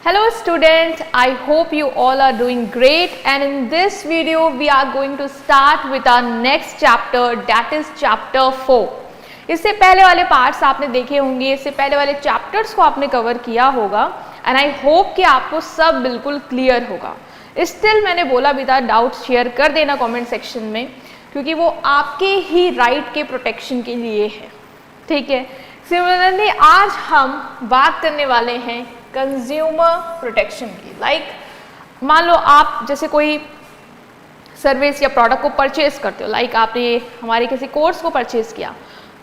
Hello students, I hope you all are doing great, and in this video we are going to start with our next chapter, that is chapter 4. इससे पहले वाले parts आपने देखे होंगे, इससे पहले वाले चैप्टर्स को आपने कवर किया होगा एंड आई होप कि आपको सब बिल्कुल क्लियर होगा. स्टिल मैंने बोला भी था डाउट्स शेयर कर देना कमेंट सेक्शन में, क्योंकि वो आपके ही राइट के प्रोटेक्शन के लिए है. ठीक है. सिमिलरली आज हम बात करने वाले हैं कंज्यूमर प्रोटेक्शन की. मान लो आप जैसे कोई सर्विस या प्रोडक्ट को परचेज करते हो, आपने हमारे किसी कोर्स को परचेज किया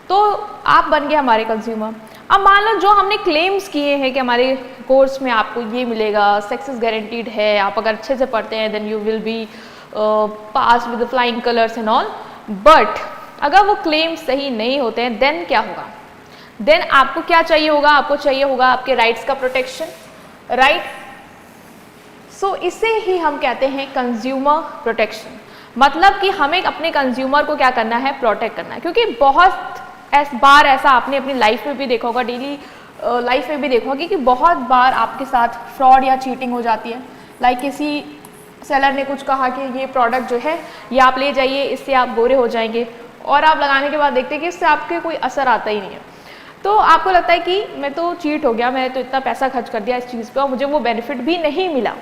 तो आप बन गए हमारे कंज्यूमर. अब मान लो जो हमने क्लेम्स किए हैं कि हमारे कोर्स में आपको ये मिलेगा, सक्सेस गारंटीड है, आप अगर अच्छे से पढ़ते हैं then you will be pass with flying colours and all. But अगर वो क्लेम सही नहीं होते हैं देन क्या होगा? देन आपको क्या चाहिए होगा? आपको चाहिए होगा आपके राइट्स का प्रोटेक्शन, राइट. सो इसे ही हम कहते हैं कंज्यूमर प्रोटेक्शन. मतलब कि हमें अपने कंज्यूमर को क्या करना है? प्रोटेक्ट करना है. क्योंकि बहुत बार ऐसा आपने अपनी लाइफ में भी देखा होगा, डेली लाइफ में भी देखा होगा कि बहुत बार आपके साथ फ्रॉड या चीटिंग हो जाती है. किसी सेलर ने कुछ कहा कि ये प्रोडक्ट जो है ये आप ले जाइए, इससे आप गोरे हो जाएंगे, और आप लगाने के बाद देखते हैं कि इससे आपके कोई असर आता ही नहीं है. तो आपको लगता है कि मैं तो चीट हो गया, मैंने तो इतना पैसा खर्च कर दिया इस चीज़ पे और मुझे वो बेनिफिट भी नहीं मिला.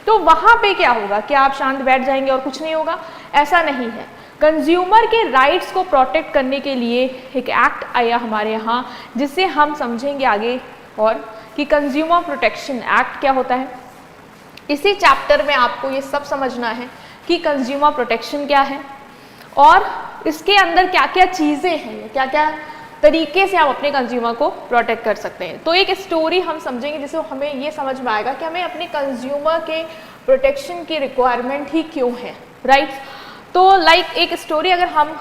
तो वहाँ पे क्या होगा? क्या आप शांत बैठ जाएंगे और कुछ नहीं होगा? ऐसा नहीं है. कंज्यूमर के राइट्स को प्रोटेक्ट करने के लिए एक एक्ट आया हमारे यहाँ, जिससे हम समझेंगे आगे और कि कंज्यूमर प्रोटेक्शन एक्ट क्या होता है. इसी चैप्टर में आपको ये सब समझना है कि कंज्यूमर प्रोटेक्शन क्या है और इसके अंदर क्या क्या चीज़ें हैं, क्या क्या तरीके से हम अपने कंज्यूमर को प्रोटेक्ट कर सकते हैं. तो एक स्टोरी हम समझेंगे जिससे हमें ये समझ में आएगा कि हमें अपने कंज्यूमर के प्रोटेक्शन की रिक्वायरमेंट ही क्यों है, राइट. तो एक स्टोरी अगर हम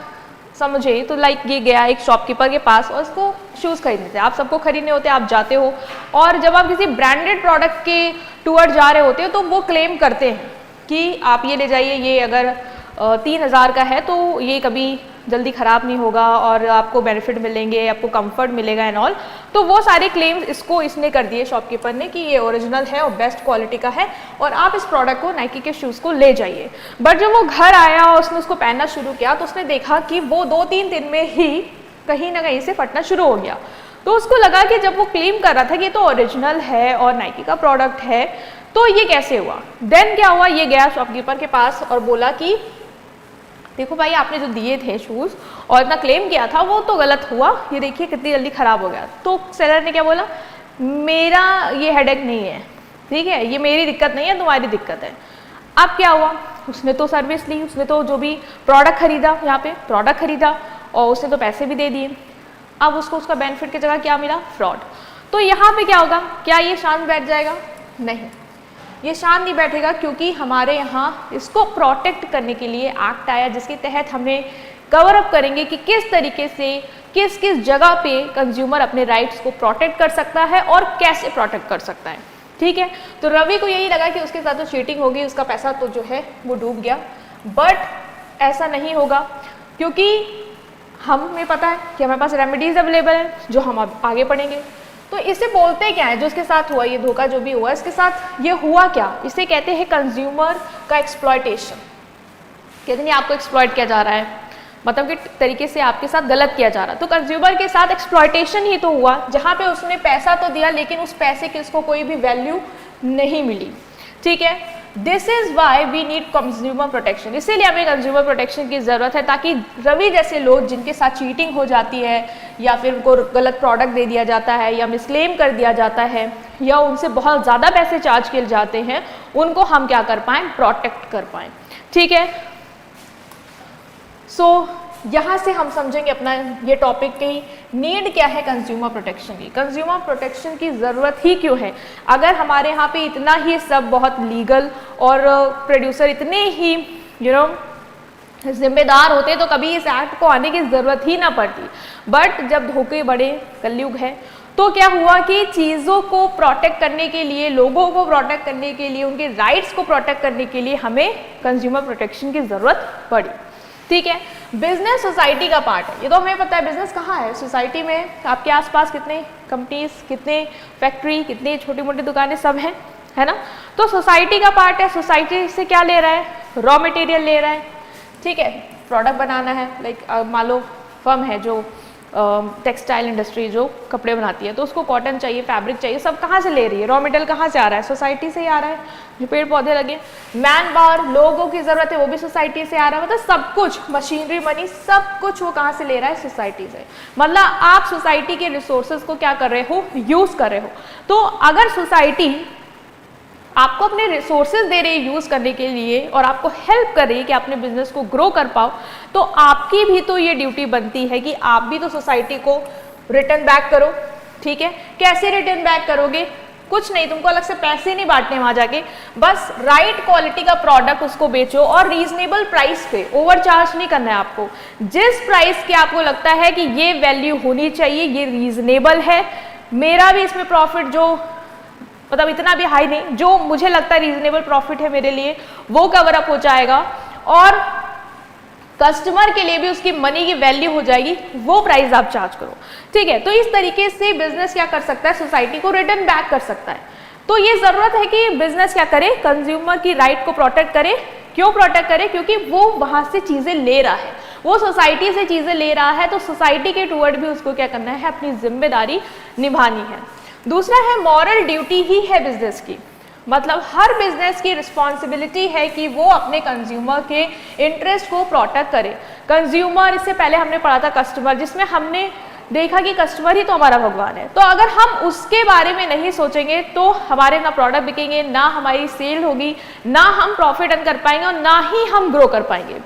समझे तो ये गया एक शॉपकीपर के पास और उसको शूज़ खरीदने थे. आप सबको खरीदने होते हैं, आप जाते हो और जब आप किसी ब्रांडेड प्रोडक्ट के टूअर जा रहे होते हो तो वो क्लेम करते हैं कि आप ये ले जाइए, ये अगर 3,000 का है तो ये कभी जल्दी ख़राब नहीं होगा और आपको बेनिफिट मिलेंगे, आपको कंफर्ट मिलेगा एंड ऑल. तो वो सारे क्लेम्स इसने कर दिए शॉपकीपर ने कि ये ओरिजिनल है और बेस्ट क्वालिटी का है और आप इस प्रोडक्ट को, नाइकी के शूज़ को ले जाइए. बट जब वो घर आया और उसने उसको पहनना शुरू किया तो उसने देखा कि वो 2-3 दिन में ही कहीं ना कहीं से फटना शुरू हो गया. तो उसको लगा कि जब वो क्लेम कर रहा था कि ये तो ओरिजिनल है और नाइकी का प्रोडक्ट है तो ये कैसे हुआ. देन क्या हुआ? ये गया शॉपकीपर के पास और बोला कि देखो भाई, आपने जो दिए थे शूज़ और इतना क्लेम किया था वो तो गलत हुआ, ये देखिए कितनी जल्दी ख़राब हो गया. तो सेलर ने क्या बोला? मेरा ये हेडेक नहीं है, ठीक है, ये मेरी दिक्कत नहीं है, तुम्हारी दिक्कत है. अब क्या हुआ? उसने तो सर्विस ली, उसने तो जो भी प्रोडक्ट खरीदा, यहाँ पे प्रोडक्ट खरीदा और उसने तो पैसे भी दे दिए. अब उसको उसका बेनिफिट की जगह क्या मिला? फ्रॉड. तो यहाँ पे क्या होगा? क्या ये शांत बैठ जाएगा? नहीं, ये शांत नहीं बैठेगा, क्योंकि हमारे यहाँ इसको प्रोटेक्ट करने के लिए एक्ट आया, जिसके तहत हमें कवर अप करेंगे कि किस तरीके से किस किस जगह पे कंज्यूमर अपने राइट्स को प्रोटेक्ट कर सकता है और कैसे प्रोटेक्ट कर सकता है. ठीक है. तो रवि को यही लगा कि उसके साथ तो चीटिंग होगी, उसका पैसा तो जो है वो डूब गया. बट ऐसा नहीं होगा, क्योंकि हमें पता है कि हमारे पास रेमेडीज अवेलेबल हैं जो हम अब आगे पढ़ेंगे. तो इसे बोलते क्या है? जो इसके साथ हुआ, ये धोखा जो भी हुआ, इसके साथ ये हुआ क्या? इसे कहते हैं कंज्यूमर का एक्सप्लॉयटेशन. कहते नहीं, आपको एक्सप्लॉयट किया जा रहा है, मतलब कि तरीके से आपके साथ गलत किया जा रहा है. तो कंज्यूमर के साथ एक्सप्लॉयटेशन ही तो हुआ, जहाँ पे उसने पैसा तो दिया लेकिन उस पैसे की उसको कोई भी वैल्यू नहीं मिली. ठीक है. This is why we need consumer protection. इसीलिए हमें कंज्यूमर प्रोटेक्शन की ज़रूरत है, ताकि रवि जैसे लोग जिनके साथ चीटिंग हो जाती है या फिर उनको गलत प्रोडक्ट दे दिया जाता है या मिसक्लेम कर दिया जाता है या उनसे बहुत ज़्यादा पैसे चार्ज किए जाते हैं, उनको हम क्या कर पाएँ? प्रोटेक्ट कर पाएँ. ठीक है. सो यहाँ से हम समझेंगे अपना ये टॉपिक की नीड क्या है कंज्यूमर प्रोटेक्शन की. कंज्यूमर प्रोटेक्शन की ज़रूरत ही क्यों है? अगर हमारे यहाँ पे इतना ही सब बहुत लीगल और प्रोड्यूसर इतने ही जिम्मेदार होते तो कभी इस एक्ट को आने की ज़रूरत ही ना पड़ती. बट जब धोखे बड़े कलयुग है तो क्या हुआ कि चीज़ों को प्रोटेक्ट करने के लिए, लोगों को प्रोटेक्ट करने के लिए, उनके राइट्स को प्रोटेक्ट करने के लिए हमें कंज्यूमर प्रोटेक्शन की ज़रूरत पड़ी. ठीक है. बिजनेस सोसाइटी का पार्ट है, ये तो हमें पता है. बिजनेस कहाँ है? सोसाइटी में. आपके आसपास कितने कंपनीज, कितने फैक्ट्री, कितने छोटी मोटी दुकानें, सब हैं, है ना। तो सोसाइटी का पार्ट है, सोसाइटी से क्या ले रहा है, रॉ मटेरियल ले रहा है, ठीक है, प्रोडक्ट बनाना है, लाइक मान लो फर्म है जो टेक्सटाइल इंडस्ट्री जो कपड़े बनाती है, तो उसको कॉटन चाहिए, फैब्रिक चाहिए, सब कहाँ से ले रही है, रॉ मटेरियल कहाँ से आ रहा है, सोसाइटी से ही आ रहा है, जो पेड़ पौधे लगे, मैन पावर, लोगों की ज़रूरत है, वो भी सोसाइटी से आ रहा है, मतलब सब कुछ, मशीनरी, मनी, सब कुछ वो कहाँ से ले रहा है, सोसाइटी से। मतलब आप सोसाइटी के रिसोर्सेज को क्या कर रहे हो, यूज़ कर रहे हो। तो अगर सोसाइटी आपको अपने रिसोर्सेज दे रही है यूज़ करने के लिए और आपको हेल्प कर रही है कि अपने बिजनेस को ग्रो कर पाओ, तो आपकी भी तो ये ड्यूटी बनती है कि आप भी तो सोसाइटी को रिटर्न बैक करो, ठीक है। कैसे रिटर्न बैक करोगे, कुछ नहीं, तुमको अलग से पैसे नहीं बांटने वहाँ जाके, बस राइट क्वालिटी का प्रोडक्ट उसको बेचो और रीजनेबल प्राइस पे, ओवर चार्ज नहीं करना है आपको। जिस प्राइस के आपको लगता है कि ये वैल्यू होनी चाहिए, ये रीजनेबल है, मेरा भी इसमें प्रॉफिट जो मतलब इतना भी हाई नहीं, जो मुझे लगता है रीजनेबल प्रॉफिट है मेरे लिए, वो कवर अप हो जाएगा और कस्टमर के लिए भी उसकी मनी की वैल्यू हो जाएगी, वो प्राइस आप चार्ज करो, ठीक है। तो इस तरीके से बिजनेस क्या कर सकता है, सोसाइटी को रिटर्न बैक कर सकता है। तो ये जरूरत है कि बिजनेस क्या करे, कंज्यूमर की राइट को प्रोटेक्ट करे। क्यों प्रोटेक्ट करे, क्योंकि वो वहां से चीजें ले रहा है, वो सोसाइटी से चीजें ले रहा है, तो सोसाइटी के टुवर्ड भी उसको क्या करना है, अपनी जिम्मेदारी निभानी है। दूसरा है मॉरल ड्यूटी ही है बिजनेस की, मतलब हर बिजनेस की रिस्पॉन्सिबिलिटी है कि वो अपने कंज्यूमर के इंटरेस्ट को प्रोटेक्ट करे। कंज्यूमर, इससे पहले हमने पढ़ा था कस्टमर, जिसमें हमने देखा कि कस्टमर ही तो हमारा भगवान है। तो अगर हम उसके बारे में नहीं सोचेंगे तो हमारे ना प्रोडक्ट बिकेंगे, ना हमारी सेल होगी, ना हम प्रॉफिट अर्न कर पाएंगे और ना ही हम ग्रो कर पाएंगे।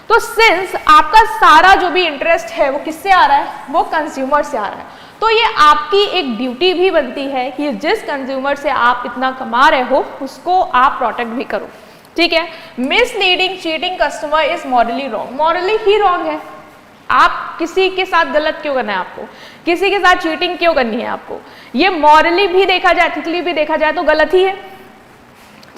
तो सिंस आपका सारा जो भी इंटरेस्ट है वो किससे आ रहा है, वो कंज्यूमर से आ रहा है, तो ये आपकी एक ड्यूटी भी बनती है कि जिस कंज्यूमर से आप इतना कमा रहे हो उसको आप प्रोटेक्ट भी करो, ठीक है। Misleading, cheating customer is morally wrong, morally he wrong है। आप किसी के साथ गलत क्यों करना है, आपको किसी के साथ चीटिंग क्यों करनी है आपको, ये मॉरली भी देखा जाए, एथिकली भी देखा जाए तो गलत ही है,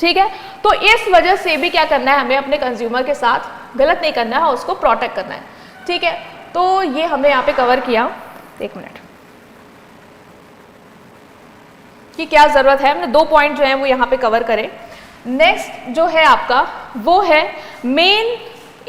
ठीक है। तो इस वजह से भी क्या करना है, हमें अपने कंज्यूमर के साथ गलत नहीं करना है, उसको प्रोटेक्ट करना है, ठीक है। तो ये हमने यहाँ पे कवर किया, एक मिनट, कि क्या जरूरत है, हमने 2 पॉइंट जो है वो यहाँ पे कवर करें। नेक्स्ट जो है आपका वो है main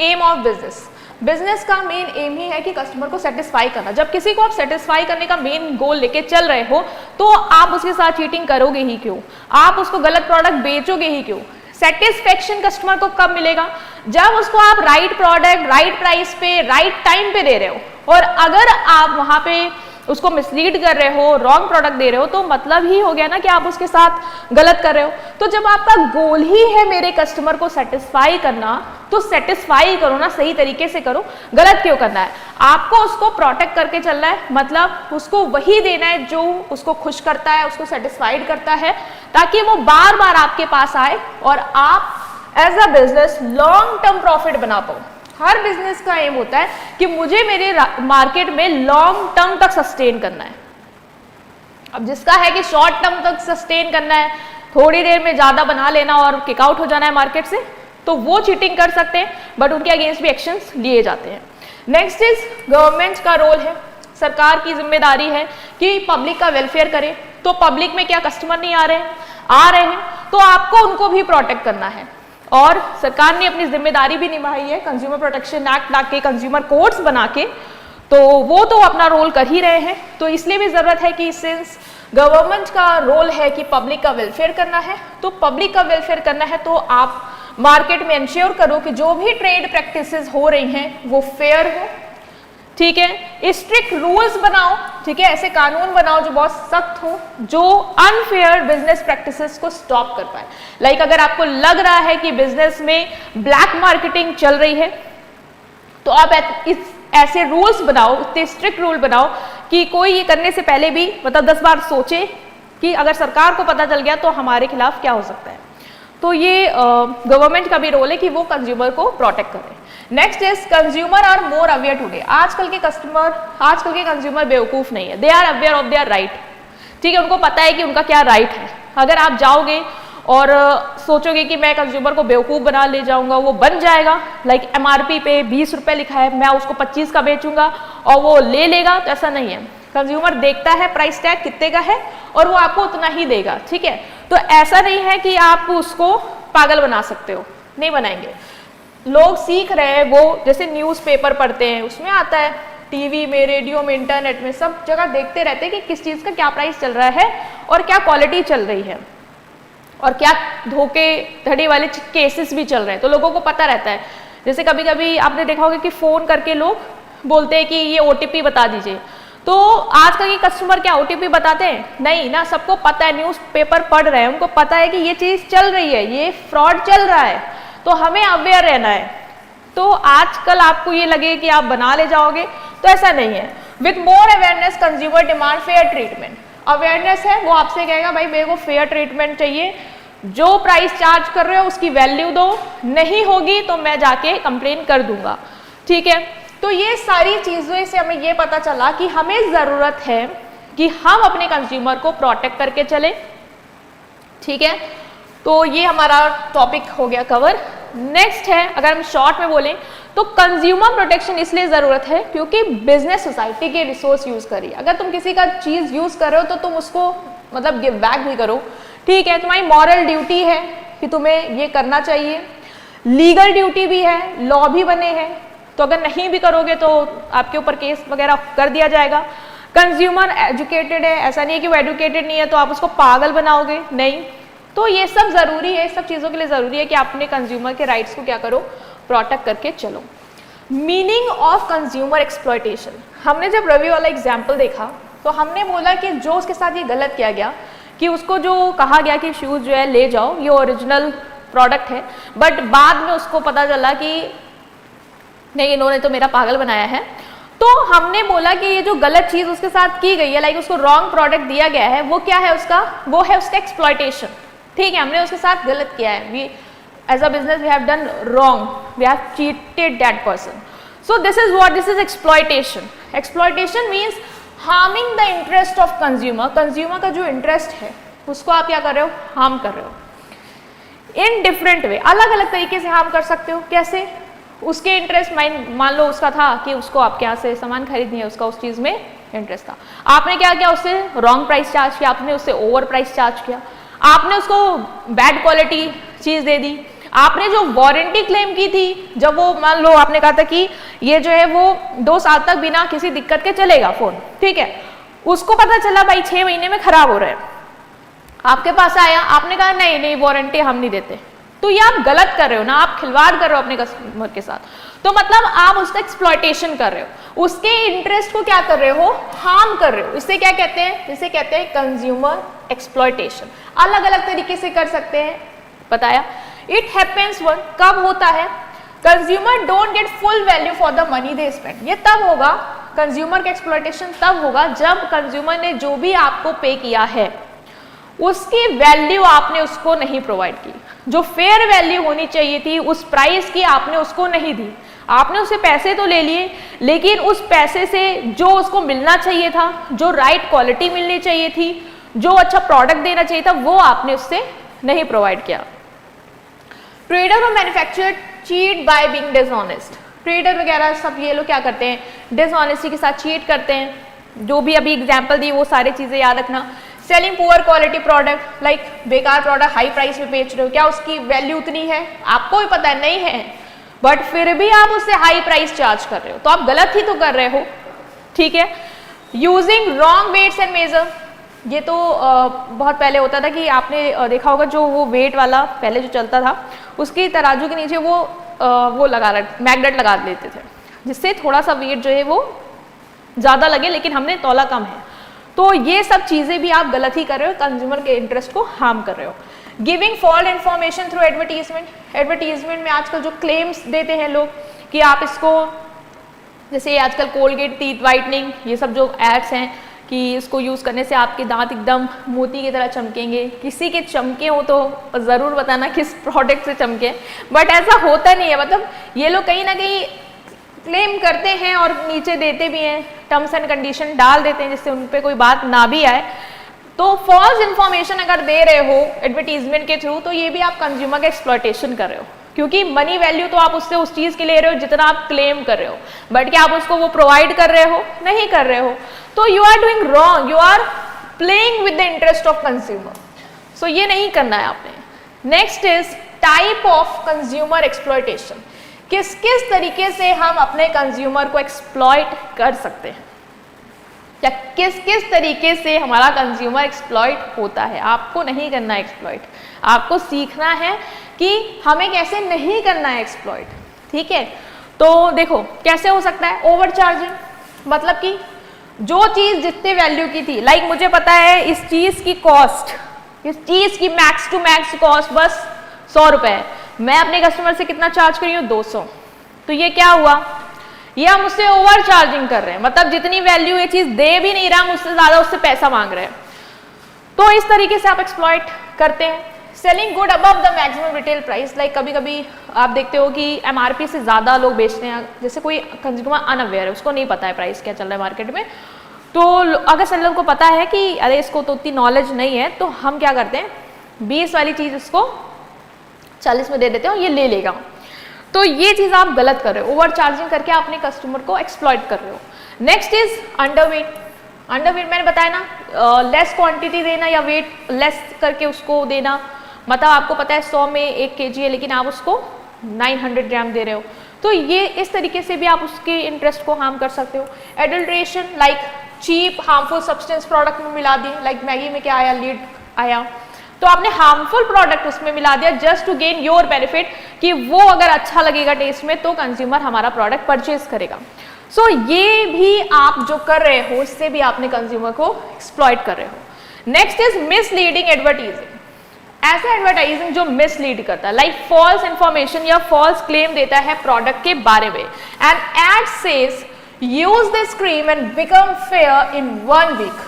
M of business. Business का मेन एम ही है कि कस्टमर को सेटिस्फाई करना। जब किसी को आप सेटिस्फाई करने का मेन गोल लेके चल रहे हो तो आप उसके साथ चीटिंग करोगे ही क्यों, आप उसको गलत प्रोडक्ट बेचोगे ही क्यों। सेटिस्फेक्शन कस्टमर को कब मिलेगा, जब उसको आप राइट प्रोडक्ट राइट प्राइस पे राइट टाइम पे दे रहे हो। और अगर आप वहां पे उसको मिसलीड कर रहे हो, रॉन्ग प्रोडक्ट दे रहे हो, तो मतलब ही हो गया ना कि आप उसके साथ गलत कर रहे हो। तो जब आपका गोल ही है मेरे कस्टमर को सेटिस्फाई करना, तो सेटिस्फाई करो ना, सही तरीके से करो, गलत क्यों करना है। आपको उसको प्रोटेक्ट करके चलना है, मतलब उसको वही देना है जो उसको खुश करता है, उसको सेटिस्फाइड करता है, ताकि वो बार बार आपके पास आए और आप as a business long term profit बना पाओ। हर बिजनेस का एम होता है कि मुझे मेरे मार्केट में लॉन्ग टर्म तक सस्टेन करना है। अब जिसका है कि शॉर्ट टर्म तक सस्टेन करना है, थोड़ी देर में ज्यादा बना लेना और किक आउट हो जाना है मार्केट से, तो वो चीटिंग कर सकते हैं, बट उनके अगेंस्ट भी एक्शंस लिए जाते हैं। नेक्स्ट इज गवर्नमेंट का रोल है, सरकार की जिम्मेदारी है कि पब्लिक का वेलफेयर करे। तो पब्लिक में क्या कस्टमर नहीं आ रहे हैं, तो आपको उनको भी प्रोटेक्ट करना है। और सरकार ने अपनी जिम्मेदारी भी निभाई है, कंज्यूमर प्रोटेक्शन एक्ट ला के, कंज्यूमर कोड्स बना के, तो वो तो अपना रोल कर ही रहे हैं। तो इसलिए भी जरूरत है कि सिंस गवर्नमेंट का रोल है कि पब्लिक का वेलफेयर करना है, तो पब्लिक का वेलफेयर करना है तो आप मार्केट में इंश्योर करो कि जो भी ट्रेड प्रैक्टिसेस हो रही हैं वो फेयर हो, ठीक है। स्ट्रिक्ट रूल्स बनाओ, ठीक है, ऐसे कानून बनाओ जो बहुत सख्त हो, जो अनफेयर बिजनेस प्रैक्टिसेस को स्टॉप कर पाए। लाइक अगर आपको लग रहा है कि बिजनेस में ब्लैक मार्केटिंग चल रही है, तो आप ऐसे रूल्स बनाओ, इतने स्ट्रिक्ट रूल बनाओ कि कोई ये करने से पहले भी मतलब 10 बार सोचे कि अगर सरकार को पता चल गया तो हमारे खिलाफ क्या हो सकता है। तो ये गवर्नमेंट का भी रोल है कि वो कंज्यूमर को प्रोटेक्ट करे। Next is consumer are more aware today. आजकल के कंज्यूमर बेवकूफ नहीं है, they are aware of their right, ठीक है, उनको पता है कि उनका क्या राइट है। अगर आप जाओगे और सोचोगे कि मैं कंज्यूमर को बेवकूफ बना ले जाऊंगा, वो बन जाएगा। लाइक MRP पे 20 रुपए लिखा है, मैं उसको 25 का बेचूंगा और वो ले लेगा, तो ऐसा नहीं है। कंज्यूमर देखता है प्राइस टैग कितने का है और वो आपको उतना ही देगा, ठीक है। तो ऐसा नहीं है कि आप उसको पागल बना सकते हो, नहीं बनाएंगे। लोग सीख रहे हैं, वो जैसे न्यूज़पेपर पढ़ते हैं उसमें आता है, टीवी में, रेडियो में, इंटरनेट में, सब जगह देखते रहते हैं कि किस चीज़ का क्या प्राइस चल रहा है और क्या क्वालिटी चल रही है और क्या धोखेधड़ी वाले केसेस भी चल रहे हैं, तो लोगों को पता रहता है। जैसे कभी कभी आपने देखा होगा कि फ़ोन करके लोग बोलते हैं कि ये OTP बता दीजिए, तो आजकल के कस्टमर क्या OTP बताते हैं? नहीं ना, सबको पता है, न्यूज़पेपर पढ़ रहे हैं, उनको पता है कि ये चीज़ चल रही है, ये फ्रॉड चल रहा है, तो हमें अवेयर रहना है। तो आजकल आपको ये लगे कि आप बना ले जाओगे, तो ऐसा नहीं है। With more awareness consumer demand fair treatment. Awareness है, वो आपसे कहेगा भाई मेरे को फेयर ट्रीटमेंट चाहिए, जो प्राइस चार्ज कर रहे हो उसकी वैल्यू दो, नहीं होगी तो मैं जाके कंप्लेन कर दूंगा, ठीक है। तो ये सारी चीज़ों से हमें ये पता चला कि हमें ज़रूरत है कि हम अपने कंज्यूमर को प्रोटेक्ट करके चलें, ठीक है। तो ये हमारा टॉपिक हो गया कवर। नेक्स्ट है, अगर हम शॉर्ट में बोलें तो कंज्यूमर प्रोटेक्शन इसलिए ज़रूरत है क्योंकि बिजनेस सोसाइटी के रिसोर्स यूज़ करिए। अगर तुम किसी का चीज़ यूज़ कर रहे हो तो तुम उसको मतलब गिव बैक भी करो, ठीक है। तुम्हारी मॉरल ड्यूटी है कि तुम्हें ये करना चाहिए, लीगल ड्यूटी भी है, लॉ भी बने हैं, तो अगर नहीं भी करोगे तो आपके ऊपर केस वगैरह कर दिया जाएगा। कंज्यूमर एजुकेटेड है, ऐसा नहीं है कि वो एजुकेटेड नहीं है तो आप उसको पागल बनाओगे, नहीं। तो ये सब ज़रूरी है, इस सब चीज़ों के लिए ज़रूरी है कि आप अपने कंज्यूमर के राइट्स को क्या करो, प्रोटेक्ट करके चलो। Meaning of consumer exploitation. हमने जब रवि वाला एग्जाम्पल देखा तो हमने बोला कि जो उसके साथ ये गलत किया गया कि उसको जो कहा गया कि शूज़ जो है ले जाओ, ये ओरिजिनल प्रोडक्ट है, बट बाद में उसको पता चला कि नहीं, इन्होंने तो मेरा पागल बनाया है। तो हमने बोला कि ये जो गलत चीज़ उसके साथ की गई है, लाइक उसको रॉन्ग प्रोडक्ट दिया गया है, वो क्या है उसका, वो है उसका एक्सप्लॉयटेशन, ठीक है। हमने उसके साथ गलत किया है, we as a business we have done wrong, we have cheated that person. So this is what, this is exploitation. Exploitation means harming the interest of consumer. Consumer का जो इंटरेस्ट है उसको आप क्या कर रहे हो, हार्म कर रहे हो इन डिफरेंट वे, अलग अलग तरीके से हार्म कर सकते हो। कैसे? उसके इंटरेस्ट मान लो उसका था कि उसको आपके यहाँ से सामान खरीदनी है, उसका उस चीज़ में इंटरेस्ट था, आपने क्या किया, उससे रॉन्ग प्राइस चार्ज किया, आपने उससे ओवर प्राइस चार्ज किया, आपने उसको बैड क्वालिटी चीज़ दे दी, आपने जो वारंटी क्लेम की थी, जब वो मान लो आपने कहा था कि ये जो है वो 2 साल तक बिना किसी दिक्कत के चलेगा फ़ोन, ठीक है, उसको पता चला भाई 6 महीने में ख़राब हो रहा है, आपके पास आया, आपने कहा नहीं नहीं वारंटी हम नहीं देते, तो ये आप गलत कर रहे हो ना, आप खिलवाड़ कर रहे हो अपने कस्टमर के साथ। तो मतलब आप उसका एक्सप्लॉयटेशन कर रहे हो, उसके इंटरेस्ट को क्या कर रहे हो, हार्म कर रहे हो। इसे क्या कहते हैं, इसे कहते हैं कंज्यूमर एक्सप्लॉयटेशन। अलग अलग तरीके से कर सकते हैं, बताया। इट हैपेंस वन, कब होता है, consumer don't get full value for the money they spend. ये तब होगा, कंज्यूमर का एक्सप्लॉयटेशन तब होगा जब कंज्यूमर ने जो भी आपको पे किया है उसकी वैल्यू आपने उसको नहीं प्रोवाइड की, जो फेयर वैल्यू होनी चाहिए थी उस प्राइस की आपने उसको नहीं दी। आपने उससे पैसे तो ले लिए, लेकिन उस पैसे से जो उसको मिलना चाहिए था, जो राइट क्वालिटी मिलनी चाहिए थी, जो अच्छा प्रोडक्ट देना चाहिए था, वो आपने उससे नहीं प्रोवाइड किया। ट्रेडर और manufacturer cheat by being dishonest. Trader वगैरह सब ये लोग क्या करते हैं, डिसऑनेस्टी के साथ चीट करते हैं। जो भी अभी एग्जाम्पल दी वो सारी चीज़ें याद रखना। Selling poor quality product, like बेकार प्रोडक्ट हाई प्राइस में बेच रहे हो, क्या उसकी वैल्यू उतनी है, आपको भी पता है नहीं है, बट फिर भी आप उससे हाई प्राइस चार्ज कर रहे हो, तो आप गलत ही तो कर रहे हो, ठीक है। Using wrong weights and measure, ये तो बहुत पहले होता था कि आपने देखा होगा जो वो वेट वाला पहले जो चलता था, उसकी तराजू के नीचे वो मैग्नेट लगा देते थे, जिससे थोड़ा सा वेट जो है वो ज़्यादा लगे, लेकिन हमने तौला कम है। तो ये सब चीज़ें भी आप गलत ही कर रहे हो, कंज्यूमर के इंटरेस्ट को हार्म कर रहे हो। Giving false information through advertisement. Advertisement में आजकल जो क्लेम्स देते हैं लोग कि आप इसको, जैसे आजकल कोलगेट टीथ वाइटनिंग, ये सब जो एड्स हैं कि इसको यूज़ करने से आपके दांत एकदम मोती की तरह चमकेंगे। किसी के चमके हो तो ज़रूर बताना किस प्रोडक्ट से चमके, बट ऐसा होता नहीं है। मतलब ये लोग कहीं ना कहीं क्लेम करते हैं और नीचे देते भी हैं, टर्म्स एंड कंडीशन डाल देते हैं जिससे उन पर कोई बात ना भी आए। तो फॉल्स इन्फॉर्मेशन अगर दे रहे हो एडवर्टीजमेंट के थ्रू, तो ये भी आप कंज्यूमर का एक्सप्लॉयटेशन कर रहे हो, क्योंकि मनी वैल्यू तो आप उससे उस चीज की ले रहे हो जितना आप क्लेम कर रहे हो, बट क्या आप उसको वो प्रोवाइड कर रहे हो? नहीं कर रहे हो। तो you are doing wrong, you are playing with the interest of consumer. So ये नहीं करना है आपने। Next is type of consumer exploitation. किस किस तरीके से हम अपने कंज्यूमर को एक्सप्लॉइट कर सकते हैं, या किस किस तरीके से हमारा कंज्यूमर एक्सप्लॉइट होता है। आपको नहीं करना है एक्सप्लॉइट, आपको सीखना है कि हमें कैसे नहीं करना है एक्सप्लॉइट। ठीक है, तो देखो कैसे हो सकता है ओवर चार्जिंग, मतलब कि जो चीज जितने वैल्यू की थी, लाइक मुझे पता है इस चीज की कॉस्ट, इस चीज की मैक्स टू मैक्स कॉस्ट बस 100 रुपए है, मैं अपने कस्टमर से कितना चार्ज करी हूँ? 200। तो ये क्या हुआ? ये हम उससे ओवर चार्जिंग कर रहे हैं, मतलब जितनी वैल्यू ये चीज दे भी नहीं रहा, हम उससे ज्यादा उससे पैसा मांग रहे हैं। तो इस तरीके से आप एक्सप्लॉइट करते हैं। Selling good above the maximum retail price, like कभी कभी आप देखते हो कि एमआरपी से ज्यादा लोग बेचते हैं। जैसे कोई कंज्यूमर अनअवेयर है, उसको नहीं पता है प्राइस क्या चल रहा है मार्केट में, तो अगर सेलर को पता है कि अरे इसको तो उतनी नॉलेज नहीं है, तो हम क्या करते हैं 20 वाली चीज उसको 40 में दे देते हैं और ये ले लेगा। तो ये चीज आप गलत कर रहे हो, ओवर चार्जिंग करके आप अपने कस्टमर को एक्सप्लॉइट कर रहे हो। Next is underweight. अंडरवेट मैंने बताया ना, लेस क्वांटिटी देना या वेट लेस करके उसको देना, मतलब आपको पता है 100 में 1 kg है लेकिन आप उसको 900 ग्राम दे रहे हो, तो ये इस तरीके से भी आप उसके इंटरेस्ट को हार्म कर सकते हो। Adulteration, like cheap harmful substance product में मिला दिए, लाइक मैगी में क्या आया, लीड आया, तो आपने हार्मफुल प्रोडक्ट उसमें मिला दिया just to gain your benefit, कि वो अगर अच्छा लगेगा टेस्ट में तो कंज्यूमर हमारा प्रोडक्ट परचेज करेगा। सो ये भी आप जो कर रहे हो, इससे भी आपने कंज्यूमर को एक्सप्लॉइट कर रहे हो। Next is misleading advertising. ऐसा एडवर्टाइजिंग जो मिसलीड करता है, लाइक फॉल्स इंफॉर्मेशन या फॉल्स क्लेम देता है प्रोडक्ट के बारे में। And ad says use this cream and become fair in 1 week.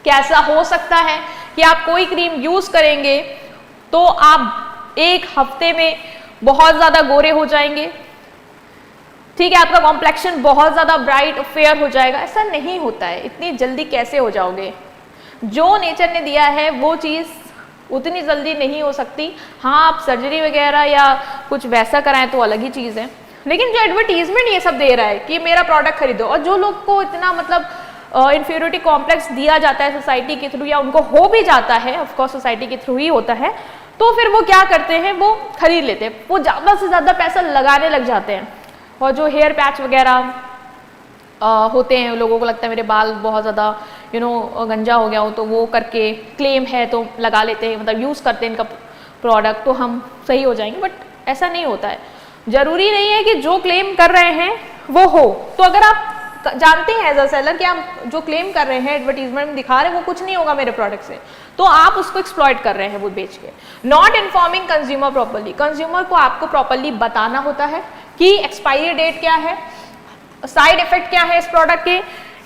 कैसा हो सकता है कि आप कोई क्रीम यूज करेंगे तो आप 1 हफ्ते में बहुत ज्यादा गोरे हो जाएंगे, ठीक है, आपका कॉम्प्लेक्शन बहुत ज्यादा ब्राइट फेयर हो जाएगा। ऐसा नहीं होता है, इतनी जल्दी कैसे हो जाओगे? जो नेचर ने दिया है वो चीज उतनी जल्दी नहीं हो सकती। हाँ, आप सर्जरी वगैरह या कुछ वैसा कराएं तो अलग ही चीज है, लेकिन जो एडवर्टीजमेंट ये सब दे रहा है कि मेरा प्रोडक्ट खरीदो, और जो लोग को इतना मतलब इन्फीरियरिटी कॉम्प्लेक्स दिया जाता है सोसाइटी के थ्रू, या उनको हो भी जाता है, ऑफ कोर्स सोसाइटी के थ्रू ही होता है, तो फिर वो क्या करते हैं, वो खरीद लेते हैं, वो ज़्यादा से ज़्यादा पैसा लगाने लग जाते हैं। और जो हेयर पैच वगैरह होते हैं, लोगों को लगता है मेरे बाल बहुत ज़्यादा गंजा हो गया हो, तो वो करके क्लेम है तो लगा लेते हैं, मतलब यूज़ करते हैं इनका प्रोडक्ट तो हम सही हो जाएंगे, बट ऐसा नहीं होता है। ज़रूरी नहीं है कि जो क्लेम कर रहे हैं वो हो। तो अगर आप जानते हैं एज अ सेलर कि आप जो क्लेम कर रहे हैं, एडवर्टीजमेंट में दिखा रहे हैं वो कुछ नहीं होगा मेरे प्रोडक्ट से, तो आप उसको एक्सप्लॉइट कर रहे हैं वो बेच के। Not informing consumer properly, consumer को आपको प्रॉपर्ली बताना होता है कि एक्सपायरी डेट क्या है, साइड इफेक्ट क्या है इस प्रोडक्ट के,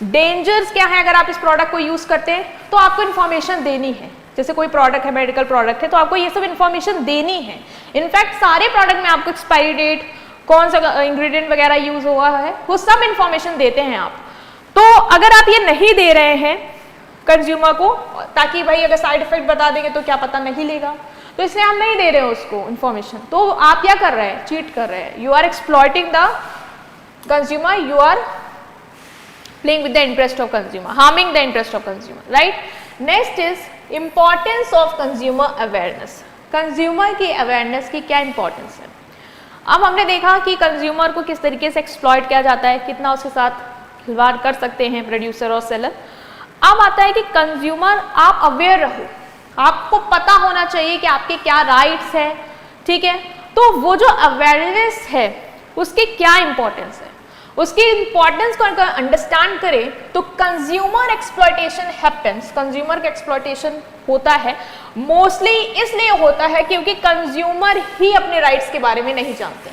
डेंजर्स क्या है अगर आप इस प्रोडक्ट को यूज करते हैं, तो आपको इन्फॉर्मेशन देनी है। जैसे कोई प्रोडक्ट है, मेडिकल प्रोडक्ट है, तो आपको ये सब इन्फॉर्मेशन देनी है। इनफैक्ट सारे प्रोडक्ट में आपको एक्सपायरी डेट, कौन सा इंग्रेडिएंट वगैरह यूज हुआ है, वो सब इन्फॉर्मेशन देते हैं आप। तो अगर आप ये नहीं दे रहे हैं कंज्यूमर को, ताकि भाई अगर साइड इफेक्ट बता देंगे तो क्या पता नहीं लेगा, तो इसलिए हम नहीं दे रहे हैं उसको इन्फॉर्मेशन, तो आप क्या कर रहे हैं, चीट कर रहे हैं। You are exploiting the consumer, you are playing with the interest of consumer, harming the interest of consumer, right. Next is importance of consumer awareness. Consumer की अवेयरनेस की क्या इंपॉर्टेंस है? अब हमने देखा कि कंज्यूमर को किस तरीके से एक्सप्लॉइट किया जाता है, कितना उसके साथ खिलवाड़ कर सकते हैं प्रोड्यूसर और सेलर। अब आता है कि कंज्यूमर आप अवेयर रहो, आपको पता होना चाहिए कि आपके क्या राइट्स हैं, ठीक है। तो वो जो अवेयरनेस है उसकी क्या इंपॉर्टेंस है, उसकी इंपॉर्टेंस को अगर अंडरस्टैंड करें तो कंज्यूमर एक्सप्लॉयटेशन हैपेंस, कंज्यूमर का एक्सप्लॉयटेशन होता है मोस्टली इसलिए होता है क्योंकि कंज्यूमर ही अपने राइट्स के बारे में नहीं जानते।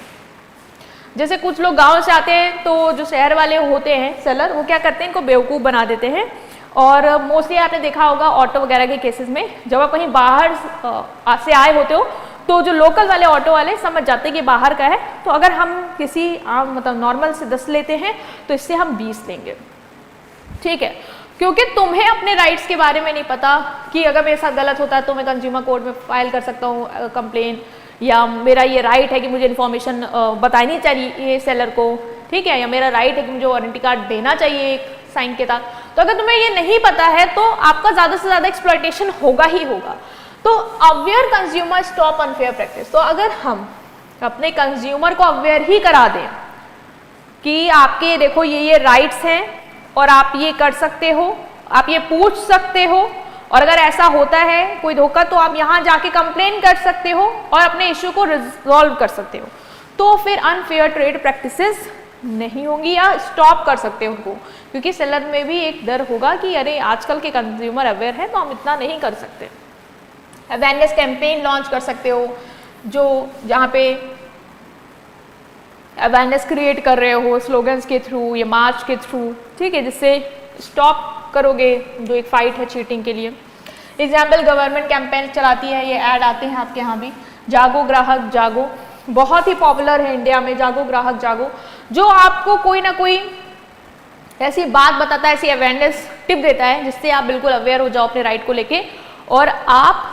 जैसे कुछ लोग गांव से आते हैं तो जो शहर वाले होते हैं सेलर, वो क्या करते हैं, इनको बेवकूफ़ बना देते हैं। और मोस्टली आपने देखा होगा ऑटो वगैरह के केसेस में, जब आप कहीं बाहर से आए होते हो तो जो लोकल वाले ऑटो वाले समझ जाते हैं कि बाहर का है, तो अगर हम किसी मतलब नॉर्मल से 10 लेते हैं तो इससे हम 20 लेंगे, ठीक है, क्योंकि तुम्हें अपने राइट्स के बारे में नहीं पता कि अगर मेरे साथ गलत होता है तो मैं कंज्यूमर कोर्ट में फाइल कर सकता हूँ कंप्लेन, या मेरा ये राइट है कि मुझे इन्फॉर्मेशन बतानी चाहिए सेलर को, ठीक है, या मेरा राइट है कि मुझे वारंटी कार्ड देना चाहिए एक साइन के साथ। तो अगर तुम्हें ये नहीं पता है तो आपका ज़्यादा से ज़्यादा एक्सप्लॉयटेशन होगा ही होगा। तो aware consumer stop unfair practice. तो अगर हम अपने कंज्यूमर को अवेयर ही करा दें कि आपके देखो ये राइट्स हैं और आप ये कर सकते हो, आप ये पूछ सकते हो, और अगर ऐसा होता है कोई धोखा तो आप यहाँ जाके कंप्लेन कर सकते हो और अपने इश्यू को रिजॉल्व कर सकते हो, तो फिर अनफेयर ट्रेड प्रैक्टिसेस नहीं होंगी या स्टॉप कर सकते हो उनको, क्योंकि सेलर में भी एक डर होगा कि अरे आजकल के कंज्यूमर अवेयर है तो हम इतना नहीं कर सकते। अवेयरनेस कैंपेन लॉन्च कर सकते हो जहाँ पे अवेयरनेस क्रिएट कर रहे हो स्लोगन्स के थ्रू या मार्च के थ्रू, ठीक है, जिससे स्टॉप करोगे जो एक फाइट है चीटिंग के लिए। एग्जाम्पल गवर्नमेंट कैंपेन चलाती है, ये ऐड आते हैं आपके यहाँ भी, जागो ग्राहक जागो, बहुत ही पॉपुलर है इंडिया में जागो ग्राहक जागो, जो आपको कोई ना कोई ऐसी बात बताता है, ऐसी अवेयरनेस टिप देता है जिससे आप बिल्कुल अवेयर हो जाओ अपने राइट को लेके, और आप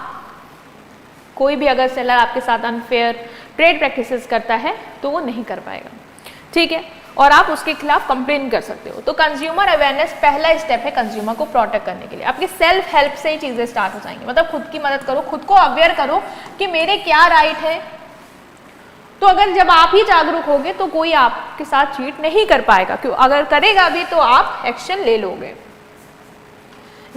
कोई भी अगर सेलर आपके साथ अनफेयर ट्रेड प्रैक्टिसेस करता है तो वो नहीं कर पाएगा, ठीक है, और आप उसके खिलाफ कंप्लेन कर सकते हो। तो कंज्यूमर अवेयरनेस पहला स्टेप है कंज्यूमर को प्रोटेक्ट करने के लिए। आपके सेल्फ हेल्प से ही चीज़ें स्टार्ट हो जाएंगी, मतलब खुद की मदद करो, खुद को अवेयर करो कि मेरे क्या राइट है। तो अगर जब आप ही जागरूक होगे तो कोई आपके साथ चीट नहीं कर पाएगा, क्यों अगर करेगा भी तो आप एक्शन ले लोगे।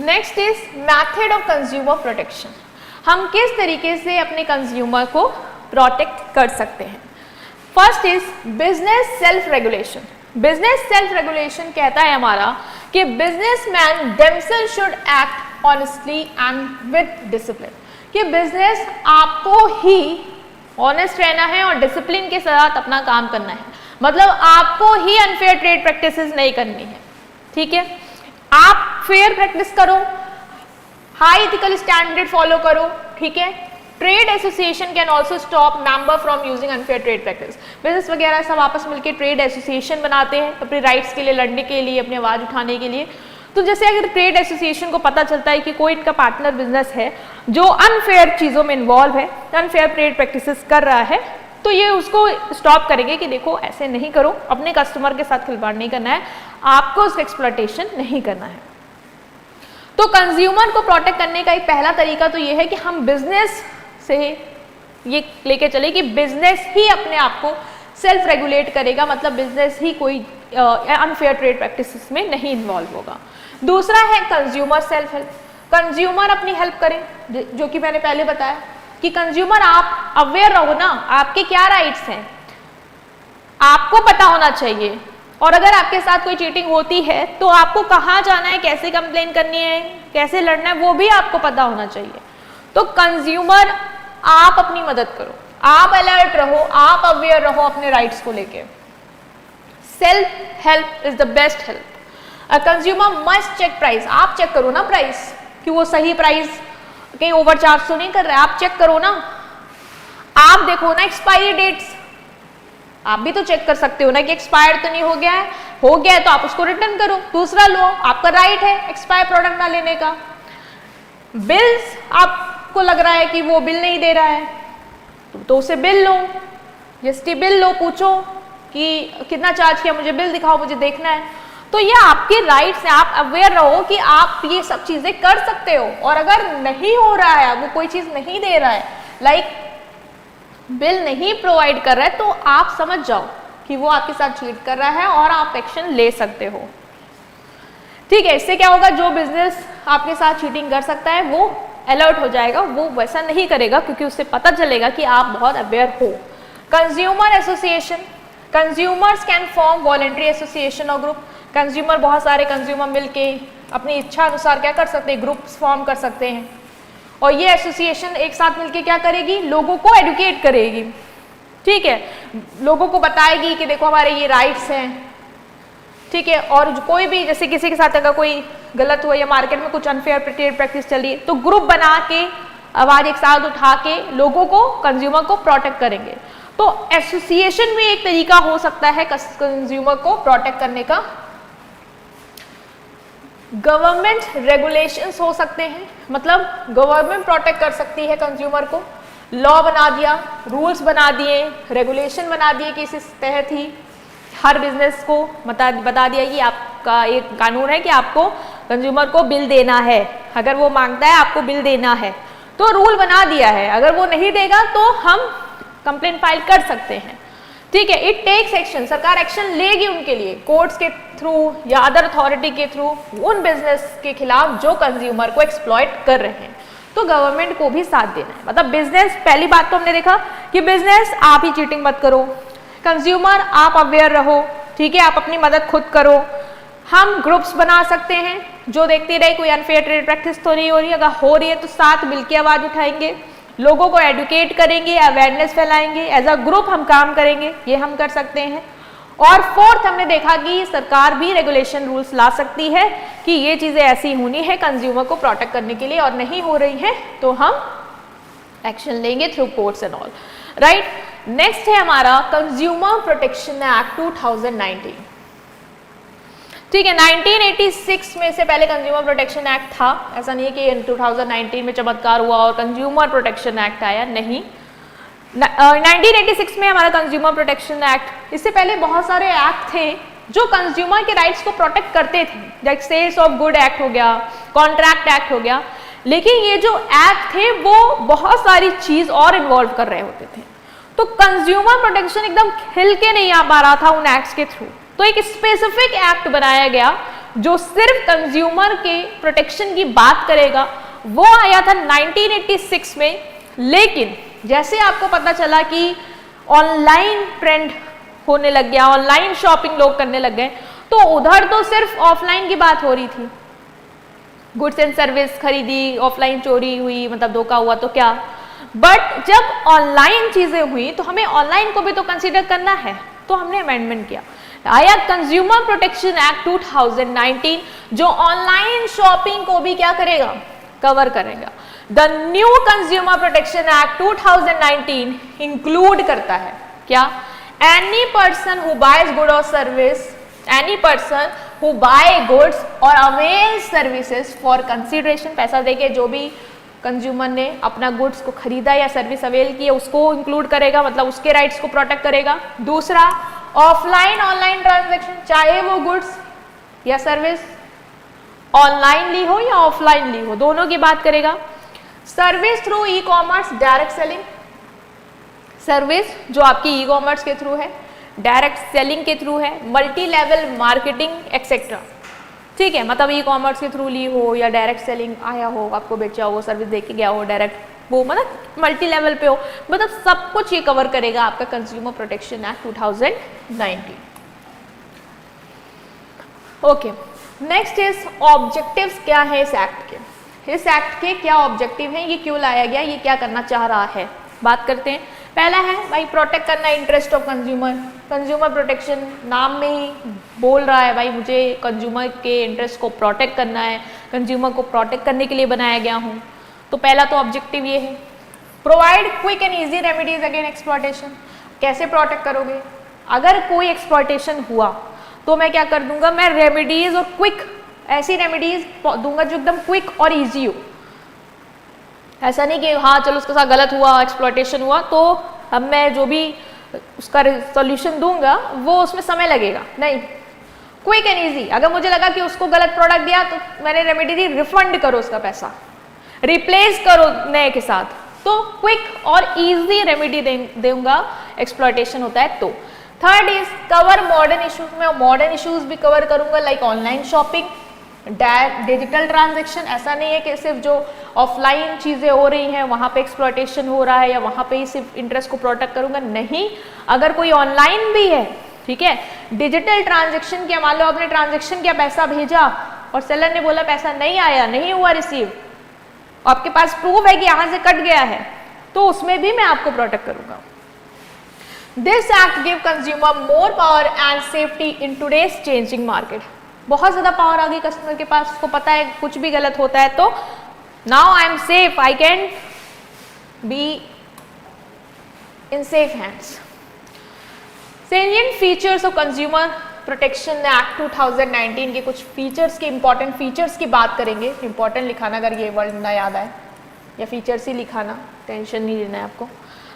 Next is method of consumer protection. हम किस तरीके से अपने कंज्यूमर को प्रोटेक्ट कर सकते हैं। First is business self regulation. Business self regulation कहता है हमारा कि businessman themselves should act honestly and with discipline, कि बिजनेस आपको ही ऑनेस्ट रहना है और डिसिप्लिन के साथ अपना काम करना है, मतलब आपको ही अनफेयर ट्रेड प्रैक्टिसेस नहीं करनी है, ठीक है, आप फेयर प्रैक्टिस करो, हाई इथिकल स्टैंडर्ड फॉलो करो, ठीक है। Trade association can also stop member from using unfair trade practice. Business वगैरह सब आपस मिलकर ट्रेड एसोसिएशन बनाते हैं अपने राइट्स के लिए लड़ने के लिए, अपनी आवाज़ उठाने के लिए। तो जैसे अगर ट्रेड एसोसिएशन को पता चलता है कि कोई इनका पार्टनर बिजनेस है जो अनफेयर चीज़ों में इन्वॉल्व है, अनफेयर ट्रेड प्रैक्टिसेस कर रहा है, तो ये उसको स्टॉप करेंगे कि देखो ऐसे नहीं करो, अपने कस्टमर के साथ खिलवाड़ नहीं करना है, आपको उसका एक्सप्लॉयटेशन नहीं करना है। तो कंज्यूमर को प्रोटेक्ट करने का एक पहला तरीका तो ये है कि हम बिजनेस से ये लेके चले कि बिजनेस ही अपने आप को सेल्फ रेगुलेट करेगा, मतलब बिजनेस ही कोई अनफेयर ट्रेड प्रैक्टिसेस में नहीं इन्वॉल्व होगा। दूसरा है कंज्यूमर सेल्फ हेल्प। कंज्यूमर अपनी हेल्प करें, जो कि मैंने पहले बताया कि कंज्यूमर आप अवेयर रहो ना, आपके क्या राइट्स हैं आपको पता होना चाहिए, और अगर आपके साथ कोई चीटिंग होती है तो आपको कहाँ जाना है, कैसे कंप्लेन करनी है, कैसे लड़ना है, वो भी आपको पता होना चाहिए। तो कंज्यूमर आप अपनी मदद करो, आप अलर्ट रहो, आप अवेयर रहो अपने राइट्स को लेके। Self help is the best help. A consumer must check price. आप चेक करो ना प्राइस कि वो सही प्राइस कहीं ओवर चार्ज तो नहीं कर रहा है, आप चेक करो ना, आप देखो ना एक्सपायरी डेट्स, आप भी तो चेक कर सकते हो ना कि एक्सपायर तो नहीं हो गया है, हो गया है तो आप उसको रिटर्न करो, दूसरा लो, आपका राइट है एक्सपायर प्रोडक्ट ना लेने का। बिल्स, आपको लग रहा है कि वो बिल नहीं दे रहा है तो उसे बिल लो, जीएसटी बिल लो, पूछो कि कितना चार्ज किया, मुझे बिल दिखाओ, मुझे देखना है। तो ये आपके राइट्स हैं, आप अवेयर रहो कि आप ये सब चीजें कर सकते हो, और अगर नहीं हो रहा है, वो कोई चीज नहीं दे रहा है, लाइक बिल नहीं प्रोवाइड कर रहा है, तो आप समझ जाओ कि वो आपके साथ चीट कर रहा है और आप एक्शन ले सकते हो, ठीक है। इससे क्या होगा, जो बिजनेस आपके साथ चीटिंग कर सकता है वो अलर्ट हो जाएगा, वो वैसा नहीं करेगा क्योंकि उससे पता चलेगा कि आप बहुत अवेयर हो। Consumer association. Consumers can form voluntary association और ग्रुप। कंज्यूमर, बहुत सारे कंज्यूमर मिलके अपनी इच्छा अनुसार क्या कर सकते हैं, ग्रुप्स फॉर्म कर सकते हैं, और ये एसोसिएशन एक साथ मिलके क्या करेगी, लोगों को एडुकेट करेगी, ठीक है, लोगों को बताएगी कि देखो हमारे ये राइट्स हैं, ठीक है। और कोई भी जैसे किसी के साथ अगर कोई गलत हुआ या मार्केट में कुछ अनफेयर ट्रेड प्रैक्टिस चल रही है तो ग्रुप बना के आवाज एक साथ उठा के लोगों को, कंज्यूमर को प्रोटेक्ट करेंगे। तो एसोसिएशन भी एक तरीका हो सकता है कंज्यूमर को प्रोटेक्ट करने का। गवर्नमेंट रेगुलेशंस हो सकते हैं, मतलब गवर्नमेंट प्रोटेक्ट कर सकती है कंज्यूमर को। लॉ बना दिया, रूल्स बना दिए, रेगुलेशन बना दिए कि इस तहत ही हर बिजनेस को बता दिया कि आपका एक कानून है कि आपको कंज्यूमर को बिल देना है, अगर वो मांगता है आपको बिल देना है, तो रूल बना दिया है, अगर वो नहीं देगा तो हम कंप्लेंट फाइल कर सकते हैं, ठीक है। इट टेक्स एक्शन, सरकार एक्शन लेगी उनके लिए, कोर्ट्स के थ्रू या अदर अथॉरिटी के थ्रू उन बिजनेस के खिलाफ जो कंज्यूमर को एक्सप्लॉइट कर रहे हैं। तो गवर्नमेंट को भी साथ देना है, मतलब बिजनेस, पहली बात तो हमने देखा कि बिजनेस आप ही चीटिंग मत करो, कंज्यूमर आप अवेयर रहो, ठीक है, आप अपनी मदद खुद करो। हम ग्रुप्स बना सकते हैं जो देखते रहे कोई अनफेयर ट्रेड प्रैक्टिस तो नहीं हो रही, अगर हो रही है तो साथ मिलकर आवाज उठाएंगे, लोगों को एडुकेट करेंगे, अवेयरनेस फैलाएंगे, एज अ ग्रुप हम काम करेंगे, ये हम कर सकते हैं। और फोर्थ हमने देखा कि सरकार भी रेगुलेशन रूल्स ला सकती है कि ये चीजें ऐसी होनी है कंज्यूमर को प्रोटेक्ट करने के लिए, और नहीं हो रही है तो हम एक्शन लेंगे through courts and all, right. Next है हमारा कंज्यूमर प्रोटेक्शन एक्ट 2019, ठीक है। 1986 में से पहले कंज्यूमर प्रोटेक्शन एक्ट था, ऐसा नहीं है कि 2019 में चमत्कार हुआ और कंज्यूमर प्रोटेक्शन एक्ट आया, नहीं। 1986 में हमारा कंज्यूमर प्रोटेक्शन एक्ट, इससे पहले बहुत सारे एक्ट थे जो कंज्यूमर के राइट्स को प्रोटेक्ट करते थे, like sales of good act हो गया, कॉन्ट्रैक्ट एक्ट हो गया, लेकिन ये जो एक्ट थे वो बहुत सारी चीज और इन्वॉल्व कर रहे होते थे, तो कंज्यूमर प्रोटेक्शन एकदम खिल के नहीं आ पा रहा था उन एक्ट्स के थ्रू। तो एक स्पेसिफिक एक्ट बनाया गया जो सिर्फ कंज्यूमर के प्रोटेक्शन की बात करेगा, वो आया था 1986 में। लेकिन जैसे आपको पता चला कि ऑनलाइन ट्रेंड होने लग गया, ऑनलाइन शॉपिंग लोग करने लग गए, तो उधर तो सिर्फ ऑफलाइन की बात हो रही थी, गुड्स एंड सर्विस खरीदी, ऑफलाइन चोरी हुई, मतलब धोखा हुआ तो क्या, बट जब ऑनलाइन चीजें हुई तो हमें ऑनलाइन को भी तो कंसीडर करना है, तो हमने अमेंडमेंट किया, आया कंज्यूमर प्रोटेक्शन एक्ट 2019 जो ऑनलाइन शॉपिंग को भी क्या करेगा, कवर करेगा। The new consumer protection act 2019 include करता है क्या, any person who buys good और service, any person who buy goods और अवेल सर्विसेज फॉर कंसिडरेशन, पैसा देके जो भी कंज्यूमर ने अपना गुड्स को खरीदा या सर्विस अवेल की है उसको इंक्लूड करेगा, मतलब उसके राइट्स को प्रोटेक्ट करेगा। दूसरा, ऑफलाइन ऑनलाइन ट्रांजैक्शन, चाहे वो गुड्स या सर्विस ऑनलाइन ली हो या ऑफलाइन ली हो, दोनों की बात करेगा। Service through e commerce, direct selling, service जो आपकी ई कॉमर्स के थ्रू है, डायरेक्ट सेलिंग के थ्रू है, मल्टी लेवल मार्केटिंग एक्सेट्रा, ठीक है, मतलब ई कॉमर्स के थ्रू ली हो या डायरेक्ट सेलिंग आया हो, आपको बेचा हो, सर्विस दे के गया हो, डायरेक्ट वो मतलब मल्टी लेवल पे हो, मतलब सब कुछ ये कवर करेगा आपका consumer protection act 2019। Okay, next is objectives, क्या है इस एक्ट के, इस एक्ट के क्या ऑब्जेक्टिव हैं, ये क्यों लाया गया, ये क्या करना चाह रहा है, बात करते हैं। पहला है भाई प्रोटेक्ट करना interest of consumer, consumer protection नाम में ही बोल रहा है भाई मुझे कंज्यूमर के इंटरेस्ट को प्रोटेक्ट करना है, कंज्यूमर को प्रोटेक्ट करने के लिए बनाया गया हूँ, तो पहला तो ऑब्जेक्टिव ये है। Provide quick and easy remedies against exploitation, कैसे प्रोटेक्ट करोगे, अगर कोई एक्सप्लॉयटेशन हुआ तो मैं क्या कर दूंगा, मैं रेमेडीज और क्विक, ऐसी रेमेडीज दूंगा जो एकदम क्विक और इजी हो। ऐसा नहीं कि हाँ चलो उसके साथ गलत हुआ, एक्सप्लॉयटेशन हुआ तो अब मैं जो भी उसका सॉल्यूशन दूंगा वो उसमें समय लगेगा, नहीं, क्विक एंड इजी। अगर मुझे लगा कि उसको गलत प्रोडक्ट दिया तो मैंने रेमेडी दी, रिफंड करो उसका पैसा, रिप्लेस करो नए के साथ, तो क्विक और इजी रेमेडी दूंगा एक्सप्लॉयटेशन होता है तो। Third is cover modern issues, मैं मॉडर्न इश्यूज भी कवर करूंगा, like online shopping, digital transaction, ऐसा नहीं है कि सिर्फ जो ऑफलाइन चीज़ें हो रही हैं वहाँ पे एक्सप्लॉयटेशन हो रहा है या वहाँ पे ही सिर्फ इंटरेस्ट को प्रोटेक्ट करूंगा, नहीं, अगर कोई ऑनलाइन भी है, ठीक है, डिजिटल ट्रांजैक्शन किया, मान लो आपने ट्रांजैक्शन किया, पैसा भेजा और सेलर ने बोला पैसा नहीं आया, नहीं हुआ रिसीव, आपके पास प्रूफ है कि यहाँ से कट गया है, तो उसमें भी मैं आपको प्रोटेक्ट करूंगा। This act give consumer more power and safety in today's changing market, बहुत ज्यादा पावर आ गई कस्टमर के पास, उसको पता है कुछ भी गलत होता है तो now I am safe, I can be in safe hands. Salient features of consumer protection act 2019 के कुछ फीचर्स के, इंपॉर्टेंट फीचर्स की बात करेंगे, इंपॉर्टेंट लिखाना अगर ये वर्ड ना याद आए। या फीचर्स ही लिखाना, टेंशन नहीं लेना है आपको।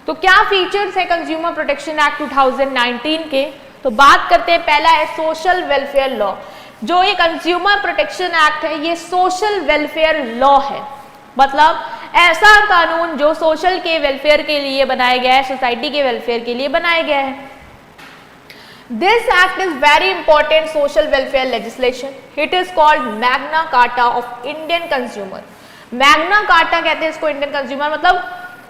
तो क्या फीचर्स है कंज्यूमर प्रोटेक्शन एक्ट 2019 के? तो बात करते हैं, पहला है सोशल वेलफेयर लॉ। जो ये कंज्यूमर प्रोटेक्शन एक्ट है ये सोशल वेलफेयर लॉ है, मतलब ऐसा कानून जो सोशल के वेलफेयर के लिए बनाया गया है, सोसाइटी के वेलफेयर के लिए बनाया गया है। This act is very important social welfare legislation. It is called Magna carta of Indian consumer. Magna carta कहते हैं इसको इंडियन कंज्यूमर, मतलब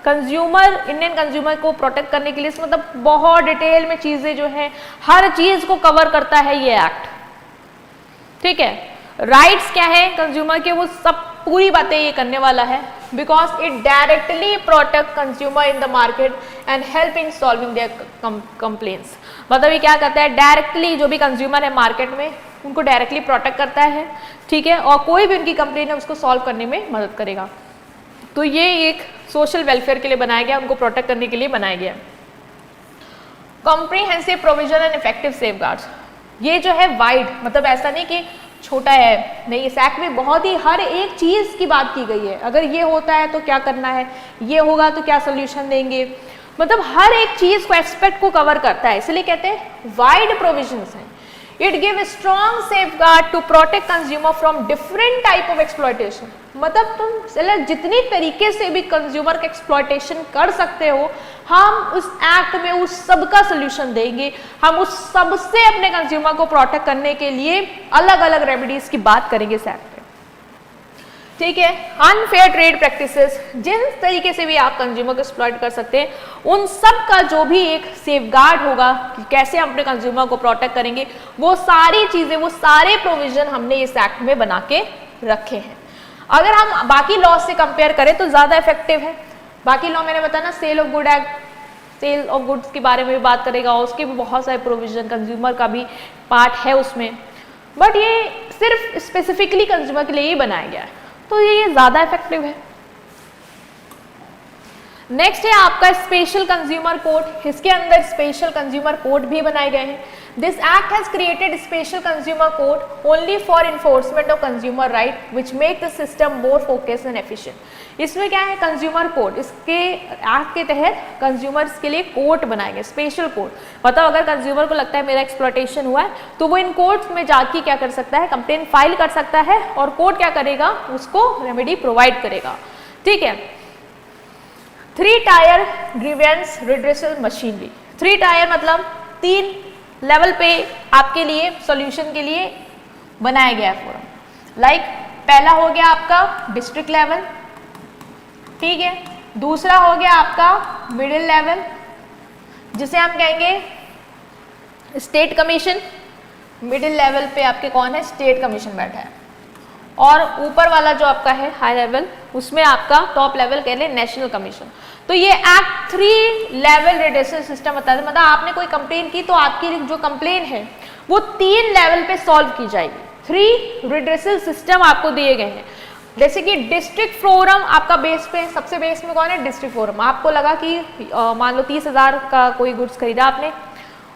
कंज्यूमर, इंडियन कंज्यूमर को प्रोटेक्ट करने के लिए, मतलब बहुत डिटेल में चीजें जो है, हर चीज को कवर करता है ये एक्ट। ठीक है, राइट्स क्या है कंज्यूमर के, वो सब पूरी बातें ये करने वाला है, because it directly protect consumer in the market and help in solving there complaints. मतलब ये क्या करता है, डायरेक्टली जो भी कंज्यूमर है मार्केट में उनको डायरेक्टली प्रोटेक्ट करता है, ठीक है, और कोई भी उनकी कंप्लेन है उसको सॉल्व करने में मदद करेगा। तो ये एक सोशल वेलफेयर के लिए बनाया गया, उनको प्रोटेक्ट करने के लिए बनाया गया। Comprehensive provision and effective safeguards, ये जो है वाइड, मतलब ऐसा नहीं कि छोटा है, नहीं, इस एक्ट में बहुत ही हर एक चीज की बात की गई है। अगर ये होता है तो क्या करना है, ये होगा तो क्या सोल्यूशन देंगे, मतलब हर एक चीज को, एस्पेक्ट को कवर करता है, इसलिए कहते हैं वाइड प्रोविजंस हैं। It give strong safeguard to protect consumer from different type of exploitation. मतलब तुम जितनी तरीके से भी कंज्यूमर का एक्सप्लॉयटेशन कर सकते हो, हम उस एक्ट में उस सब का सोल्यूशन देंगे। हम उस सब से अपने कंज्यूमर को प्रोटेक्ट करने के लिए अलग अलग रेमेडीज की बात करेंगे इस एक्ट में। ठीक है, अनफेयर ट्रेड प्रैक्टिसेस, जिन तरीके से भी आप कंज्यूमर को एक्सप्लॉइट कर सकते हैं, उन सब का जो भी एक सेफगार्ड होगा कि कैसे हम अपने कंज्यूमर को प्रोटेक्ट करेंगे, वो सारी चीजें, वो सारे प्रोविजन हमने इस एक्ट में बना के रखे हैं। अगर हम बाकी लॉ से कंपेयर करें तो ज्यादा इफेक्टिव है। बाकी लॉ मैंने बताया ना, sale of good act, sale of goods के बारे में भी बात करेगा, उसके भी बहुत सारे प्रोविजन, कंज्यूमर का भी पार्ट है उसमें, बट ये सिर्फ स्पेसिफिकली कंज्यूमर के लिए ही बनाया गया है, तो ये ज्यादा इफेक्टिव है। नेक्स्ट है आपका स्पेशल कंज्यूमर कोड। इसके अंदर स्पेशल कंज्यूमर कोड भी बनाए गए हैं। This act has created special consumer code only for enforcement of consumer right which make the system more focused and efficient. इसमें क्या है, कंज्यूमर कोड, इसके एक्ट के तहत कंज्यूमर्स के लिए कोड बनाए गए, स्पेशल कोड। मतलब अगर कंज्यूमर को लगता है मेरा एक्सप्लॉयटेशन हुआ है तो वो इन कोर्ट्स में जाके क्या कर सकता है, कंप्लेन फाइल कर सकता है, और कोर्ट क्या करेगा, उसको रेमेडी प्रोवाइड करेगा। ठीक है, 3 tyre grievance redressal machinery. 3 tyre मतलब 3 लेवल पे आपके लिए सॉल्यूशन के लिए बनाया गया है फोरम। लाइक पहला हो गया आपका डिस्ट्रिक्ट लेवल, ठीक है, दूसरा हो गया आपका मिडिल लेवल जिसे हम कहेंगे स्टेट कमीशन। मिडिल लेवल पे आपके कौन है, स्टेट कमीशन बैठा है, और ऊपर वाला जो आपका है हाई लेवल, उसमें आपका टॉप लेवल कह लें नेशनल कमीशन। तो ये एक्ट 3 लेवल रिड्रेसल सिस्टम बताता है, मतलब आपने कोई कंप्लेन की तो आपकी जो कंप्लेन है वो 3 लेवल पे सॉल्व की जाएगी। 3 रिड्रेसल सिस्टम आपको दिए गए हैं। जैसे कि डिस्ट्रिक्ट फोरम आपका बेस पे, सबसे बेस में कौन है, डिस्ट्रिक्ट फोरम। आपको लगा कि मान लो 30,000 का कोई गुड्स खरीदा आपने,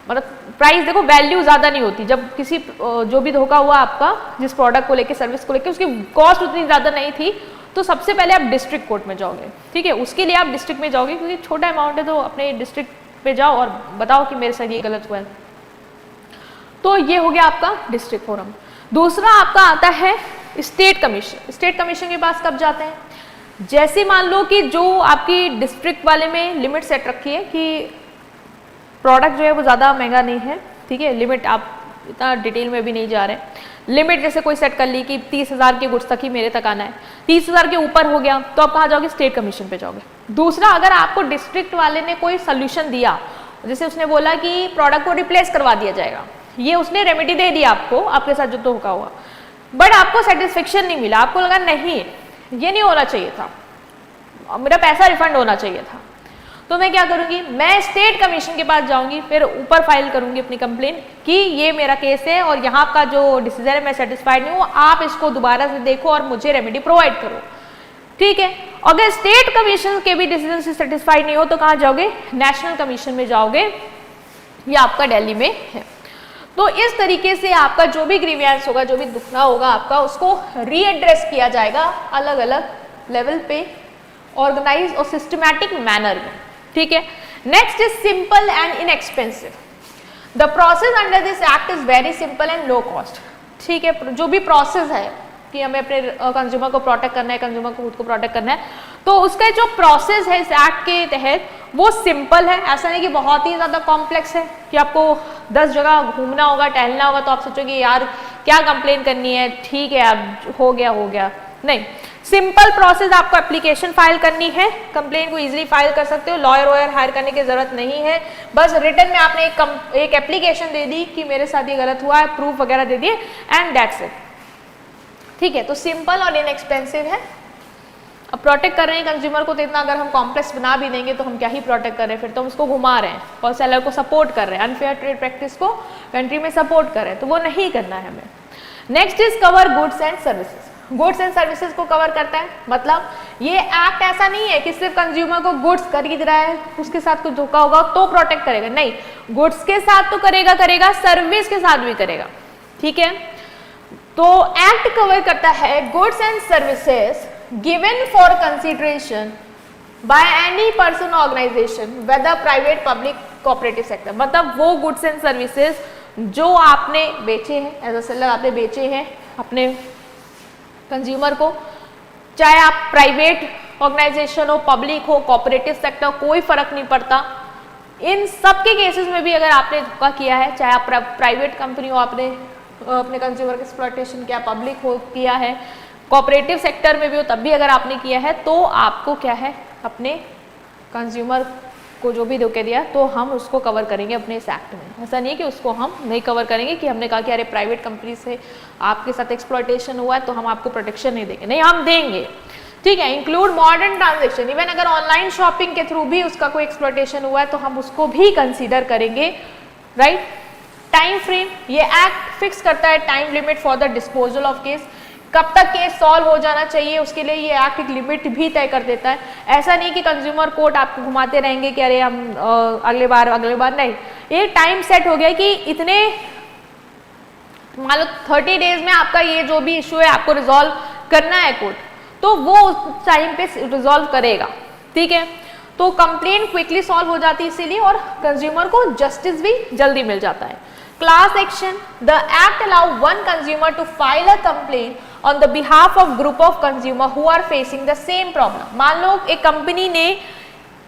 मतलब प्राइस देखो, वैल्यू ज्यादा नहीं होती जब किसी जो भी धोखा हुआ आपका, जिस प्रोडक्ट को लेके, सर्विस को लेके, उसकी कॉस्ट उतनी ज्यादा नहीं थी, तो सबसे पहले आप डिस्ट्रिक्ट कोर्ट में जाओगे। ठीक है, उसके लिए आप डिस्ट्रिक्ट में जाओगे क्योंकि छोटा अमाउंट है, तो अपने डिस्ट्रिक्ट पे जाओ और बताओ कि मेरे साथ ये गलत हुआ है। तो ये हो गया आपका डिस्ट्रिक्ट फोरम। दूसरा आपका आता है स्टेट कमीशन। स्टेट कमीशन के पास कब जाते हैं, जैसे मान लो कि जो आपकी डिस्ट्रिक्ट वाले में लिमिट सेट रखी है कि प्रोडक्ट जो है वो ज़्यादा महंगा नहीं है, ठीक है, लिमिट आप इतना डिटेल में भी नहीं जा रहे, लिमिट जैसे कोई सेट कर ली कि 30,000 के गुड्स तक ही मेरे तक आना है, 30,000 के ऊपर हो गया तो आप कहाँ जाओगे, स्टेट कमीशन पे जाओगे। दूसरा, अगर आपको डिस्ट्रिक्ट वाले ने कोई सोल्यूशन दिया, जैसे उसने बोला कि प्रोडक्ट को रिप्लेस करवा दिया जाएगा, ये उसने रेमेडी दे दिया आपको, आपके साथ जो धोखा हुआ, बट आपको सेटिस्फेक्शन नहीं मिला, आपको लगा नहीं ये नहीं होना चाहिए था, मेरा पैसा रिफंड होना चाहिए था, तो मैं क्या करूंगी, मैं स्टेट कमीशन के पास जाऊंगी, फिर ऊपर फाइल करूंगी अपनी कंप्लेन कि ये मेरा केस है और यहाँ का जो डिसीजन है मैं सेटिस्फाइड नहीं हूँ, आप इसको दोबारा से देखो और मुझे रेमेडी प्रोवाइड करो। ठीक है, अगर स्टेट कमीशन के भी डिसीजन से सेटिस्फाइड नहीं हो तो कहाँ जाओगे, नेशनल कमीशन में जाओगे, ये आपका दिल्ली में है। तो इस तरीके से आपका जो भी ग्रीवियंस होगा, जो भी दुखना होगा आपका, उसको रीएड्रेस किया जाएगा अलग अलग लेवल पे ऑर्गेनाइज और सिस्टमैटिक मैनर में, ठीक है। Next is simple and inexpensive. The process under this act is very simple and low cost, ठीक है। जो भी प्रोसेस है कि हमें अपने कंज्यूमर को प्रोटेक्ट करना है, कंज्यूमर को खुद को प्रोटेक्ट करना है, तो उसका जो प्रोसेस है इस एक्ट के तहत वो सिंपल है। ऐसा नहीं कि बहुत ही ज़्यादा कॉम्प्लेक्स है कि आपको 10 जगह घूमना होगा, टहलना होगा, तो आप सोचोगे यार क्या कंप्लेन करनी है, ठीक है अब हो गया। नहीं, सिंपल प्रोसेस, आपको एप्लीकेशन फाइल करनी है, कंप्लेन को इजीली फाइल कर सकते हो, लॉयर वॉयर हायर करने की जरूरत नहीं है, बस रिटर्न में आपने एक एप्लीकेशन दे दी कि मेरे साथ ये गलत हुआ है, प्रूफ वगैरह दे दिए एंड दैट्स इट, ठीक है। तो सिंपल और इनएक्सपेंसिव है। अब प्रोटेक्ट कर रहे हैं कंज्यूमर को, तो इतना अगर हम कॉम्प्लेक्स बना भी देंगे तो हम क्या ही प्रोटेक्ट कर रहे हैं, फिर तो हम उसको घुमा रहे हैं और सेलर को सपोर्ट कर रहे हैं, अनफेयर ट्रेड प्रैक्टिस को कंट्री में सपोर्ट कर रहे हैं, तो वो नहीं करना है हमें। Next is cover goods and services. Goods and services को कवर करता है, मतलब ये एक्ट ऐसा नहीं है कि सिर्फ कंज्यूमर को गुड्स खरीद रहा है उसके साथ कुछ धोखा होगा तो प्रोटेक्ट करेगा, नहीं, गुड्स के साथ तो करेगा, सर्विस के साथ भी करेगा, ठीक है। तो एक्ट कवर करता है goods and services given for consideration by any person organisation whether private public cooperative sector, मतलब वो गुड्स एंड सर्विसेज जो आपने बेचे हैं, एज अ सेलर आपने बेचे हैं अपने कंज्यूमर को, चाहे आप प्राइवेट ऑर्गेनाइजेशन हो, पब्लिक हो, कोऑपरेटिव सेक्टर, कोई फर्क नहीं पड़ता। इन सब के केसेस में भी अगर आपने धोखा किया है, चाहे आप प्राइवेट कंपनी हो, आपने अपने कंज्यूमर का एक्सप्लॉयटेशन किया, पब्लिक हो किया है, कोऑपरेटिव सेक्टर में भी हो तब भी अगर आपने किया है, तो आपको क्या है अपने कंज्यूमर को जो भी धोखे दिया तो हम उसको कवर करेंगे अपने इस एक्ट में। ऐसा नहीं है कि उसको हम नहीं कवर करेंगे कि हमने कहा कि अरे प्राइवेट कंपनी से आपके साथ एक्सप्लॉयटेशन हुआ है तो हम आपको प्रोटेक्शन नहीं देंगे, नहीं हम देंगे, ठीक है। इंक्लूड मॉडर्न ट्रांजेक्शन, इवन अगर ऑनलाइन शॉपिंग के थ्रू भी उसका कोई एक्सप्लॉयटेशन हुआ है तो हम उसको भी कंसीडर करेंगे, राइट। टाइम फ्रेम, ये एक्ट फिक्स करता है time limit for the disposal of case, कब तक केस सॉल्व हो जाना चाहिए, उसके लिए ये एक्ट एक लिमिट भी तय कर देता है। ऐसा नहीं कि कंज्यूमर कोर्ट आपको घुमाते रहेंगे कि अरे हम अगले बार नहीं, ये टाइम सेट हो गया कि इतने, मान लो 30 डेज में आपका ये जो भी इशू है आपको रिजॉल्व करना है कोर्ट, तो वो उस टाइम पे रिजॉल्व करेगा, ठीक है। तो कंप्लेन क्विकली सॉल्व हो जाती है इसीलिए, और कंज्यूमर को जस्टिस भी जल्दी मिल जाता है। Class action, the act allow one consumer to file a complain on the behalf of group of consumer who are facing the same problem. मान लो एक कंपनी ने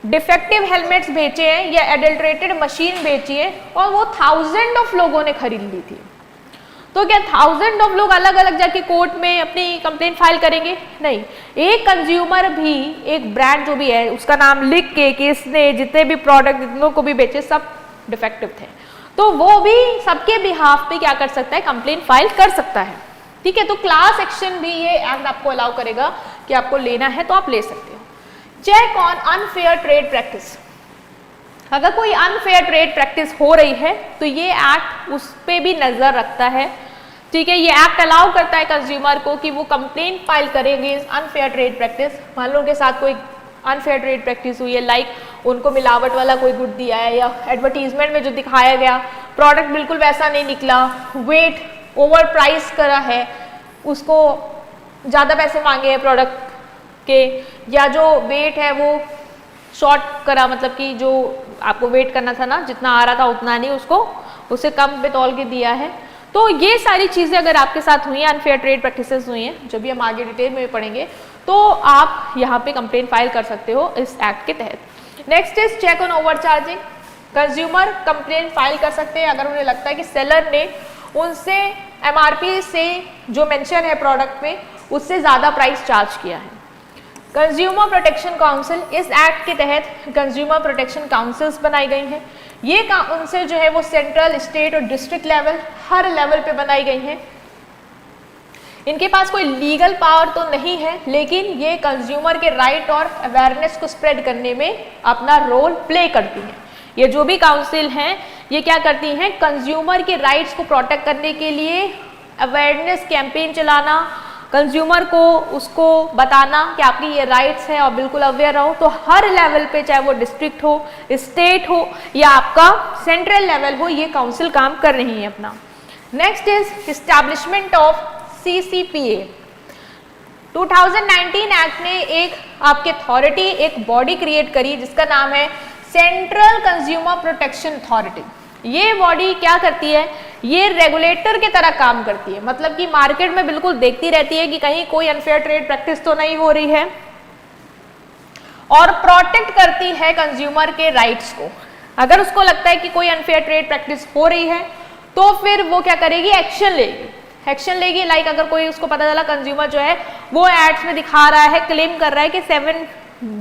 डिफेक्टिव हेलमेट्स बेचे हैं या एडल्ट्रेटेड मशीन बेची है और वो 1000 ऑफ लोगों ने खरीद ली थी, तो क्या 1000 ऑफ लोग अलग अलग जाके कोर्ट में अपनी कंप्लेंट फाइल करेंगे? नहीं, एक कंज्यूमर भी, एक ब्रांड जो भी है उसका नाम लिख के कि इसने जितने भी प्रोडक्ट जितनों को भी बेचे सब डिफेक्टिव थे, तो वो भी सबके बिहाफ पे क्या कर सकता है, कंप्लेंट फाइल कर सकता है, ठीक है। तो क्लास एक्शन भी ये एक्ट आपको अलाउ करेगा कि आपको लेना है तो आप ले सकते हो। Check on unfair trade practice, अगर कोई अनफेयर ट्रेड प्रैक्टिस हो रही है तो ये एक्ट उस पर भी नजर रखता है, ठीक है। ये एक्ट अलाउ करता है कंज्यूमर को कि वो कंप्लेंट फाइल करेंगे अनफेयर ट्रेड प्रैक्टिस। मान लो उनके साथ कोई अनफेयर ट्रेड प्रैक्टिस हुई है, लाइक उनको मिलावट वाला कोई गुड दिया है या एडवर्टीजमेंट में जो दिखाया गया प्रोडक्ट बिल्कुल वैसा नहीं निकला, वेट ओवर प्राइस करा है, उसको ज़्यादा पैसे मांगे हैं प्रोडक्ट के, या जो वेट है वो शॉर्ट करा, मतलब कि जो आपको वेट करना था ना जितना आ रहा था उतना नहीं, उससे कम पे तौल के दिया है। तो ये सारी चीज़ें अगर आपके साथ हुई हैं, अनफेयर ट्रेड प्रैक्टिसेस हुई हैं, जो भी हम आगे डिटेल में पढ़ेंगे, तो आप यहाँ पे कंप्लेंट फाइल कर सकते हो इस एक्ट के तहत। Next is check on over charging, consumer complaint file कर सकते हैं अगर उन्हें लगता है कि सेलर ने उनसे MRP से जो मेंशन है प्रोडक्ट में उससे ज़्यादा प्राइस चार्ज किया है। कंज्यूमर प्रोटेक्शन काउंसिल, इस एक्ट के तहत कंज्यूमर प्रोटेक्शन काउंसिल्स बनाई गई हैं। ये काउंसिल जो है वो सेंट्रल, स्टेट और डिस्ट्रिक्ट लेवल, हर लेवल पे बनाई गई हैं। इनके पास कोई लीगल पावर तो नहीं है, लेकिन ये कंज्यूमर के राइट और अवेयरनेस को स्प्रेड करने में अपना रोल प्ले करती हैं। ये जो भी काउंसिल हैं ये क्या करती हैं, कंज्यूमर के राइट्स को प्रोटेक्ट करने के लिए अवेयरनेस कैंपेन चलाना, कंज्यूमर को उसको बताना कि आपकी ये राइट्स हैं और बिल्कुल अवेयर रहो। तो हर लेवल पे, चाहे वो डिस्ट्रिक्ट हो, स्टेट हो या आपका सेंट्रल लेवल हो, ये काउंसिल काम कर रही है अपना। Next is establishment of CCPA, 2019 act ने एक आपकी अथॉरिटी, एक बॉडी क्रिएट करी जिसका नाम है सेंट्रल कंज्यूमर प्रोटेक्शन अथॉरिटी। ये बॉडी क्या करती है, ये रेगुलेटर की तरह काम करती है, मतलब कि मार्केट में बिल्कुल देखती रहती है कि कहीं कोई अनफेयर ट्रेड प्रैक्टिस तो नहीं हो रही है, और प्रोटेक्ट करती है कंज्यूमर के राइट्स को। अगर उसको लगता है कि कोई अनफेयर ट्रेड प्रैक्टिस हो रही है तो फिर वो क्या करेगी, एक्शन लेगी। लाइक अगर कोई उसको पता चला कंज्यूमर जो है वो एड्स में दिखा रहा है, क्लेम कर रहा है कि 7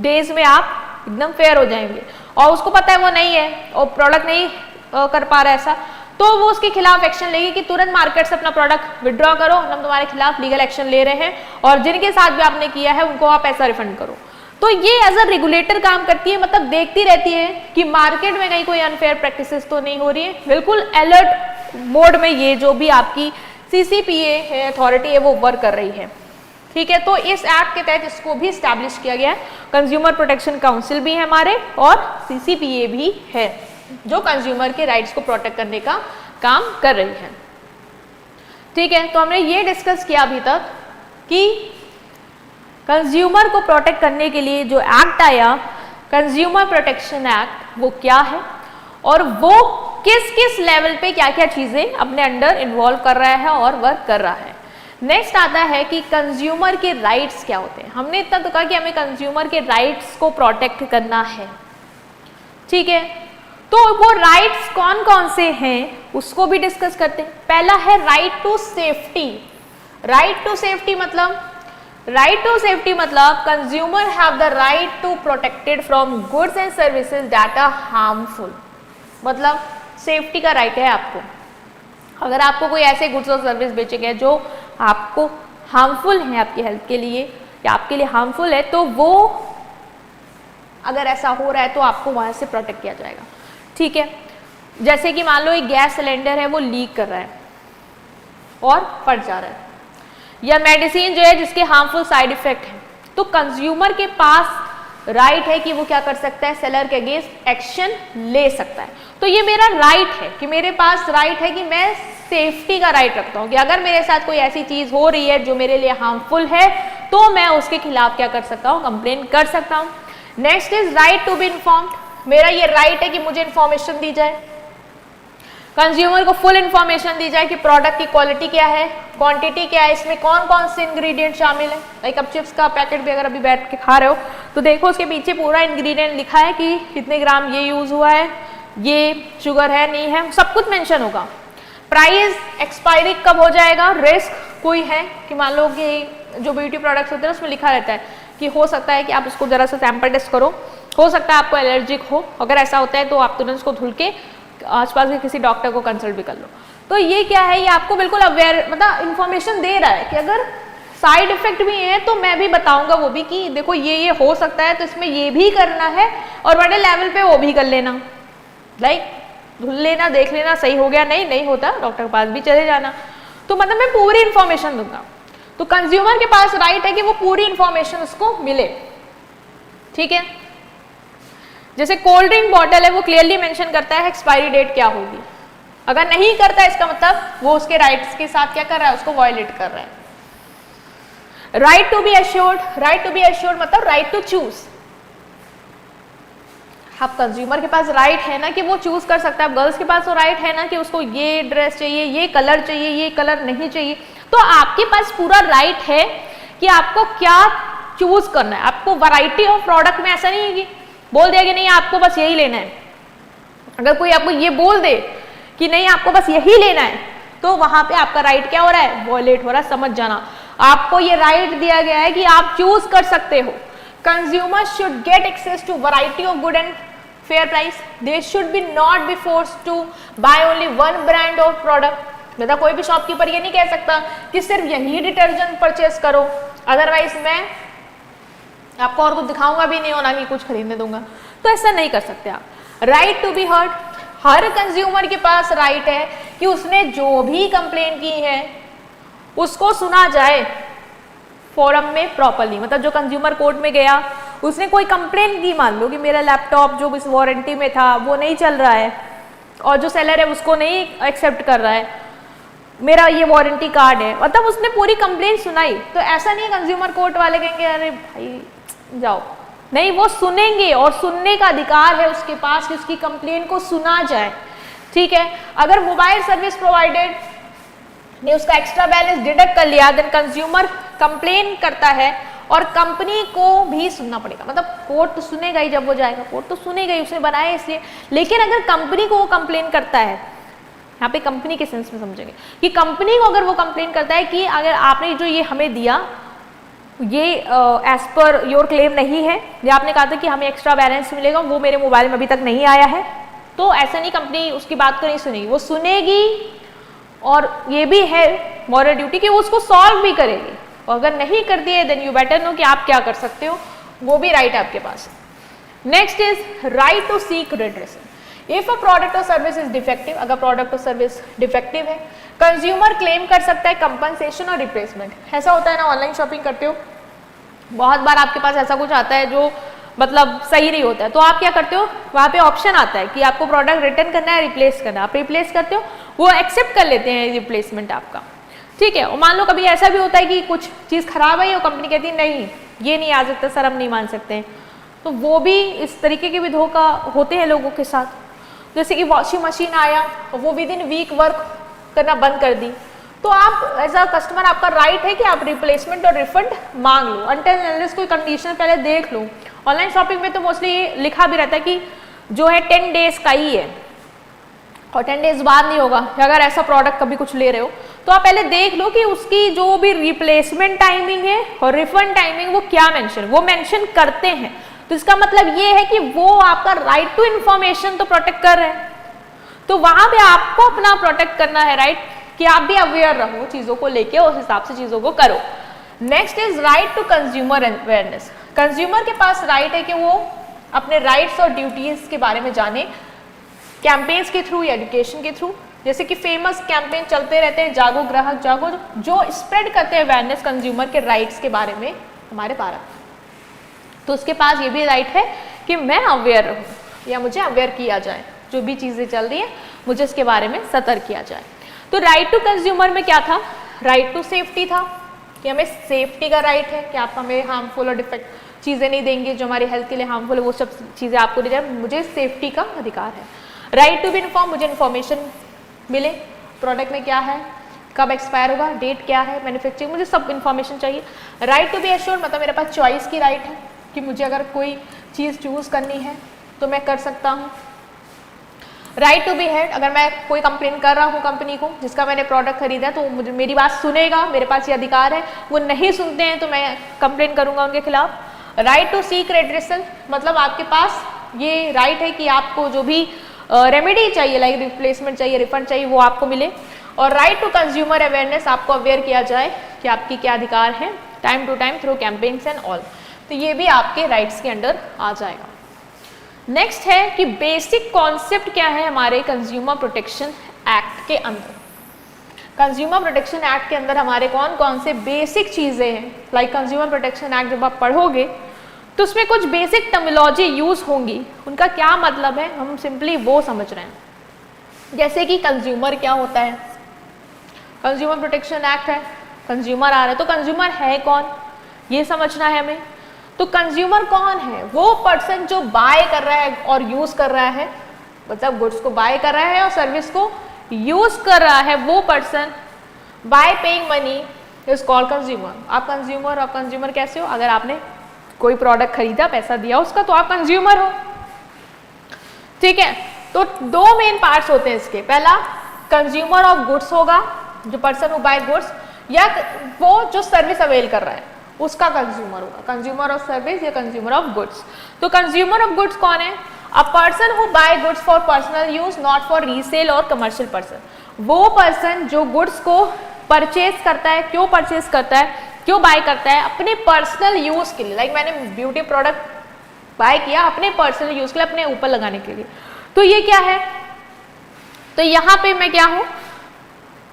डेज में आप एकदम फेयर हो जाएंगे, और उसको पता है वो नहीं है और प्रोडक्ट नहीं कर पा रहा है ऐसा, तो वो उसके खिलाफ एक्शन लेगी कि तुरंत मार्केट से अपना प्रोडक्ट विड्रॉ करो, हम तुम्हारे खिलाफ लीगल एक्शन ले रहे हैं, और जिनके साथ भी आपने किया है उनको आप पैसा रिफंड करो। तो ये एज अ रेगुलेटर काम करती है, मतलब देखती रहती है कि मार्केट में कहीं कोई अनफेयर प्रैक्टिसेस तो नहीं हो रही है। बिल्कुल अलर्ट मोड में ये जो भी आपकी CCPA है, अथॉरिटी है, वो वर्क कर रही है। ठीक है, तो इस एक्ट के तहत इसको भी स्टैब्लिश किया गया है। कंज्यूमर प्रोटेक्शन काउंसिल भी है हमारे, और CCPA भी है जो कंज्यूमर के राइट्स को प्रोटेक्ट करने का काम कर रही है। ठीक है, तो हमने ये डिस्कस किया अभी तक कि कंज्यूमर को प्रोटेक्ट करने के लिए जो एक्ट आया, कंज्यूमर प्रोटेक्शन एक्ट, वो क्या है और वो किस किस लेवल पे क्या क्या चीजें अपने अंडर इन्वॉल्व कर रहा है और वर्क कर रहा है। नेक्स्ट आता है कि कंज्यूमर के राइट्स क्या होते हैं। हमने इतना तो कहा कि हमें कंज्यूमर के राइट्स को प्रोटेक्ट करना है। ठीक है, तो वो राइट्स कौन कौन से हैं उसको भी डिस्कस करते हैं। पहला है right to safety. Right to safety मतलब consumer have the right to protected from goods and services that are harmful. मतलब सेफ्टी का राइट है आपको। अगर आपको कोई ऐसे गुड्स और सर्विस बेचे गए जो आपको हार्मफुल है, आपकी हेल्थ के लिए या आपके लिए हार्मफुल है, तो वो अगर ऐसा हो रहा है तो आपको वहां से प्रोटेक्ट किया जाएगा। ठीक है, जैसे कि मान लो एक गैस सिलेंडर है, वो लीक कर रहा है और फट जा रहा है, या मेडिसिन जो है जिसके हार्मफुल साइड इफेक्ट है, तो कंज्यूमर के पास राइट है कि वो क्या कर सकता है, सेलर के अगेंस्ट एक्शन ले सकता है। तो ये मेरा राइट है कि मेरे पास राइट है कि मैं सेफ्टी का राइट रखता हूँ कि अगर मेरे साथ कोई ऐसी चीज हो रही है जो मेरे लिए हार्मफुल है तो मैं उसके खिलाफ क्या कर सकता हूँ, कंप्लेन कर सकता हूँ। Next is right to be informed. मेरा ये राइट है कि मुझे इन्फॉर्मेशन दी जाए, कंज्यूमर को फुल इन्फॉर्मेशन दी जाए कि प्रोडक्ट की क्वालिटी क्या है, क्वांटिटी क्या है, इसमें कौन कौन से इंग्रेडिएंट शामिल है। लाइक अब चिप्स का पैकेट भी अगर अभी बैठ के खा रहे हो तो देखो उसके पीछे पूरा इंग्रेडिएंट लिखा है कि कितने ग्राम ये यूज हुआ है, ये शुगर है नहीं है, सब कुछ मेंशन होगा। प्राइस, एक्सपायरी कब हो जाएगा, रिस्क कोई है कि मान लो कि जो ब्यूटी प्रोडक्ट्स होते हैं उसमें लिखा रहता है कि हो सकता है कि आप उसको जरा सा सैंपल टेस्ट करो, हो सकता है आपको एलर्जिक हो, अगर ऐसा होता है तो आप तुरंत उसको धुल के आसपास के किसी डॉक्टर को कंसल्ट भी कर लो। तो ये क्या है, ये आपको बिल्कुल अवेयर मतलब इंफॉर्मेशन दे रहा है कि अगर साइड इफेक्ट भी है तो मैं भी बताऊंगा वो भी कि देखो ये हो सकता है तो इसमें ये भी करना है और बड़े लेवल पे वो भी कर लेना। लाइक धुल लेना, देख लेना सही हो गया, नहीं होता डॉक्टर के पास भी चले जाना। तो मतलब मैं पूरी इंफॉर्मेशन दूंगा। तो कंज्यूमर के पास राइट है कि वो पूरी इंफॉर्मेशन उसको मिले। ठीक है, जैसे कोल्ड ड्रिंक बॉटल है वो क्लियरली मेंशन करता है एक्सपायरी डेट क्या होगी, अगर नहीं करता इसका मतलब वो उसके राइट्स के साथ क्या कर रहा है, उसको वायलेट कर रहा है। Right to be assured, right to be assured मतलब राइट टू चूज। अब कंज्यूमर के पास राइट है ना कि वो चूज कर सकता है। गर्ल्स के पास तो राइट है ना कि उसको ये ड्रेस चाहिए, ये कलर चाहिए, ये कलर नहीं चाहिए। तो आपके पास पूरा राइट है कि आपको क्या चूज करना है। आपको वैरायटी ऑफ प्रोडक्ट में ऐसा नहीं है कि बोल दिया कि नहीं आपको बस यही लेना है। अगर कोई आपको ये बोल दे कि नहीं आपको बस यही लेना है तो वहां पे आपका राइट क्या हो रहा है, वॉयलेट हो रहा है। समझ जाना, आपको ये राइट दिया गया है कि आप चूज कर सकते हो। Consumers should get access to variety of good and fair price. They should be not be forced to buy only one brand of product. मतलब कोई भी शॉपकीपर ये नहीं कह सकता कि सिर्फ यही डिटर्जेंट परचेस करो, अदरवाइज मैं आपको और कुछ दिखाऊंगा भी नहीं होना कि कुछ खरीदने दूंगा। तो ऐसा नहीं कर सकते आप। राइट टू बी हर्ड, हर कंज्यूमर के पास राइट है कि उसने जो भी कंप्लेन की है उसको सुना जाए फोरम में प्रॉपर्ली। मतलब जो कंज्यूमर कोर्ट में गया, उसने कोई कंप्लेन की, मान लो कि मेरा लैपटॉप जो इस वारंटी में था वो नहीं चल रहा है और जो सेलर है उसको नहीं एक्सेप्ट कर रहा है, मेरा ये वारंटी कार्ड है, मतलब उसने पूरी कंप्लेंट सुनाई। तो ऐसा नहीं है कंज्यूमर कोर्ट वाले कहेंगे अरे भाई जाओ, नहीं, वो सुनेंगे और सुनने का अधिकार है उसके पास कि उसकी कंप्लेंट को सुना जाए। ठीक है, अगर मोबाइल सर्विस प्रोवाइडेड ने उसका एक्स्ट्रा बैलेंस डिडक्ट कर लिया, देन कंज्यूमर कंप्लेन करता है और कंपनी को भी सुनना पड़ेगा। मतलब कोर्ट तो सुनेगा ही, जब वो जाएगा कोर्ट तो सुनेगा ही, उसने बनाया इसलिए। लेकिन अगर कंपनी को वो कंप्लेन करता है, यहाँ पे कंपनी के सेंस में समझेंगे कि कंपनी को अगर वो कंप्लेन करता है कि अगर आपने जो ये हमें दिया ये एज पर योर क्लेम नहीं है, या आपने कहा था कि हमें एक्स्ट्रा बैलेंस मिलेगा, वो मेरे मोबाइल में अभी तक नहीं आया है, तो ऐसा नहीं कंपनी उसकी बात को नहीं सुनेगी, वो सुनेगी और ये भी है मॉरल ड्यूटी कि वो उसको सॉल्व भी करेगी। और अगर नहीं करती है देन यू बेटर नो कि आप क्या कर सकते हो, वो भी राइट आपके पास। Next is right to seek redressal. If a product और सर्विस इज डिफेक्टिव, अगर प्रोडक्ट और सर्विस डिफेक्टिव है, कंज्यूमर क्लेम कर सकता है कंपनसेशन और रिप्लेसमेंट। ऐसा होता है ना, ऑनलाइन शॉपिंग करते हो, बहुत बार आपके पास ऐसा कुछ आता है जो मतलब सही नहीं होता है, तो आप क्या करते हो, वहाँ पे ऑप्शन आता है कि आपको प्रोडक्ट रिटर्न करना है, रिप्लेस करना है, आप रिप्लेस करते हो, वो एक्सेप्ट कर लेते हैं रिप्लेसमेंट आपका। ठीक है, और मान लो कभी ऐसा भी होता है कि कुछ चीज़ खराब है और कंपनी कहती है नहीं ये नहीं आ सकता सर, हम नहीं मान सकते हैं, तो वो भी इस तरीके के भी धोखा होते हैं लोगों के साथ। जैसे कि वॉशिंग मशीन आया और वो विद इन वीक वर्क करना बंद कर दी, तो आप एज अ कस्टमर आपका राइट है कि आप रिप्लेसमेंट और रिफंड मांग लो, अनटिल अनलेस कोई कंडीशन पहले देख लो। ऑनलाइन शॉपिंग में तो मोस्टली लिखा भी रहता है कि जो है 10 डेज का ही है और 10 डेज बाद नहीं होगा। अगर ऐसा प्रोडक्ट कभी कुछ ले रहे हो तो आप पहले देख लो कि उसकी जो भी रिप्लेसमेंट टाइमिंग है और रिफंड टाइमिंग वो क्या मेंशन करते हैं। तो इसका मतलब ये है कि वो आपका राइट टू इंफॉर्मेशन तो प्रोटेक्ट कर रहे हैं, तो वहां पे आपको अपना प्रोटेक्ट करना है राइट, कि आप भी अवेयर रहो चीजों को लेके, उस हिसाब से चीजों को करो। Next is right to consumer awareness. Consumer के पास राइट है कि वो अपने राइट्स और ड्यूटीज के बारे में जाने, कैंपेन्स के थ्रू या एजुकेशन के थ्रू। जैसे कि फेमस कैंपेन चलते रहते हैं, जागो ग्राहक जागो, जो स्प्रेड करते हैं अवेयरनेस कंज्यूमर के राइट्स के बारे में हमारे भारत में। तो उसके पास ये भी राइट है कि मैं अवेयर रहूँ या मुझे अवेयर किया जाए, जो भी चीज़ें चल रही है मुझे इसके बारे में सतर्क किया जाए। तो राइट टू कंज्यूमर में क्या था, राइट टू सेफ्टी था कि हमें सेफ्टी का राइट है कि आप हमें हार्मफुल और डिफेक्ट चीज़ें नहीं देंगे जो हमारी हेल्थ के लिए हार्मफुल है, वो सब चीज़ें आपको नहीं जाए, मुझे सेफ्टी का अधिकार है। राइट टू बी इन्फॉर्म, मुझे इन्फॉर्मेशन मिले प्रोडक्ट में क्या है, कब एक्सपायर होगा, डेट क्या है, मैन्युफैक्चरिंग, मुझे सब इन्फॉर्मेशन चाहिए। राइट टू बी एश्योर्ड, मतलब मेरे पास चॉइस की राइट है कि मुझे अगर कोई चीज़ चूज करनी है तो मैं कर सकता हूँ। राइट टू बी हेड, अगर मैं कोई कंप्लेन कर रहा हूँ कंपनी को जिसका मैंने प्रोडक्ट खरीदा है तो मुझे मेरी बात सुनेगा, मेरे पास ये अधिकार है। वो नहीं सुनते हैं तो मैं कंप्लेन करूँगा उनके खिलाफ। राइट टू सीक रेड्रेसल, मतलब आपके पास ये राइट है कि आपको जो भी रेमेडी चाहिए, लाइक रिप्लेसमेंट चाहिए, रिफंड चाहिए, वो आपको मिले। और राइट टू कंज्यूमर अवेयरनेस, आपको अवेयर किया जाए कि आपकी क्या अधिकार हैं time to time through campaigns and all. तो ये भी आपके राइट्स के अंडर आ जाएगा। नेक्स्ट है कि बेसिक कॉन्सेप्ट क्या है हमारे कंज्यूमर प्रोटेक्शन एक्ट के अंदर। कंज्यूमर प्रोटेक्शन एक्ट के अंदर हमारे कौन कौन से बेसिक चीज़ें हैं, लाइक कंज्यूमर प्रोटेक्शन एक्ट जब आप पढ़ोगे तो उसमें कुछ बेसिक टर्मिनोलॉजी यूज होंगी, उनका क्या मतलब है हम सिंपली वो समझ रहे हैं। जैसे कि कंज्यूमर क्या होता है, कंज्यूमर प्रोटेक्शन एक्ट है, कंज्यूमर आ रहा है, तो कंज्यूमर है कौन ये समझना है हमें। तो कंज्यूमर कौन है, वो पर्सन जो बाय कर रहा है और यूज कर रहा है, मतलब गुड्स को बाय कर रहा है और सर्विस को यूज कर रहा है, वो person by paying money is called consumer. आप कंज्यूमर, और कंज्यूमर कैसे हो, अगर आपने कोई प्रोडक्ट खरीदा, पैसा दिया उसका, तो आप कंज्यूमर हो। ठीक है, तो दो मेन पार्ट्स होते हैं इसके। पहला कंज्यूमर ऑफ गुड्स होगा, जो पर्सन हु बाय गुड्स, या वो जो सर्विस अवेल कर रहा है उसका कंज्यूमर होगा, कंज्यूमर ऑफ सर्विस या कंज्यूमर ऑफ गुड्स। तो कंज्यूमर ऑफ गुड्स कौन है, a person who buy goods for personal use not for resale और कमर्शियल पर्सन। वो पर्सन जो गुड्स को परचेज करता है, क्यों परचेज करता है, क्यों बाय करता है, अपने पर्सनल यूज के लिए। लाइक मैंने ब्यूटी प्रोडक्ट बाय किया अपने पर्सनल यूज के लिए, अपने ऊपर लगाने के लिए, तो ये क्या है, तो यहाँ पे मैं क्या हूँ,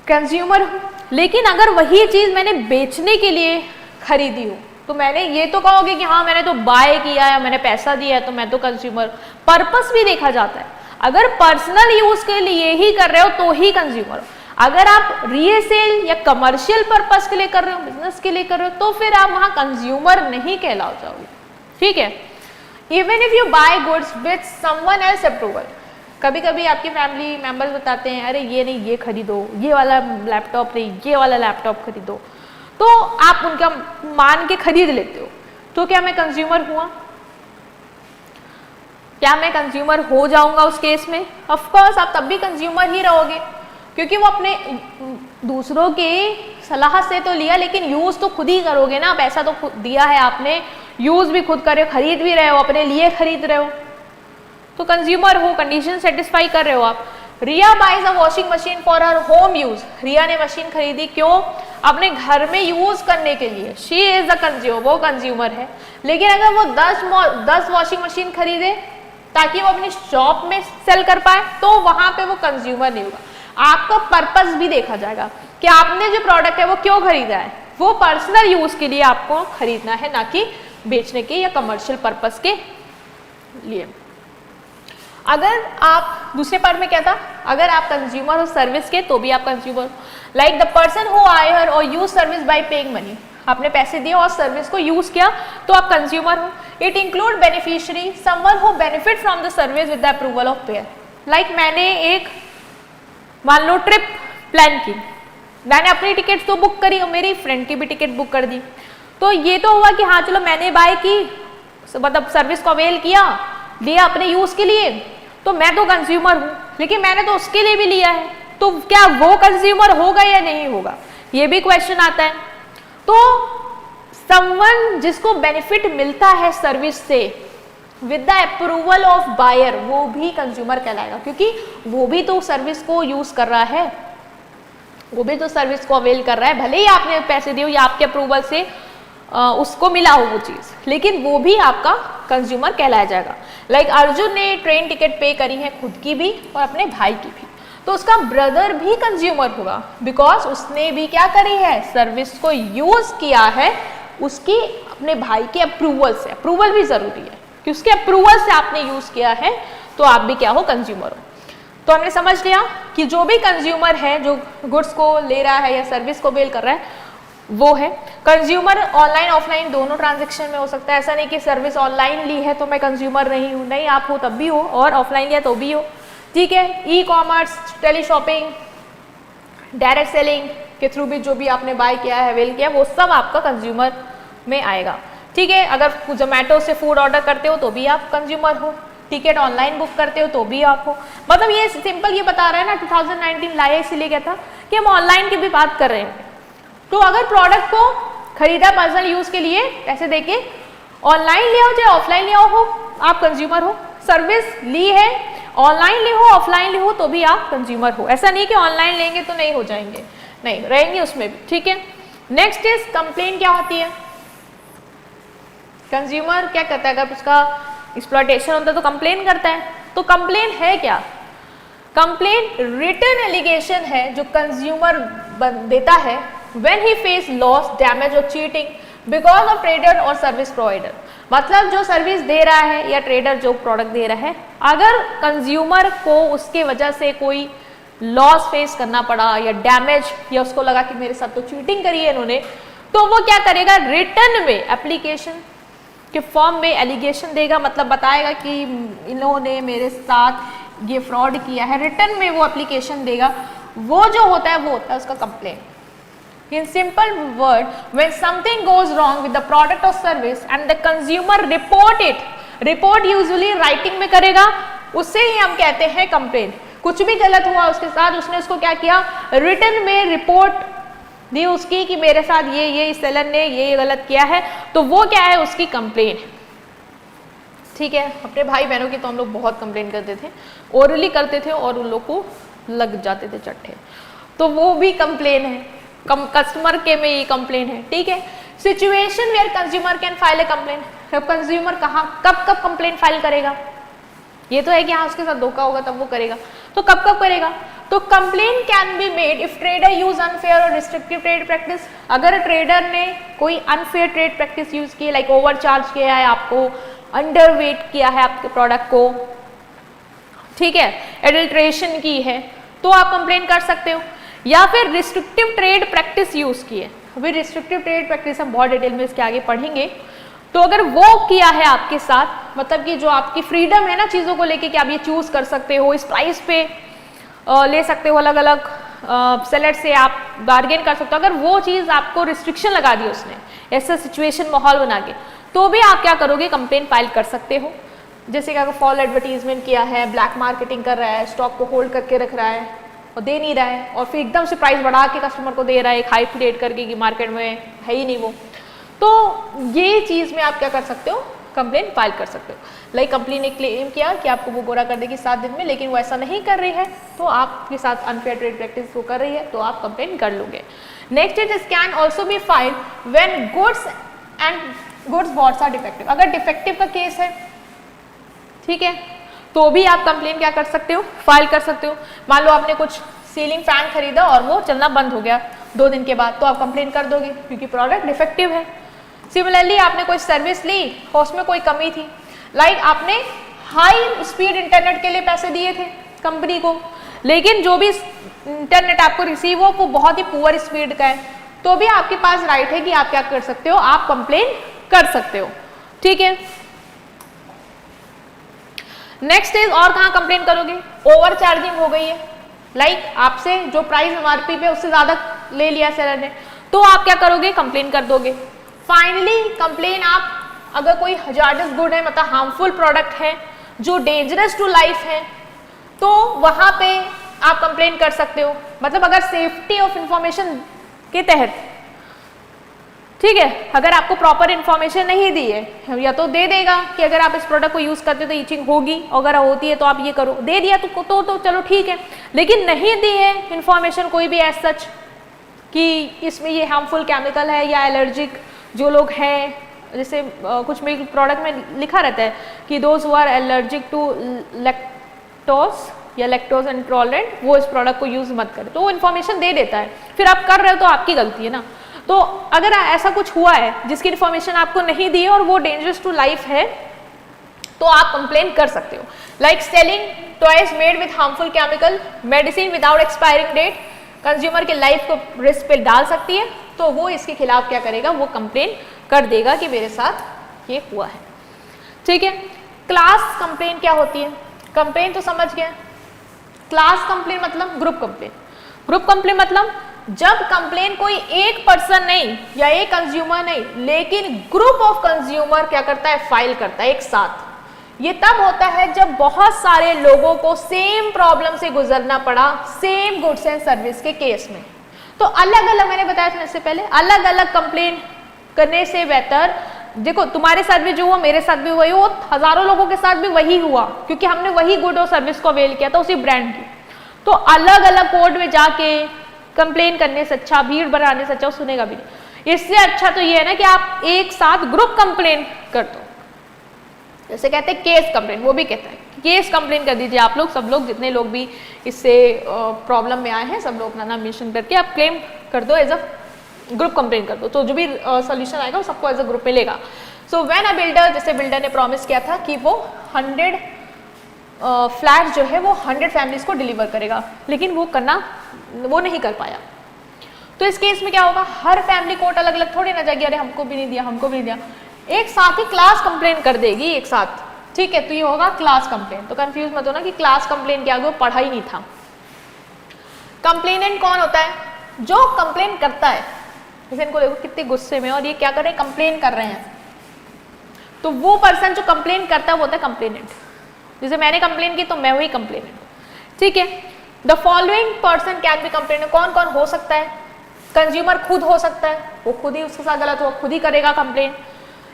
कंज्यूमर हूँ। लेकिन अगर वही चीज मैंने बेचने के लिए खरीदी हो तो मैंने ये तो कहोगे कि हाँ मैंने तो बाय किया है, मैंने पैसा दिया है, तो मैं तो कंज्यूमर। पर्पस भी देखा जाता है, अगर पर्सनल यूज के लिए ही कर रहे हो तो ही कंज्यूमर हो। अगर आप रीसेल या कमर्शियल पर्पस के लिए कर रहे हो, बिजनेस के लिए कर रहे हो, तो फिर आप वहां कंज्यूमर नहीं कहलाओ जाओगे, ठीक है। Even if you buy goods with someone else approval, कभी कभी आपके फैमिली मेंबर्स बताते हैं अरे ये नहीं ये खरीदो, ये वाला लैपटॉप नहीं ये वाला लैपटॉप खरीदो, तो आप उनका मान के खरीद लेते हो, तो क्या मैं कंज्यूमर हुआ? क्या मैं कंज्यूमर हो जाऊंगा उस केस में? ऑफ कोर्स आप तब भी कंज्यूमर ही रहोगे, क्योंकि वो अपने दूसरों के सलाह से तो लिया, लेकिन यूज तो खुद ही करोगे ना, पैसा तो खुद दिया है आपने, यूज भी खुद कर रहे हो, खरीद भी रहे हो, अपने लिए खरीद रहे हो, तो कंज्यूमर हो, कंडीशन सेटिस्फाई कर रहे हो आप। Riya buys a washing machine for her home use, Riya ने मशीन खरीदी क्यों? अपने घर में यूज करने के लिए, शी इज अ कंज्यूमर, वो कंज्यूमर है। लेकिन अगर वो 10 वॉशिंग मशीन खरीदे ताकि वो अपनी शॉप में सेल कर पाए, तो वहां पे वो कंज्यूमर नहीं होगा। आपका पर्पस भी देखा जाएगा कि आपने जो प्रोडक्ट है वो क्यों खरीदा है, वो पर्सनल यूज के लिए आपको खरीदना है, ना कि बेचने के या कमर्शियल पर्पस के लिए। अगर आप दूसरे पार्ट में क्या था, अगर आप कंज्यूमर हो सर्विस के तो भी आप कंज्यूमर हो। Like the person who hire और use service by paying money, आपने पैसे दिए और सर्विस को यूज किया तो आप कंज्यूमर हो। It include beneficiary someone who benefit from the service with the approval of pair. Like मैंने एक मान लो ट्रिप प्लान की, मैंने अपनी टिकट तो बुक करी और मेरी फ्रेंड की भी टिकट बुक कर दी, तो ये तो हुआ कि हाँ चलो मैंने बाय की, मतलब सर्विस को अवेल किया, लिया अपने यूज के लिए, तो मैं तो कंज्यूमर हूं, लेकिन मैंने तो उसके लिए भी लिया है, तो क्या वो कंज्यूमर होगा या नहीं होगा, ये भी क्वेश्चन आता है। तो समवन जिसको बेनिफिट मिलता है सर्विस से with the approval of buyer, वो भी कंज्यूमर कहलाएगा, क्योंकि वो भी तो सर्विस को यूज कर रहा है, वो भी तो सर्विस को अवेल कर रहा है, भले ही आपने पैसे दिए या आपके अप्रूवल से उसको मिला हो वो चीज, लेकिन वो भी आपका कंज्यूमर कहलाया जाएगा। लाइक अर्जुन ने ट्रेन टिकट पे करी है खुद की भी और अपने भाई की भी, तो उसका ब्रदर भी कंज्यूमर होगा, बिकॉज उसने भी क्या करी है, सर्विस को यूज किया है उसकी अपने भाई के अप्रूवल से। अप्रूवल भी जरूरी है कि उसके अप्रूवल से आपने यूज किया है, तो आप भी क्या हो, कंज्यूमर हो। तो हमने समझ लिया कि जो भी कंज्यूमर है, जो गुड्स को ले रहा है या सर्विस को बेल कर रहा है, वो है कंज्यूमर। ऑनलाइन ऑफलाइन दोनों ट्रांजैक्शन में हो सकता है, ऐसा नहीं कि सर्विस ऑनलाइन ली है तो मैं कंज्यूमर नहीं हूँ, नहीं, आप हो तब भी हो, और ऑफलाइन लिया तो भी हो, ठीक है। E commerce, tele shopping, direct selling के थ्रू भी जो भी आपने बाय किया है, अवेल किया, वो सब आपका कंज्यूमर में आएगा, ठीक है। अगर जोमेटो से फूड ऑर्डर करते हो तो भी आप कंज्यूमर हो, टिकट ऑनलाइन बुक करते हो तो भी आप हो। मतलब ये सिंपल ये बता रहा है ना, 2019 लाया इसलिए क्या था कि हम ऑनलाइन की भी बात कर रहे हैं, तो अगर प्रोडक्ट को खरीदा पर्सनल यूज के लिए पैसे देके, ऑनलाइन लिया हो चाहे ऑफलाइन लिया हो, आप कंज्यूमर हो। सर्विस ली है, ऑनलाइन ली हो ऑफलाइन ली हो, तो भी आप कंज्यूमर हो। ऐसा नहीं कि ऑनलाइन लेंगे तो नहीं हो जाएंगे, नहीं, रहेंगे उसमें भी, ठीक है। Next is complain. क्या होती है? कंज्यूमर क्या करता है, अगर उसका एक्सप्लॉयटेशन होता है तो कंप्लेन करता है। तो कंप्लेन है क्या? कंप्लेन रिटन एलिगेशन है जो कंज्यूमर देता है when he face loss, damage or cheating because of trader और सर्विस प्रोवाइडर। मतलब जो सर्विस दे रहा है या ट्रेडर जो प्रोडक्ट दे रहा है, अगर कंज्यूमर को उसके वजह से कोई लॉस फेस करना पड़ा या डैमेज, या उसको लगा कि मेरे साथ तो चीटिंग करी है इन्होंने, तो वो क्या करेगा, रिटर्न में एप्लीकेशन के फॉर्म में एलिगेशन देगा, मतलब बताएगा कि इन्होंने मेरे साथ ये फ्रॉड किया है, रिटर्न में वो एप्लीकेशन देगा। वो जो होता है वो होता है उसका complain. In simple word, when something goes wrong with the product or service and the consumer report it, report usually writing में करेगा, उससे ही हम कहते हैं कंप्लेन। कुछ भी गलत हुआ उसके साथ, उसने उसको क्या किया, रिटर्न में रिपोर्ट दी उसकी कि मेरे साथ ये इस सेलर ने ये गलत किया है, तो वो क्या है, उसकी कंप्लेन, ठीक है। अपने भाई बहनों की तो हम लोग बहुत कंप्लेन करते थे, ओरली करते थे और उन लोग को लग जाते थे चट्टे, तो वो भी कंप्लेन है। कस्टमर के में ये कंप्लेन है, ठीक है। Situation where consumer can file a complain. अब कंज्यूमर कहाँ कब कंप्लेन फाइल करेगा, ये तो है कि हाँ उसके साथ धोखा होगा तब वो करेगा, तो कब करेगा, तो complain can be made if trader use unfair और रिस्ट्रिक्टिव ट्रेड प्रैक्टिस। अगर ट्रेडर ने कोई अनफेयर ट्रेड प्रैक्टिस यूज की, लाइक ओवर चार्ज किया है आपको, अंडर वेट किया है आपके प्रोडक्ट को, ठीक है, एडल्ट्रेशन की है, तो आप कंप्लेन कर सकते हो। या फिर रिस्ट्रिक्टिव ट्रेड प्रैक्टिस यूज की है। अभी रिस्ट्रिक्टिव ट्रेड प्रैक्टिस हम बहुत डिटेल में इसके आगे पढ़ेंगे। तो अगर वो किया है आपके साथ, मतलब कि जो आपकी फ्रीडम है ना चीज़ों को लेके कि आप ये चूज कर सकते हो, इस प्राइस पे ले सकते हो, अलग अलग सेलर से आप बार्गेन कर सकते हो, अगर वो चीज़ आपको रिस्ट्रिक्शन लगा दी उसने, ऐसा सिचुएशन माहौल बना के, तो भी आप क्या करोगे, कंप्लेन फाइल कर सकते हो। जैसे कि अगर फॉल एडवर्टीजमेंट किया है, ब्लैक मार्केटिंग कर रहा है, स्टॉक को होल्ड करके रख रहा है और दे नहीं रहा है, और फिर एकदम से प्राइस बढ़ा के कस्टमर को दे रहा है एक हाई क्रिएट करके कि मार्केट में है ही नहीं वो, तो ये चीज़ में आप क्या कर सकते हो, कंप्लेन फाइल कर सकते हो। लाइक कंपनी ने क्लेम किया कि आपको वो गोरा कर देगी 7 दिन में, लेकिन वो ऐसा नहीं कर रही है, तो आपके साथ अनफेयर ट्रेड प्रैक्टिस वो कर रही है, तो आप कंप्लेन कर लोगे। Next is can also be file when goods bought are defective. अगर डिफेक्टिव का केस है, ठीक है, तो भी आप कंप्लेन क्या कर सकते हो, फाइल कर सकते हो। मान लो आपने कुछ सीलिंग फैन खरीदा और वो चलना बंद हो गया 2 दिन के बाद, तो आप कंप्लेन कर दोगे क्योंकि प्रोडक्ट डिफेक्टिव है। सिमिलरली आपने कोई सर्विस ली और उसमें कोई कमी थी, लाइक आपने हाई स्पीड इंटरनेट के लिए पैसे दिए थे कंपनी को, लेकिन जो भी इंटरनेट आपको रिसीव हो वो बहुत ही पुअर स्पीड का है, तो भी आपके पास राइट है कि आप क्या कर सकते हो, आप कंप्लेन कर सकते हो। ठीक है, नेक्स्ट इज और कहाँ कंप्लेन करोगे, ओवर चार्जिंग हो गई है, लाइक आपसे जो प्राइस एमआरपी पे उससे ज्यादा ले लिया सेलर ने, तो आप क्या करोगे, कंप्लेन कर दोगे। फाइनली कंप्लेन आप अगर कोई हजार्डस गुड है, मतलब हार्मफुल प्रोडक्ट है जो डेंजरस टू लाइफ है, तो वहां पे आप कंप्लेन कर सकते हो। मतलब अगर सेफ्टी ऑफ इंफॉर्मेशन के तहत, ठीक है, अगर आपको प्रॉपर इंफॉर्मेशन नहीं दी है, या तो दे देगा कि अगर आप इस प्रोडक्ट को यूज करते हो तो ईचिंग होगी, अगर होती है तो आप ये करो, दे दिया तो चलो ठीक है, लेकिन नहीं दी है इंफॉर्मेशन कोई भी एज सच कि इसमें ये हार्मफुल केमिकल है या एलर्जिक जो लोग हैं, जैसे कुछ मिल्क प्रोडक्ट में लिखा रहता है कि those who are allergic to lactose या लैक्टोज इंटॉलरेंट, वो इस प्रोडक्ट को यूज मत करें, तो वो इन्फॉर्मेशन दे देता है, फिर आप कर रहे हो तो आपकी गलती है ना। तो अगर ऐसा कुछ हुआ है जिसकी इन्फॉर्मेशन आपको नहीं दी है और वो डेंजरस टू लाइफ है, तो आप कंप्लेन कर सकते हो। Like selling toys made with harmful chemical, medicine without expiring date, consumer के लाइफ को रिस्क पे डाल सकती है, तो वो इसके खिलाफ क्या करेगा, वो कंप्लेन कर देगा कि मेरे साथ ये हुआ है। ठीक है, क्लास कंप्लेन क्या होती है, कंप्लेन तो समझ गए, क्लास कंप्लेन मतलब ग्रुप कंप्लेन। ग्रुप कंप्लेन मतलब जब कंप्लेन कोई एक पर्सन नहीं या एक कंज्यूमर नहीं, लेकिन ग्रुप ऑफ कंज्यूमर क्या करता है, फाइल करता है एक साथ। ये तब होता है जब बहुत सारे लोगों को सेम प्रॉब्लम से गुजरना पड़ा सेम गुड्स एंड सर्विस के केस में। तो अलग अलग, मैंने बताया था इससे पहले, अलग अलग कंप्लेन करने से बेहतर, देखो तुम्हारे साथ भी जो हुआ मेरे साथ भी वही हुआ, हजारों लोगों के साथ भी वही हुआ, क्योंकि हमने वही गुड और सर्विस को अवेल किया था उसी ब्रांड की। तो अलग अलग कोर्ट में जाके कंप्लेन करने से अच्छा, भीड़ बनाने से अच्छा सुनेगा भी नहीं। इससे अच्छा तो ये है ना कि आप एक साथ ग्रुप कंप्लेन कर दो, जैसे कहते हैं केस कंप्लेन, वो भी कहता है केस कंप्लेन कर दीजिए आप लोग, सब लोग जितने लोग भी इससे प्रॉब्लम में आए हैं, सब लोग अपना नाम मेंशन करके आप क्लेम कर दो, एज अ ग्रुप कंप्लेन कर दो, तो जो भी सोल्यूशन आएगा वो सबको एज अ ग्रुप में लेगा। सो व्हेन अ बिल्डर, जैसे बिल्डर ने प्रॉमिस किया था कि वो 100 फ्लैट जो है वो 100 फैमिलीज को डिलीवर करेगा, लेकिन वो नहीं कर पाया, तो इस केस में क्या होगा, हर फैमिली कोर्ट अलग अलग थोड़ी ना जाएगी, अरे हमको भी नहीं दिया, हमको भी नहीं दिया, एक साथ ही क्लास कंप्लेन कर देगी एक साथ। ठीक है, तो ये होगा क्लास कंप्लेन। तो कंफ्यूज मत होना कि क्लास कंप्लेन क्या, वो पढ़ा ही नहीं था। कंप्लेनेंट कौन होता है, जो कंप्लेन करता है, जैसे इनको देखो कितने गुस्से में और ये क्या कर रहे हैं, कंप्लेन कर रहे हैं, तो वो पर्सन जो कंप्लेन करता है वो होता है कंप्लेनेंट। जैसे मैंने कंप्लेन की तो मैं वही कंप्लेनेंट। ठीक है, the following person can be complainant, कौन कौन हो सकता है, कंज्यूमर खुद हो सकता है, वो खुद ही उसके साथ गलत हुआ खुद ही करेगा complain.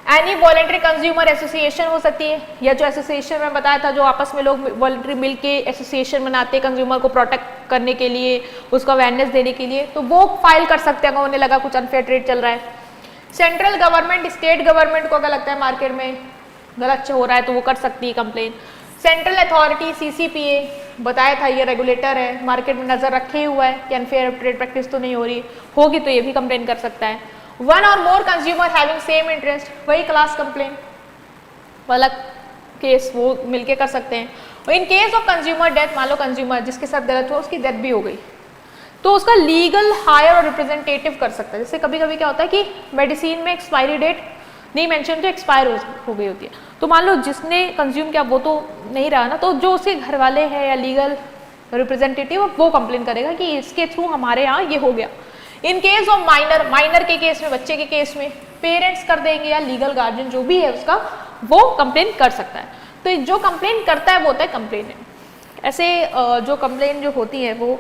Any voluntary consumer association हो सकती है, या जो एसोसिएशन में बताया था जो आपस में लोग वॉलंटरी मिलके एसोसिएशन बनाते हैं कंज्यूमर को प्रोटेक्ट करने के लिए, उसको अवेयरनेस देने के लिए, तो वो फाइल कर सकते हैं अगर उन्हें लगा कुछ अनफेयर ट्रेड चल रहा है। सेंट्रल गवर्नमेंट, स्टेट गवर्नमेंट को अगर लगता है मार्केट में गलत हो रहा है तो वो कर सकती है कंप्लेन। सेंट्रल अथॉरिटी सीसीपीए बताया था, ये रेगुलेटर है, मार्केट में नजर रखे हुआ है कि अनफेयर ट्रेड प्रैक्टिस तो नहीं हो रही, होगी तो ये भी कंप्लेन कर सकता है। वन और मोर कंज्यूमर हैविंग सेम इंटरेस्ट, वही क्लास कंप्लेन वाला केस वो मिलके कर सकते हैं। In case of consumer death, मान लो कंज्यूमर जिसके साथ गलत हुआ उसकी डेथ भी हो गई, तो उसका लीगल हायर और रिप्रेजेंटेटिव कर सकता है। जैसे कभी कभी क्या होता है कि मेडिसिन में एक्सपायरी डेट नहीं मेंशन तो एक्सपायर हो गई होती है, तो मान लो जिसने कंज्यूम किया वो तो नहीं रहा ना, तो जो उसके घर वाले हैं या लीगल रिप्रेजेंटेटिव वो कंप्लेन करेगा कि इसके थ्रू हमारे यहाँ ये हो गया। इन केस ऑफ माइनर के केस में, बच्चे के केस में पेरेंट्स कर देंगे या लीगल गार्जियन जो भी है उसका, वो कंप्लेन कर सकता है। तो जो कंप्लेन करता है वो होता है कंप्लेनेंट। ऐसे जो कंप्लेन जो होती है वो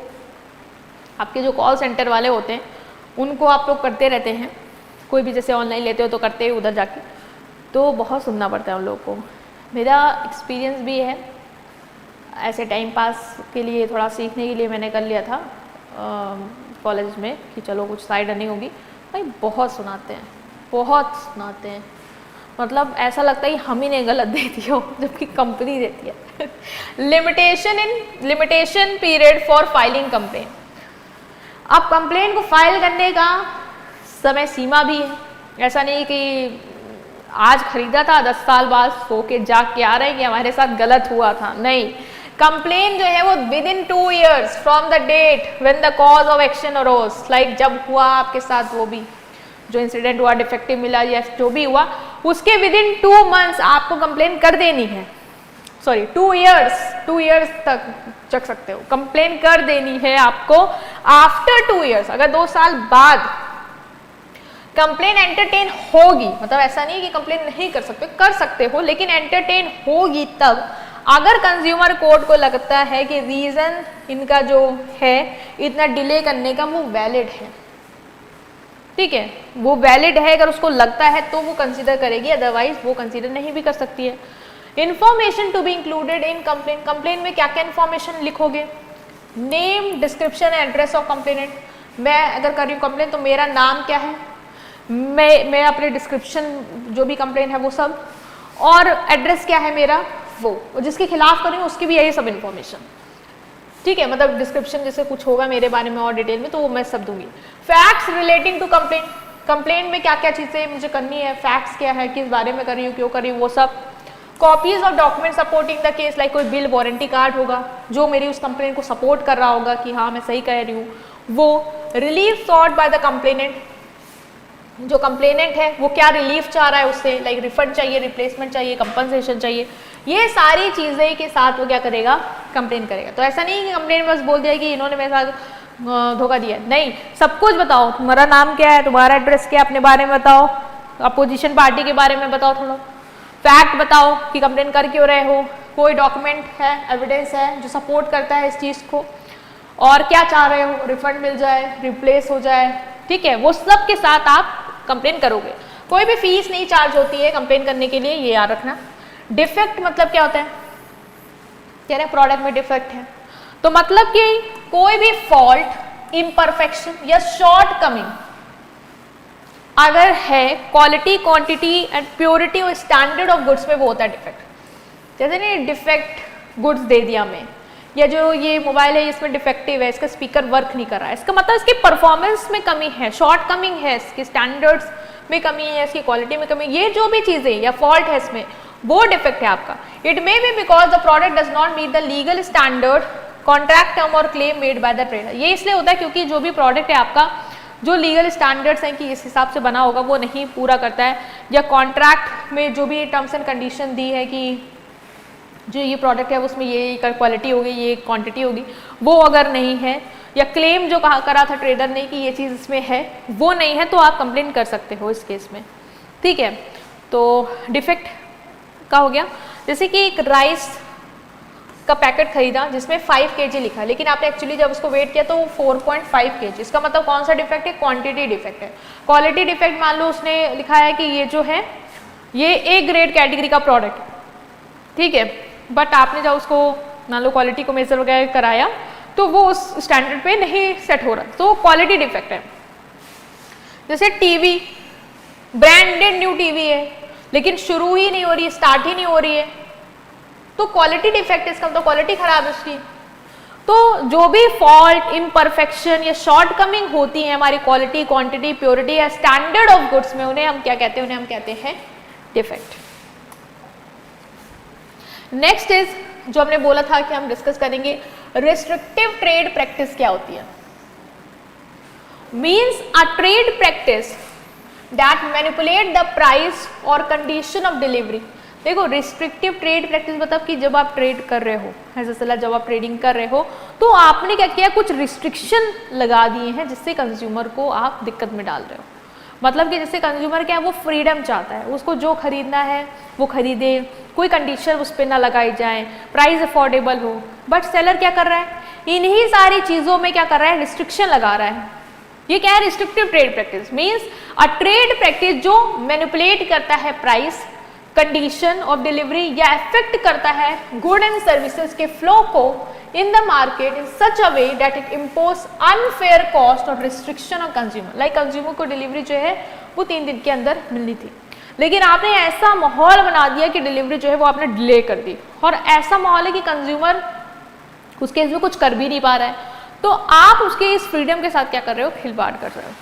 आपके जो कॉल सेंटर वाले होते हैं उनको आप लोग करते रहते हैं, कोई भी जैसे ऑनलाइन लेते हो तो करते हैं उधर जाके, तो बहुत सुनना पड़ता है उन लोगों को। मेरा एक्सपीरियंस भी है, ऐसे टाइम पास के लिए थोड़ा सीखने के लिए मैंने कर लिया था कॉलेज में कि चलो कुछ साइड अर्निंग होगी। भाई बहुत सुनाते हैं, मतलब ऐसा लगता है हम ही ने गलत दे दिया हो जबकि कंपनी देती है। Limitation period for filing complain. अब कंप्लेन को फाइल करने का समय सीमा भी है, ऐसा नहीं कि आज खरीदा था 10 साल बाद सो के जाग के आ रहे हैं कि हमारे साथ गलत हुआ था, नहीं। कंप्लेन जो है वो within 2 years from the date when the cause of action arose, like जब हुआ आपके साथ वो भी जो इंसिडेंट हुआ, डिफेक्टिव मिला या जो भी हुआ, उसके विद इन 2 months आपको कंप्लेन कर देनी है। सॉरी 2 years तक चक सकते हो, कंप्लेन कर देनी है आपको। आफ्टर 2 years, अगर 2 साल बाद कंप्लेन एंटरटेन होगी, मतलब ऐसा नहीं कि कंप्लेन नहीं कर सकते हो, लेकिन एंटरटेन होगी तब अगर कंज्यूमर कोर्ट को लगता है कि रीजन इनका जो है इतना डिले करने का वो वैलिड है, ठीक है, वो वैलिड है, अगर उसको लगता है तो वो कंसीडर करेगी, अदरवाइज वो कंसीडर नहीं भी कर सकती है। Information to be included in complain. Complain में क्या क्या इंफॉर्मेशन लिखोगे? Name, description, address of complainant. मैं अगर कर रही हूँ कंप्लेन तो मेरा नाम क्या है, मैं अपने डिस्क्रिप्शन जो भी कंप्लेन है वो सब, और एड्रेस क्या है मेरा वो, और जिसके खिलाफ कर रही हूँ उसकी भी यही सब इन्फॉर्मेशन, ठीक है। मतलब डिस्क्रिप्शन जैसे कुछ होगा मेरे बारे में और डिटेल में तो वो मैं सब दूंगी। Facts relating to complain. Complain में क्या क्या चीज़ें मुझे करनी है, फैक्ट्स क्या है, किस बारे में कर रही हूँ, क्यों कर रही हूँ, वो सब। Copies of document supporting the case, like कोई बिल, वारंटी कार्ड होगा जो मेरी उस कंप्लेन को सपोर्ट कर रहा होगा कि हाँ मैं सही कह रही हूँ, वो। Relief sought by the complainant. जो कंप्लेनेंट है वो क्या रिलीफ चाह रहा है उससे, लाइक रिफंड चाहिए, रिप्लेसमेंट चाहिए, कंपनसेशन चाहिए, ये सारी चीज़ें के साथ वो क्या करेगा, कंप्लेन करेगा। तो ऐसा नहीं कि कंप्लेन बस बोल दिया कि इन्होंने मेरे साथ धोखा दिया, नहीं, सब कुछ बताओ, तुम्हारा नाम क्या है, तुम्हारा एड्रेस क्या है, अपने बारे में बताओ, अपोजिशन पार्टी के बारे में बताओ, थोड़ा फैक्ट बताओ कि कंप्लेन कर क्यों रहे हो, कोई डॉक्यूमेंट है, एविडेंस है जो सपोर्ट करता है इस चीज़ को, और क्या चाह रहे हो, रिफंड मिल जाए, रिप्लेस हो जाए, ठीक है, वो सब के साथ आप कंप्लेन करोगे। कोई भी फीस नहीं चार्ज होती है कंप्लेन करने के लिए, ये याद रखना। डिफेक्ट मतलब क्या होता है, कह रहे प्रोडक्ट में डिफेक्ट है, तो मतलब कि कोई भी फॉल्ट, इम्परफेक्शन या शॉर्ट कमिंग अगर है क्वालिटी, क्वांटिटी एंड प्योरिटी और स्टैंडर्ड ऑफ गुड्स में, वो होता है डिफेक्ट। जैसे नहीं डिफेक्ट गुड्स दे दिया मैं, या जो ये मोबाइल है इसमें डिफेक्टिव है, इसका स्पीकर वर्क नहीं कर रहा है, इसका मतलब इसकी परफॉर्मेंस में कमी है, शॉर्ट कमिंग है, इसकी स्टैंडर्ड्स में कमी है, इसकी क्वालिटी में कमी, ये जो भी चीज़ें या फॉल्ट है इसमें, वो डिफेक्ट है आपका। It may be because the product does not meet the legal standard, contract term और claim made by the trader. ये इसलिए होता है क्योंकि जो भी प्रोडक्ट है आपका, जो लीगल स्टैंडर्ड्स हैं कि इस हिसाब से बना होगा वो नहीं पूरा करता है, या कॉन्ट्रैक्ट में जो भी टर्म्स एंड कंडीशन दी है कि जो ये प्रोडक्ट है उसमें ये क्वालिटी होगी, ये क्वांटिटी होगी, वो अगर नहीं है, या क्लेम जो करा था ट्रेडर ने कि ये चीज़ इसमें है वो नहीं है, तो आप कंप्लेन कर सकते हो इस केस में, ठीक है। तो डिफेक्ट का हो गया। जैसे कि एक राइस का पैकेट खरीदा जिसमें 5 kg लिखा है, लेकिन आपने एक्चुअली जब उसको वेट किया तो 4.5 kg, इसका मतलब कौन सा डिफेक्ट है, क्वांटिटी डिफेक्ट है। क्वालिटी डिफेक्ट मान लो उसने लिखा है कि ये जो है ये ए ग्रेड कैटेगरी का प्रोडक्ट, ठीक है, बट आपने जब उसको मान लो क्वालिटी को मेजर वगैरह कराया तो वो उस स्टैंडर्ड पे नहीं सेट हो रहा, तो क्वालिटी डिफेक्ट है। जैसे टीवी, ब्रांडेड न्यू टीवी है लेकिन शुरू ही नहीं हो रही, स्टार्ट ही नहीं हो रही है, तो क्वालिटी डिफेक्ट, इसका मतलब क्वालिटी खराब है उसकी। तो जो भी फॉल्ट, इम्परफेक्शन या शॉर्ट कमिंग होती है हमारी क्वालिटी, क्वांटिटी, प्योरिटी या स्टैंडर्ड ऑफ गुड्स में, उन्हें हम क्या कहते हैं, उन्हें हम कहते हैं डिफेक्ट। नेक्स्ट इज जो हमने बोला था कि हम डिस्कस करेंगे, रिस्ट्रिक्टिव ट्रेड प्रैक्टिस क्या होती है। Means a trade practice that manipulate the price और कंडीशन ऑफ डिलीवरी। देखो रिस्ट्रिक्टिव ट्रेड प्रैक्टिस मतलब कि जब आप ट्रेड कर रहे हो एज अ सेलर, जब आप ट्रेडिंग कर रहे हो तो आपने क्या किया, कुछ रिस्ट्रिक्शन लगा दिए हैं जिससे कंज्यूमर को आप दिक्कत में डाल रहे हो। मतलब कि जैसे कंज्यूमर क्या है, वो फ्रीडम चाहता है, उसको जो खरीदना है वो खरीदे, कोई कंडीशन उस पर ना लगाई जाए, प्राइस अफोर्डेबल हो। बट सेलर क्या कर रहा है, इन्हीं सारी चीज़ों में क्या कर रहा है, रिस्ट्रिक्शन लगा रहा है। ये क्या है, restrictive trade practice means a trade practice जो मैनिपुलेट करता है प्राइस, कंडीशन ऑफ डिलीवरी या इफेक्ट करता है गुड एंड सर्विसेज के फ्लो को in the market in such a way that it impose unfair cost और restriction on consumer. Like consumer को डिलीवरी जो है वो 3 दिन के अंदर मिलनी थी, लेकिन आपने ऐसा माहौल बना दिया कि डिलीवरी जो है वो आपने डिले कर दी, और ऐसा माहौल है कि कंज्यूमर उसके इसमें कुछ कर भी नहीं पा रहा है, तो आप उसके इस फ्रीडम के साथ क्या कर रहे हो, खिलवाड़ कर रहे हो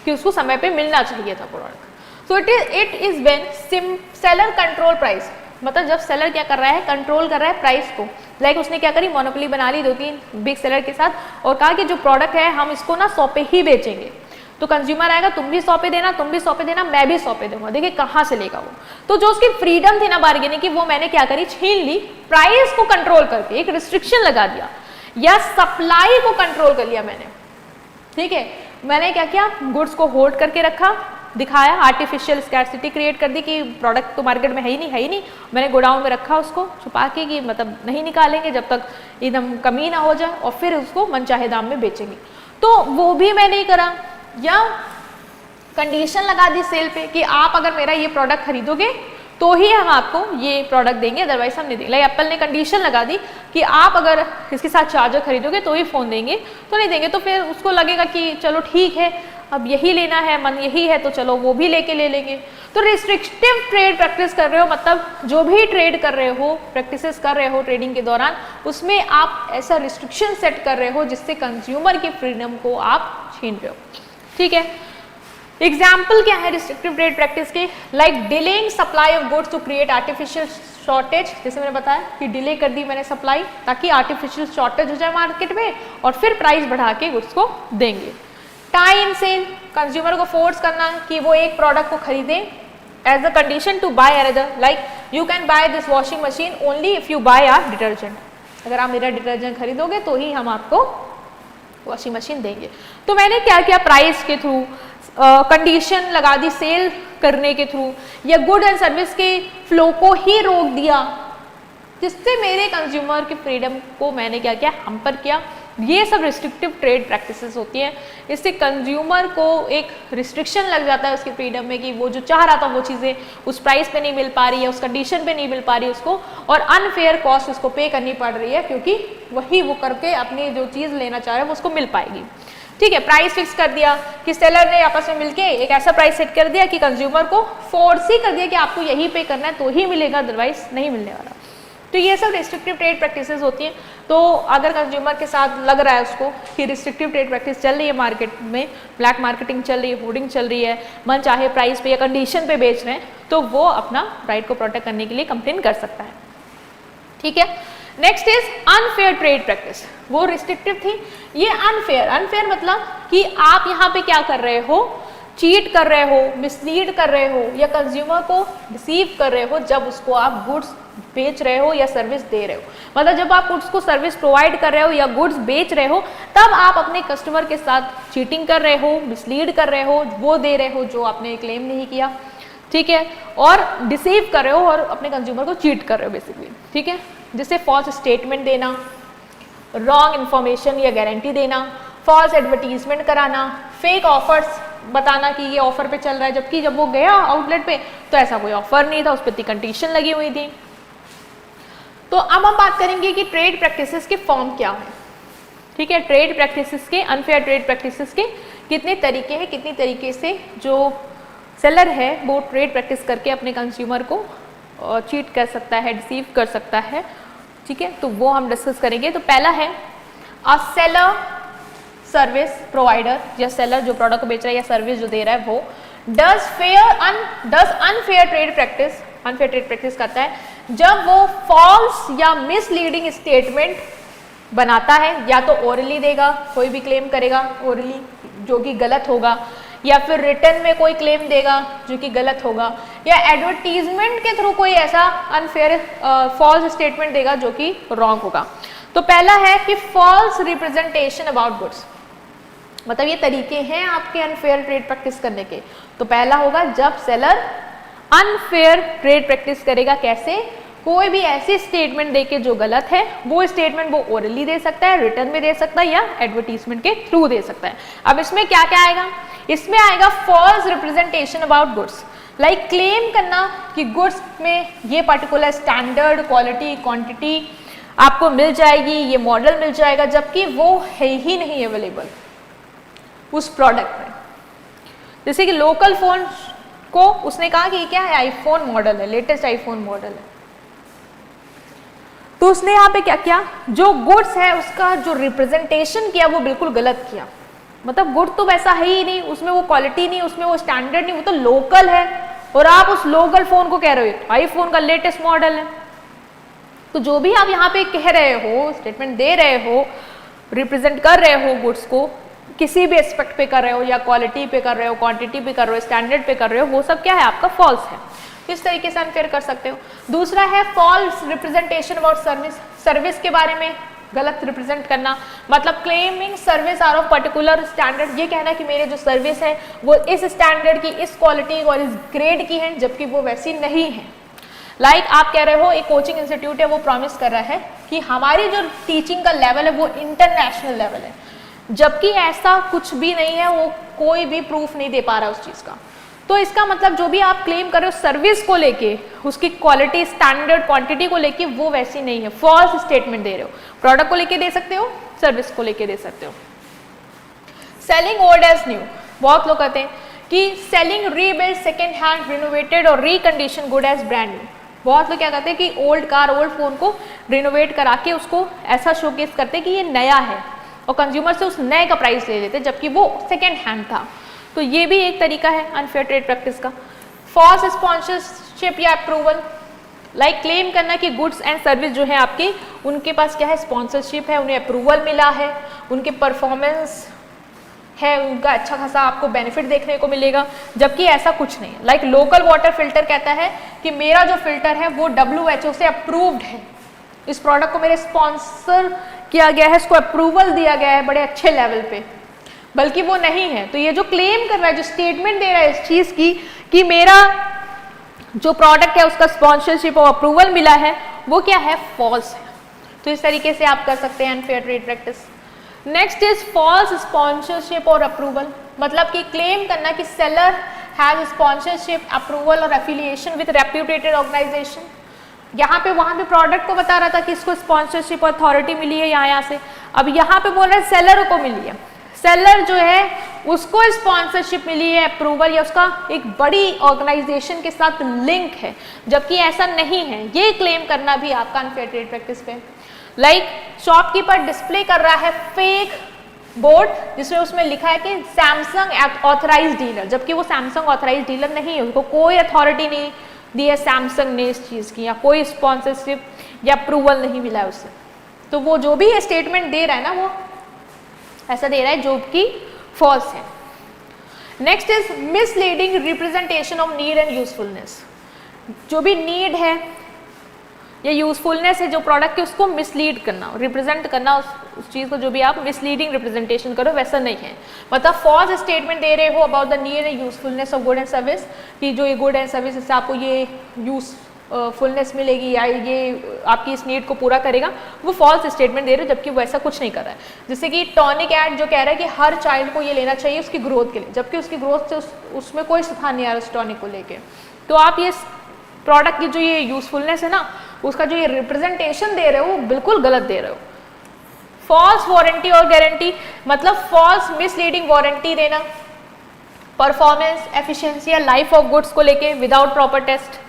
कि उसको समय पे मिलना चाहिए था product. So it is when seller control price, मतलब जब सेलर क्या कर रहा है, कंट्रोल कर रहा है प्राइस को। लाइक उसने क्या करी, मोनोपोली बना ली 2-3 बिग सेलर के साथ और कहा कि जो प्रोडक्ट है हम इसको ना 100 पे ही बेचेंगे। तो कंज्यूमर आएगा, तुम भी 100 पे देना, तुम भी 100 पे देना, मैं भी 100 पे दूंगा। देखिए कहाँ से लेगा वो। तो जो उसकी फ्रीडम थी ना बार्गेनिंग की, वो मैंने क्या करी, छीन ली, प्राइस को कंट्रोल करके एक रिस्ट्रिक्शन लगा दिया या सप्लाई को कंट्रोल कर लिया मैंने। ठीक है, मैंने क्या किया, गुड्स को होल्ड करके रखा, दिखाया, आर्टिफिशियल स्कैर्सिटी क्रिएट कर दी कि प्रोडक्ट तो मार्केट में है ही नहीं। मैंने गोडाउन में रखा उसको छुपा के कि मतलब नहीं निकालेंगे जब तक एकदम कमी ना हो जाए, और फिर उसको मनचाहे दाम में बेचेंगे। तो वो भी मैं नहीं करा, या कंडीशन लगा दी सेल पे कि आप अगर मेरा ये प्रोडक्ट खरीदोगे तो ही हम आपको ये प्रोडक्ट देंगे, अदरवाइज हम नहीं देंगे। लाइक एप्पल ने कंडीशन लगा दी कि आप अगर इसके साथ चार्जर खरीदोगे तो ही फ़ोन देंगे, तो नहीं देंगे। तो फिर उसको लगेगा कि चलो ठीक है, अब यही लेना है, मन यही है, तो चलो वो भी लेके ले लेंगे। तो रिस्ट्रिक्टिव ट्रेड प्रैक्टिस कर रहे हो, मतलब जो भी ट्रेड कर रहे हो, प्रैक्टिसेस कर रहे हो ट्रेडिंग के दौरान, उसमें आप ऐसा रिस्ट्रिक्शन सेट कर रहे हो जिससे कंज्यूमर की फ्रीडम को आप छीन रहे हो। ठीक है, एग्जाम्पल क्या है रिस्ट्रिक्टिव ट्रेड प्रैक्टिस के, like delaying supply of goods to create artificial shortage. जैसे मैंने बताया कि डिले कर दी मैंने सप्लाई ताकि आर्टिफिशियल शॉर्टेज हो जाए मार्केट में, और फिर प्राइस बढ़ा के गुड्स को देंगे। टाइम सेल, कंज्यूमर को फोर्स करना कि वो एक प्रोडक्ट को खरीदें as a condition to buy another. Like you can buy this washing machine only if you buy our detergent. अगर आप मेरा डिटर्जेंट खरीदोगे तो ही हम आपको वॉशिंग मशीन देंगे। तो मैंने क्या किया, प्राइस के थ्रू, कंडीशन लगा दी सेल करने के थ्रू, या गुड एंड सर्विस के फ्लो को ही रोक दिया, जिससे मेरे कंज्यूमर की फ्रीडम को मैंने क्या किया, हैम्पर किया। ये सब रिस्ट्रिक्टिव ट्रेड प्रैक्टिसेस होती हैं। इससे कंज्यूमर को एक रिस्ट्रिक्शन लग जाता है उसकी फ्रीडम में कि वो जो चाह रहा था वो चीज़ें उस प्राइस पे नहीं मिल पा रही है, उस कंडीशन पे नहीं मिल पा रही उसको, और अनफेयर कॉस्ट उसको पे करनी पड़ रही है, क्योंकि वही वो करके अपनी जो चीज़ लेना चाह रहे हैं वो उसको मिल पाएगी। ठीक है, प्राइस फिक्स कर दिया कि सेलर ने आपस में मिलके एक ऐसा प्राइस सेट कर दिया कि कंज्यूमर को फोर्स ही कर दिया कि आपको यही पे करना है तो ही मिलेगा, अदरवाइज नहीं मिलने वाला। तो ये सब रिस्ट्रिक्टिव ट्रेड प्रैक्टिसेस होती हैं। तो अगर कंज्यूमर के साथ लग रहा है उसको कि रिस्ट्रिक्टिव ट्रेड प्रैक्टिस चल रही है मार्केट में, ब्लैक मार्केटिंग चल रही है, होर्डिंग चल रही है, मन चाहे प्राइस पे या कंडीशन पे बेच रहे हैं, तो वो अपना राइट को प्रोटेक्ट करने के लिए कंप्लेन कर सकता है। ठीक है, next is unfair trade practice. वो रिस्ट्रिक्टिव थी, ये अनफेयर मतलब कि आप यहाँ पे क्या कर रहे हो, चीट कर रहे हो, मिसलीड कर रहे हो, या कंज्यूमर को डिसीव कर रहे हो जब उसको आप गुड्स बेच रहे हो या सर्विस दे रहे हो। मतलब जब आप गुड्स को सर्विस प्रोवाइड कर रहे हो या गुड्स बेच रहे हो, तब आप अपने कस्टमर के साथ चीटिंग कर रहे हो, मिसलीड कर रहे हो, वो दे रहे हो जो आपने क्लेम नहीं किया। ठीक है, और डिसीव कर रहे हो और अपने कंज्यूमर को चीट कर रहे हो बेसिकली। ठीक है, जिससे फॉल्स स्टेटमेंट देना, रॉन्ग इन्फॉर्मेशन या गारंटी देना, फॉल्स एडवर्टीजमेंट कराना, फेक ऑफर्स बताना कि ये ऑफर पे चल रहा है, जबकि जब वो गया आउटलेट पे तो ऐसा कोई ऑफर नहीं था, उस पर इतनी कंडीशन लगी हुई थी। तो अब हम बात करेंगे कि ट्रेड प्रैक्टिसेस के फॉर्म क्या है। ठीक है, ट्रेड प्रैक्टिसेस के, अनफेयर ट्रेड प्रैक्टिसेस के कितने तरीके हैं, कितनी तरीके से जो सेलर है वो ट्रेड प्रैक्टिस करके अपने कंज्यूमर को चीट कर सकता है, डिसीव कर सकता है। ठीक है, तो वो हम डिस्कस करेंगे। तो पहला है अ सेलर सर्विस प्रोवाइडर, या सेलर जो प्रोडक्ट को बेच रहा है या सर्विस जो दे रहा है वो डज अनफेयर ट्रेड प्रैक्टिस करता है जब वो फॉल्स या मिसलीडिंग स्टेटमेंट बनाता है, या तो ओरली देगा, कोई भी क्लेम करेगा ओरली जो कि गलत होगा, या फिर रिटर्न में कोई क्लेम देगा जो कि गलत होगा, या एडवर्टीजमेंट के थ्रू कोई ऐसा अनफेयर फॉल्स स्टेटमेंट देगा जो कि रॉन्ग होगा। तो पहला है कि फॉल्स रिप्रेजेंटेशन अबाउट गुड्स, मतलब ये तरीके हैं आपके अनफेयर ट्रेड प्रैक्टिस करने के। तो पहला होगा जब सेलर अनफेयर ट्रेड प्रैक्टिस करेगा, कैसे, कोई भी ऐसी स्टेटमेंट देके जो गलत है, वो स्टेटमेंट वो ओरली दे सकता है, रिटर्न में दे सकता है, या एडवर्टीजमेंट के थ्रू दे सकता है। अब इसमें क्या क्या आएगा, इसमें आएगा false representation about goods, like claim करना कि गुड्स में ये पर्टिकुलर स्टैंडर्ड, क्वालिटी, क्वांटिटी आपको मिल जाएगी, ये मॉडल मिल जाएगा, जबकि वो है ही नहीं अवेलेबल उस प्रोडक्ट में। जैसे कि लोकल फोन को उसने कहा कि क्या है, आईफोन मॉडल है, लेटेस्ट आईफोन मॉडल है, तो उसने यहाँ पे क्या किया, जो गुड्स है उसका जो रिप्रेजेंटेशन किया वो बिल्कुल गलत किया। मतलब गुड तो वैसा है ही नहीं, उसमें वो क्वालिटी नहीं, उसमें वो स्टैंडर्ड नहीं, वो तो लोकल है, और आप उस लोकल फोन को कह रहे हो आईफोन का लेटेस्ट मॉडल है। तो जो भी आप यहाँ पे कह रहे हो, स्टेटमेंट दे रहे हो, रिप्रेजेंट कर रहे हो गुड्स को, किसी भी एस्पेक्ट पे कर रहे हो, या क्वालिटी पे कर रहे हो, क्वांटिटी पे कर रहे हो, स्टैंडर्ड पे कर रहे हो, वो सब क्या है आपका फॉल्स है। इस तरीके से अनफेयर कर सकते हो। दूसरा है false representation about service, service के बारे में गलत रिप्रेजेंट करना, मतलब claiming service are of particular standard, ये कहना कि मेरे जो सर्विस है वो इस स्टैंडर्ड की, इस क्वालिटी और इस ग्रेड की है, जबकि वो वैसी नहीं है। लाइक आप कह रहे हो एक कोचिंग इंस्टीट्यूट है, वो प्रॉमिस कर रहा है कि हमारी जो टीचिंग का लेवल है वो इंटरनेशनल लेवल है, जबकि ऐसा कुछ भी नहीं है, वो कोई भी प्रूफ नहीं दे पा रहा उस चीज़ का। तो इसका मतलब जो भी आप क्लेम कर रहे हो सर्विस को लेके, उसकी क्वालिटी, स्टैंडर्ड, क्वांटिटी को लेके, वो वैसी नहीं है, फॉल्स स्टेटमेंट दे रहे हो। प्रोडक्ट को लेके दे सकते हो, सर्विस को लेके दे सकते हो। सेलिंग ओल्ड एज न्यू, बहुत लोग कहते हैं कि selling rebuild, second hand, renovated और recondition good as brand new. बहुत लोग क्या कहते हैं कि ओल्ड कार, ओल्ड फोन को रिनोवेट करा के उसको ऐसा शोकेस करते हैं कि ये नया है, और कंज्यूमर से उस नए का प्राइस ले लेते, जबकि वो सेकेंड हैंड था। तो ये भी एक तरीका है अनफेयर ट्रेड प्रैक्टिस का। फॉल्स स्पॉन्सरशिप या अप्रूवल, लाइक क्लेम करना कि गुड्स एंड सर्विस जो है आपके, उनके पास क्या है, स्पॉन्सरशिप है, उन्हें अप्रूवल मिला है, उनके परफॉर्मेंस है, उनका अच्छा खासा आपको बेनिफिट देखने को मिलेगा, जबकि ऐसा कुछ नहीं है। लाइक लोकल वाटर फिल्टर कहता है कि मेरा जो फिल्टर है वो WHO से अप्रूव्ड है, इस प्रोडक्ट को मेरे स्पॉन्सर किया गया है, इसको अप्रूवल दिया गया है बड़े अच्छे लेवल पे, बल्कि वो नहीं है। तो ये जो क्लेम कर रहा है, जो स्टेटमेंट दे रहा है इस चीज़ की कि मेरा जो प्रोडक्ट है उसका स्पॉन्सरशिप और अप्रूवल मिला है, वो क्या है, फॉल्स है। तो इस तरीके से आप कर सकते हैं unfair trade practice. Next is false sponsorship और अप्रूवल, मतलब कि क्लेम करना कि सेलर हैज स्पॉन्सरशिप, अप्रूवल और एफिलिएशन विद रेप्यूटेटेड ऑर्गेनाइजेशन। यहाँ पे वहाँ पे प्रोडक्ट को बता रहा था कि इसको स्पॉन्सरशिप अथॉरिटी मिली है यहाँ से, अब यहाँ पे बोल रहे हैं सेलर को मिली है, सेलर जो है उसको स्पॉन्सरशिप मिली है, अप्रूवल, या उसका एक बड़ी ऑर्गेनाइजेशन के साथ लिंक है, जबकि ऐसा नहीं है। ये क्लेम करना भी आपका अनफेयर ट्रेड प्रैक्टिस पे। लाइक शॉपकीपर डिस्प्ले कर रहा है फेक बोर्ड जिसमें उसमें लिखा है कि सैमसंग ऑथराइज डीलर, जबकि वो सैमसंग ऑथराइज डीलर नहीं है, उसको कोई अथॉरिटी नहीं दी है सैमसंग ने इस चीज़ की, या कोई स्पॉन्सरशिप या अप्रूवल नहीं मिला है उससे। तो वो जो भी स्टेटमेंट दे रहा है ना, वो ऐसा दे रहा है जो कि फॉल्स है। Next is misleading representation of need and usefulness, जो भी नीड है या यूजफुलनेस है जो प्रोडक्ट की, उसको मिसलीड करना, रिप्रेजेंट करना उस चीज़ को, जो भी आप मिसलीडिंग रिप्रेजेंटेशन करो वैसा नहीं है। मतलब फॉल्स स्टेटमेंट दे रहे हो about the need and usefulness of good and service, कि जो ये गुड एंड सर्विस से आपको ये यूजफुलनेस मिलेगी या ये आपकी इस नीड को पूरा करेगा, वो फॉल्स स्टेटमेंट दे रहे हो, जबकि वो ऐसा कुछ नहीं कर रहा है। जैसे कि टॉनिक एड जो कह रहा है कि हर चाइल्ड को ये लेना चाहिए उसकी ग्रोथ के लिए, जबकि उसकी ग्रोथ से उसमें कोई स्थान नहीं आ रहा उस टॉनिक को लेके। तो आप ये प्रोडक्ट की जो ये यूजफुलनेस है ना, उसका जो ये रिप्रेजेंटेशन दे रहे हो वो बिल्कुल गलत दे रहे हो। फॉल्स वारंटी और गारंटी, मतलब फॉल्स मिसलीडिंग वारंटी देना परफॉर्मेंस, एफिशिएंसी या लाइफ ऑफ गुड्स को लेके विदाउट प्रॉपर टेस्ट।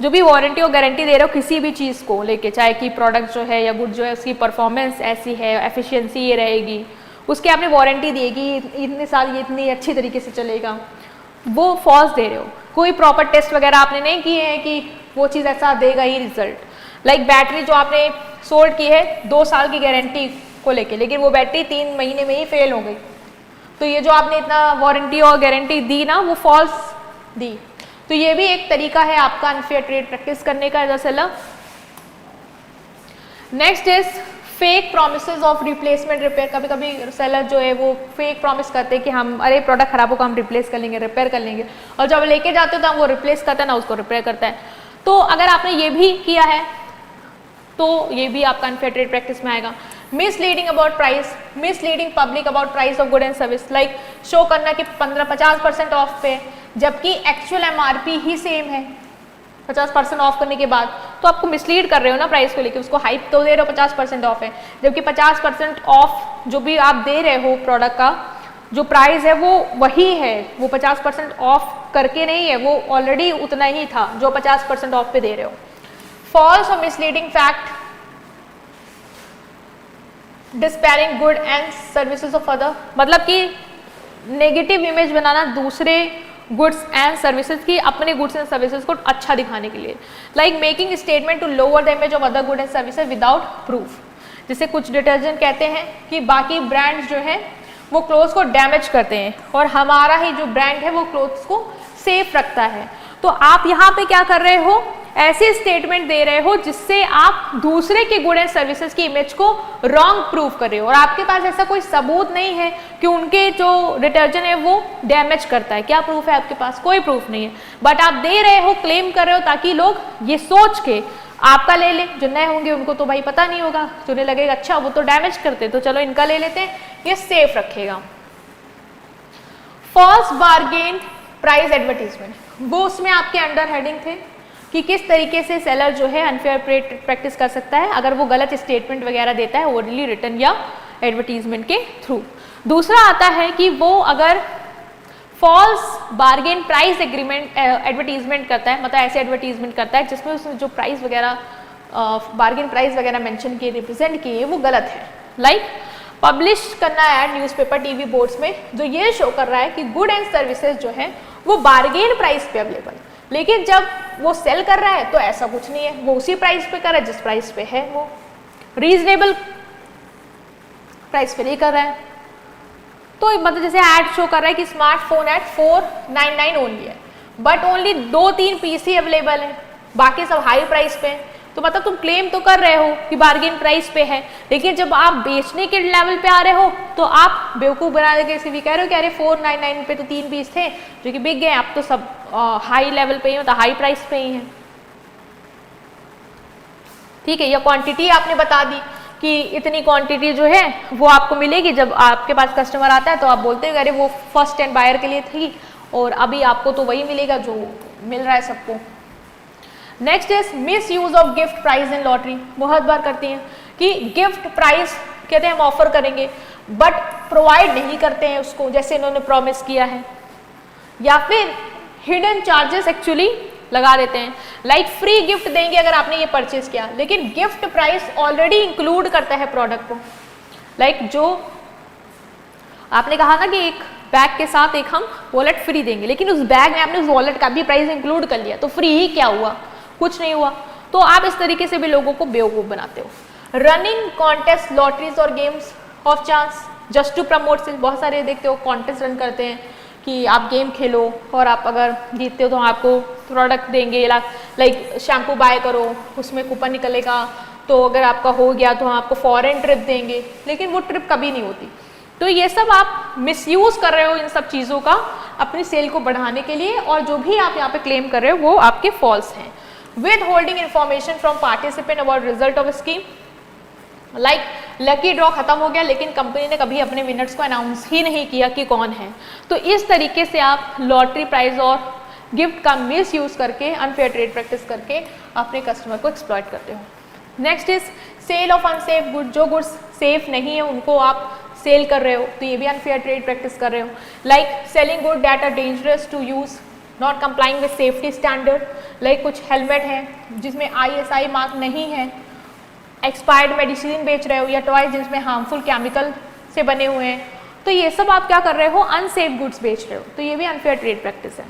जो भी वारंटी और गारंटी दे रहे हो किसी भी चीज़ को लेके, चाहे कि प्रोडक्ट जो है या गुड जो है उसकी परफॉर्मेंस ऐसी है, एफिशिएंसी ये रहेगी, उसकी आपने वारंटी देगी इतने साल ये इतनी अच्छी तरीके से चलेगा, वो फॉल्स दे रहे हो। कोई प्रॉपर टेस्ट वगैरह आपने नहीं किए हैं कि वो चीज़ ऐसा देगा ही रिजल्ट। लाइक बैटरी जो आपने सोल्ड की है 2 साल की गारंटी को लेके, लेकिन वो बैटरी 3 महीने में ही फेल हो गई, तो ये जो आपने इतना वारंटी और गारंटी दी ना वो फॉल्स दी। तो ये भी एक तरीका है आपका अनफेयर ट्रेड प्रैक्टिस करने का as a seller. Next is fake promises of replacement repair. कभी कभी सेलर जो है वो फेक प्रॉमिस करते हैं कि हम अरे प्रोडक्ट खराब होगा हम रिप्लेस कर लेंगे, रिपेयर कर लेंगे, और जब लेके जाते हो तो वो रिप्लेस करता है ना उसको रिपेयर करता है। तो अगर आपने ये भी किया है तो ये भी आपका अनफेयर ट्रेड प्रैक्टिस में आएगा। Misleading about price, misleading public about price of good and service, like show करना कि 15-50% ऑफ पे, जबकि एक्चुअल एमआरपी ही सेम है 50% ऑफ करने के बाद, तो आपको मिसलीड कर रहे हो ना प्राइस को लेके, उसको हाइप तो दे रहे हो 50% ऑफ है, जबकि 50% ऑफ जो भी आप दे रहे हो प्रोडक्ट का जो प्राइस है वो वही है, वो 50% ऑफ करके नहीं है, वो ऑलरेडी उतना ही था जो 50% ऑफ पे दे रहे हो। फॉल्स और misleading fact, despairing good and services of other, मतलब कि नेगेटिव इमेज बनाना दूसरे गुड्स एंड सर्विसेज की अपने गुड्स एंड सर्विसेज को अच्छा दिखाने के लिए। Like making statement to lower the image of other good and services without proof. जैसे कुछ डिटर्जेंट कहते हैं कि बाकी ब्रांड्स जो है वो क्लोथ्स को डैमेज करते हैं और हमारा ही जो ब्रांड है वो क्लोथ्स को सेफ रखता है। तो आप यहाँ पे क्या कर रहे हो, ऐसे स्टेटमेंट दे रहे हो जिससे आप दूसरे के गुड एंड सर्विसेज की इमेज को रॉन्ग प्रूव कर रहे हो, और आपके पास ऐसा कोई सबूत नहीं है कि उनके जो डिटर्जेंट है वो डैमेज करता है। क्या प्रूफ है आपके पास? कोई प्रूफ नहीं है, बट आप दे रहे हो, क्लेम कर रहे हो ताकि लोग ये सोच के आपका ले ले। जो नए होंगे उनको तो भाई पता नहीं होगा, जो उन्हें लगेगा अच्छा वो तो डैमेज करते तो चलो इनका ले लेते हैं, ये सेफ रखेगा। फॉल्स बार्गेन प्राइस एडवर्टीजमेंट, वो उसमें आपके अंडर हेडिंग थे कि किस तरीके से सेलर जो है अनफेयर ट्रेड प्रैक्टिस कर सकता है अगर वो गलत स्टेटमेंट वगैरह देता है ओरली रिटर्न या एडवर्टीजमेंट के थ्रू। दूसरा आता है कि वो अगर false bargain price agreement advertisement करता है, मतलब ऐसे एडवर्टीजमेंट करता है जिसमें उसने जो प्राइस वगैरह बार्गेन प्राइस वगैरह मेंशन किए, रिप्रेजेंट किए, वो गलत है। लाइक पब्लिश करना है न्यूज़पेपर टीवी बोर्ड्स में जो ये शो कर रहा है कि गुड एंड सर्विसेज जो है वो बार्गेन प्राइस पे अवेलेबल, लेकिन जब वो सेल कर रहा है तो ऐसा कुछ नहीं है, वो उसी प्राइस पे कर रहा है जिस प्राइस पे है, वो रीजनेबल प्राइस पे नहीं कर रहा है। तो मतलब जैसे ऐड शो कर रहा है कि स्मार्टफोन एट 499 ओनली है, बट ओनली 2-3 पीस ही अवेलेबल है, बाकी सब हाई प्राइस पे है। तो मतलब तुम क्लेम तो कर रहे हो कि बार्गेन प्राइस पे है, लेकिन जब आप बेचने के लेवल पे आ रहे हो तो आप बेवकूफ़ बनाने के सिर्फ कह रहे हो कि अरे 499 पे तो 3 पीस थे जो कि बिक गए, अब तो सब हाई लेवल पे ही, मतलब हाई प्राइस पे ही है। ठीक है, या क्वांटिटी आपने बता दी कि इतनी क्वांटिटी जो है वो आपको मिलेगी, जब आपके पास कस्टमर आता है तो आप बोलते हो अरे वो फर्स्ट टाइम बायर के लिए थी और अभी आपको तो वही मिलेगा जो मिल रहा है सबको। Next is miss use of gift price in lottery, बहुत बार करती हैं कि गिफ्ट प्राइस कहते हैं हम ऑफर करेंगे बट प्रोवाइड नहीं करते हैं उसको जैसे इन्होंने प्रॉमिस किया है, या फिर हिडन चार्जेस एक्चुअली लगा देते हैं। लाइक फ्री गिफ्ट देंगे अगर आपने ये परचेज किया, लेकिन गिफ्ट प्राइस ऑलरेडी इंक्लूड करता है प्रोडक्ट को। लाइक जो आपने कहा ना कि एक बैग के साथ एक हम वॉलेट फ्री देंगे, लेकिन उस बैग में आपने उस वॉलेट का भी प्राइस इंक्लूड कर लिया, तो फ्री ही क्या हुआ, कुछ नहीं हुआ। तो आप इस तरीके से भी लोगों को बेवकूफ बनाते हो। रनिंग कॉन्टेस्ट, लॉटरीज और games of chance just to promote sale, बहुत सारे देखते हो कॉन्टेस्ट रन करते हैं कि आप गेम खेलो और आप अगर जीतते हो तो आपको प्रोडक्ट देंगे, लाइक शैम्पू बाय करो उसमें कूपन निकलेगा, तो अगर आपका हो गया तो हम आपको फॉरेन ट्रिप देंगे, लेकिन वो ट्रिप कभी नहीं होती। तो ये सब आप मिसयूज कर रहे हो इन सब चीज़ों का अपनी सेल को बढ़ाने के लिए, और जो भी आप यहाँ पे क्लेम कर रहे हो वो आपके फॉल्स हैं। With holding information from participant about result of scheme, like lucky draw खत्म हो गया लेकिन कंपनी ने कभी अपने विनर्स को अनाउंस ही नहीं किया कि कौन है। तो इस तरीके से आप लॉटरी प्राइज और गिफ्ट का मिस यूज करके अनफेयर ट्रेड प्रैक्टिस करके अपने कस्टमर को एक्सप्लॉइट करते हो। Next is sale of unsafe good, जो गुड्स सेफ नहीं है उनको आप सेल कर रहे हो तो ये भी अनफेयर ट्रेड प्रैक्टिस कर रहे हो। Like selling good that are dangerous to use, not complying with safety standard, like कुछ हेलमेट है जिसमें ISI मार्क नहीं है, एक्सपायर्ड मेडिसिन बेच रहे हो, या टॉयज जिसमें हार्मफुल केमिकल से बने हुए हैं, तो ये सब आप क्या कर रहे हो, अनसेफ गुड्स बेच रहे हो, तो ये भी अनफेयर ट्रेड प्रैक्टिस है।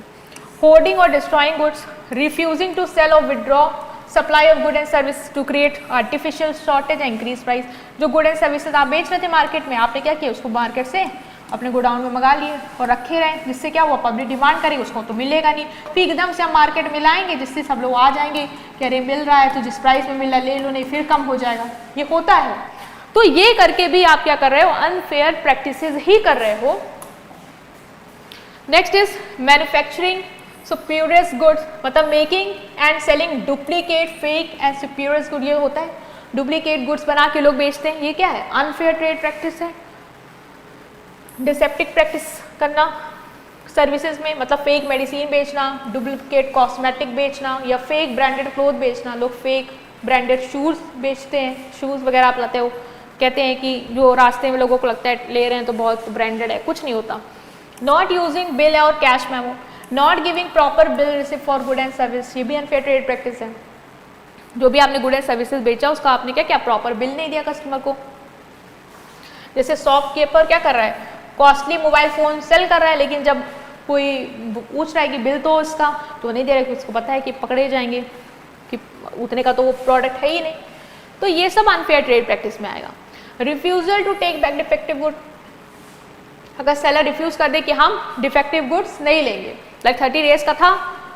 होर्डिंग और destroying goods, refusing to sell और withdraw supply of good and service to create artificial shortage and increase price. जो गुड एंड सर्विसेज आप बेच रहे थे मार्केट में, आपने क्या किया, उसको मार्केट से अपने गोडाउन में मंगा लिए और रखे रहे, जिससे क्या हुआ, पब्लिक डिमांड करेगी, उसको तो मिलेगा नहीं, फिर एकदम से हम मार्केट में लाएंगे जिससे सब लोग आ जाएंगे कि अरे मिल रहा है तो जिस प्राइस में मिल रहा है ले लो, नहीं फिर कम हो जाएगा, ये होता है। तो ये करके भी आप क्या कर रहे हो, अनफेयर प्रैक्टिसेस ही कर रहे हो। Next is manufacturing spurious goods, मतलब making and selling duplicate, fake and spurious good, ये होता है, डुप्लीकेट गुड्स बना के लोग बेचते हैं, ये क्या है, अनफेयर ट्रेड प्रैक्टिस है। डिसेप्टिक प्रैक्टिस करना सर्विसेज में, मतलब फेक मेडिसिन बेचना, डुप्लीकेट कॉस्मेटिक बेचना या फेक ब्रांडेड क्लोथ बेचना। लोग फेक ब्रांडेड शूज़ बेचते हैं, शूज़ वगैरह आप लाते हो, कहते हैं कि जो रास्ते में लोगों को लगता है ले रहे हैं तो बहुत ब्रांडेड है, कुछ नहीं होता। नॉट यूजिंग बिल और cash memo, not giving proper bill receipt for good and service, ये भी अनफेयर ट्रेड प्रैक्टिस है। जो भी आपने गुड एंड सर्विसेज बेचा उसका आपने क्या क्या प्रॉपर बिल नहीं दिया कस्टमर को। जैसे शॉपकीपर क्या कर रहा है, कॉस्टली मोबाइल फ़ोन सेल कर रहा है, लेकिन जब कोई पूछ रहा है कि बिल तो इसका, तो नहीं दे रहा, उसको पता है कि पकड़े जाएंगे कि उतने का तो वो प्रोडक्ट है ही नहीं। तो ये सब अनफेयर ट्रेड प्रैक्टिस में आएगा। Refusal to take back defective good, अगर सेलर रिफ्यूज कर दे कि हम डिफेक्टिव गुड्स नहीं लेंगे, लाइक 30 डेज का था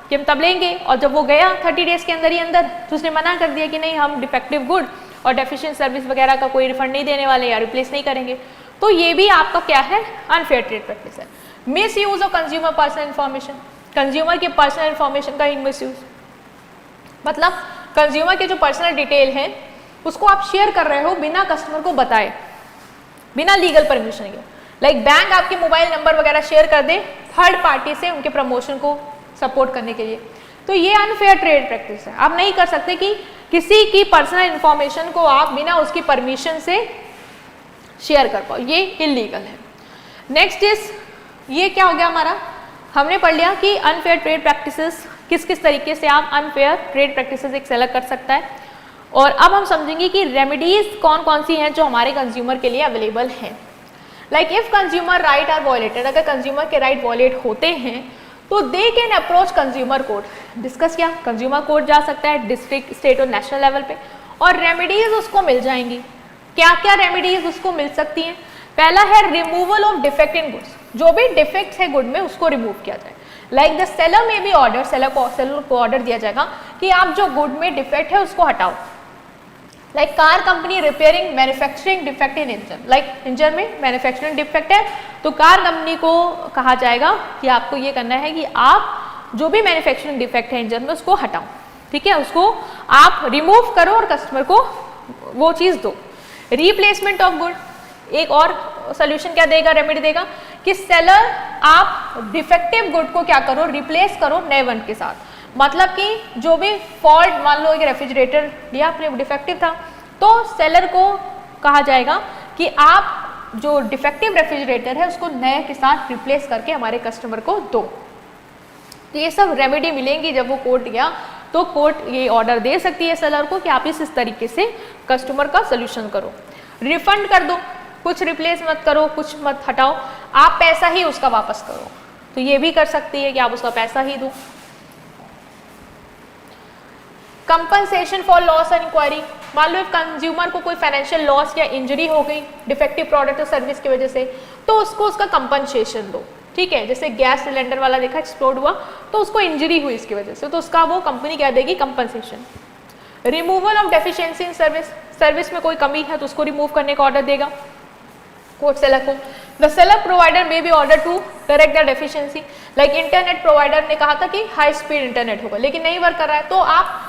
कि हम तब लेंगे, और जब वो गया 30 डेज के अंदर ही अंदर तो उसने मना कर दिया कि नहीं हम डिफेक्टिव गुड और डेफिशिएंट सर्विस वगैरह का कोई रिफंड नहीं देने वाले या रिप्लेस नहीं करेंगे, तो ये भी आपका क्या है, अनफेयर ट्रेड प्रैक्टिस है। Miss use of consumer personal information, consumer के पर्सनल इन्फॉर्मेशन का मिस यूज, मतलब कंज्यूमर के जो पर्सनल डिटेल है उसको आप शेयर कर रहे हो बिना कस्टमर को बताए, बिना लीगल परमिशन के। लाइक बैंक आपके मोबाइल नंबर वगैरह शेयर कर दे थर्ड पार्टी से उनके प्रमोशन को सपोर्ट करने के लिए, तो ये अनफेयर ट्रेड प्रैक्टिस है। आप नहीं कर सकते कि किसी की पर्सनल इन्फॉर्मेशन को आप बिना उसकी परमिशन से शेयर कर पाओ, ये इलीगल है। नेक्स्ट इज, ये क्या हो गया हमारा, हमने पढ़ लिया कि अनफेयर ट्रेड प्रैक्टिसेस किस किस तरीके से आप अनफेयर ट्रेड प्रैक्टिसेस एक सेलर कर सकता है, और अब हम समझेंगे कि रेमेडीज कौन कौन सी हैं जो हमारे कंज्यूमर के लिए अवेलेबल हैं। Like if consumer right are violated, अगर कंज्यूमर के राइट वॉयलेट होते हैं तो they can approach consumer court, discuss किया, कंज्यूमर कोर्ट जा सकता है डिस्ट्रिक्ट, स्टेट और नेशनल लेवल पे, और रेमेडीज उसको मिल जाएंगी। क्या क्या रेमेडीज उसको मिल सकती हैं, पहला है removal of defect in goods, जो भी डिफेक्ट है गुड में उसको रिमूव किया जाए। लाइक द सेलर में भी ऑर्डर, सेलर को ऑर्डर दिया जाएगा कि आप जो गुड में डिफेक्ट है उसको हटाओ। Like car company repairing manufacturing defect in engine, like engine में मैन्युफैक्चरिंग डिफेक्ट है तो कार कंपनी को कहा जाएगा कि आपको ये करना है कि आप जो भी मैन्युफैक्चरिंग डिफेक्ट है इंजन में उसको हटाओ, ठीक है, उसको आप रिमूव करो और कस्टमर को वो चीज़ दो। रिप्लेसमेंट ऑफ गुड, एक और सोल्यूशन क्या देगा, रेमेडी देगा कि सेलर आप डिफेक्टिव गुड को क्या करो, रिप्लेस करो नए वन के साथ। मतलब कि जो भी फॉल्ट, मान लो एक रेफ्रिजरेटर लिया आपने डिफेक्टिव था, तो सेलर को कहा जाएगा कि आप जो डिफेक्टिव रेफ्रिजरेटर है उसको नए के साथ रिप्लेस करके हमारे कस्टमर को दो। तो ये सब रेमेडी मिलेंगी। जब वो कोर्ट गया तो कोर्ट ये ऑर्डर दे सकती है सेलर को कि आप इस तरीके से कस्टमर का सोल्यूशन करो। रिफंड कर दो, कुछ रिप्लेस मत करो, कुछ मत हटाओ, आप पैसा ही उसका वापस करो, तो ये भी कर सकती है कि आप उसका पैसा ही दो। Compensation for loss and inquiry, मान लो इफ कंज्यूमर को कोई फाइनेंशियल लॉस या इंजरी हो गई डिफेक्टिव प्रोडक्ट और सर्विस की वजह से, तो उसको उसका कंपनसेशन दो, ठीक है। जैसे गैस सिलेंडर वाला देखा, एक्सप्लोड हुआ तो उसको इंजरी हुई इसकी वजह से, तो उसका वो कंपनी क्या देगी, compensation. Removal of deficiency in service, service में कोई कमी है तो उसको रिमूव करने का ऑर्डर देगा कोर्ट सेलर को। The seller provider may be order to correct the deficiency, like internet provider ने कहा था कि हाई स्पीड इंटरनेट होगा लेकिन नहीं वर्क कर रहा है, तो आप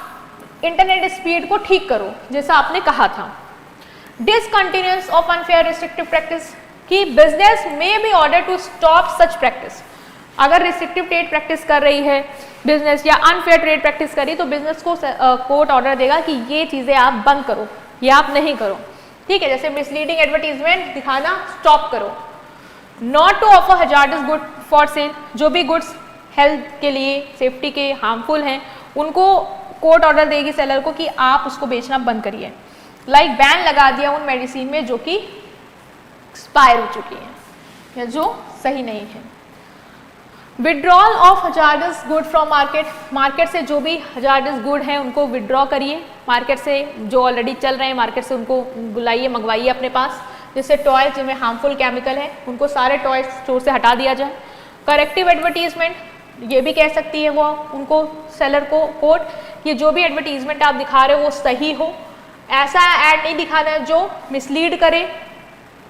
इंटरनेट स्पीड को ठीक करो जैसा आपने कहा था। Discontinuance of unfair restrictive practice, कि बिजनेस में be order to stop such practice. अगर रिस्ट्रिक्टिव ट्रेड प्रैक्टिस कर रही है बिजनेस या अनफेयर ट्रेड प्रैक्टिस करी तो बिजनेस को कोर्ट ऑर्डर देगा कि ये चीज़ें आप बंद करो, ये आप नहीं करो, ठीक है। जैसे मिसलीडिंग एडवर्टीजमेंट दिखाना स्टॉप करो। Not to offer hazardous good for sale, जो भी गुड्स हेल्थ के लिए, सेफ्टी के हार्मफुल हैं उनको कोर्ट ऑर्डर देगी सेलर को कि आप उसको बेचना बंद करिए। लाइक बैन लगा दिया उन मेडिसिन में जो कि एक्सपायर हो चुकी हैं या जो सही नहीं है। Withdrawal of hazardous good from market, market से जो भी हजार्डस गुड हैं उनको विड्रॉ करिए, मार्केट से जो ऑलरेडी चल रहे हैं मार्केट से उनको बुलाइए, मंगवाइए अपने पास। जैसे टॉयज जिनमें हार्मफुल केमिकल है उनको सारे टॉयज स्टोर से हटा दिया जाए। करेक्टिव एडवर्टीजमेंट, ये भी कह सकती है वो उनको सेलर को कोट, ये जो भी एडवर्टीजमेंट आप दिखा रहे हो वो सही हो, ऐसा ऐड नहीं दिखाना है जो मिसलीड करे,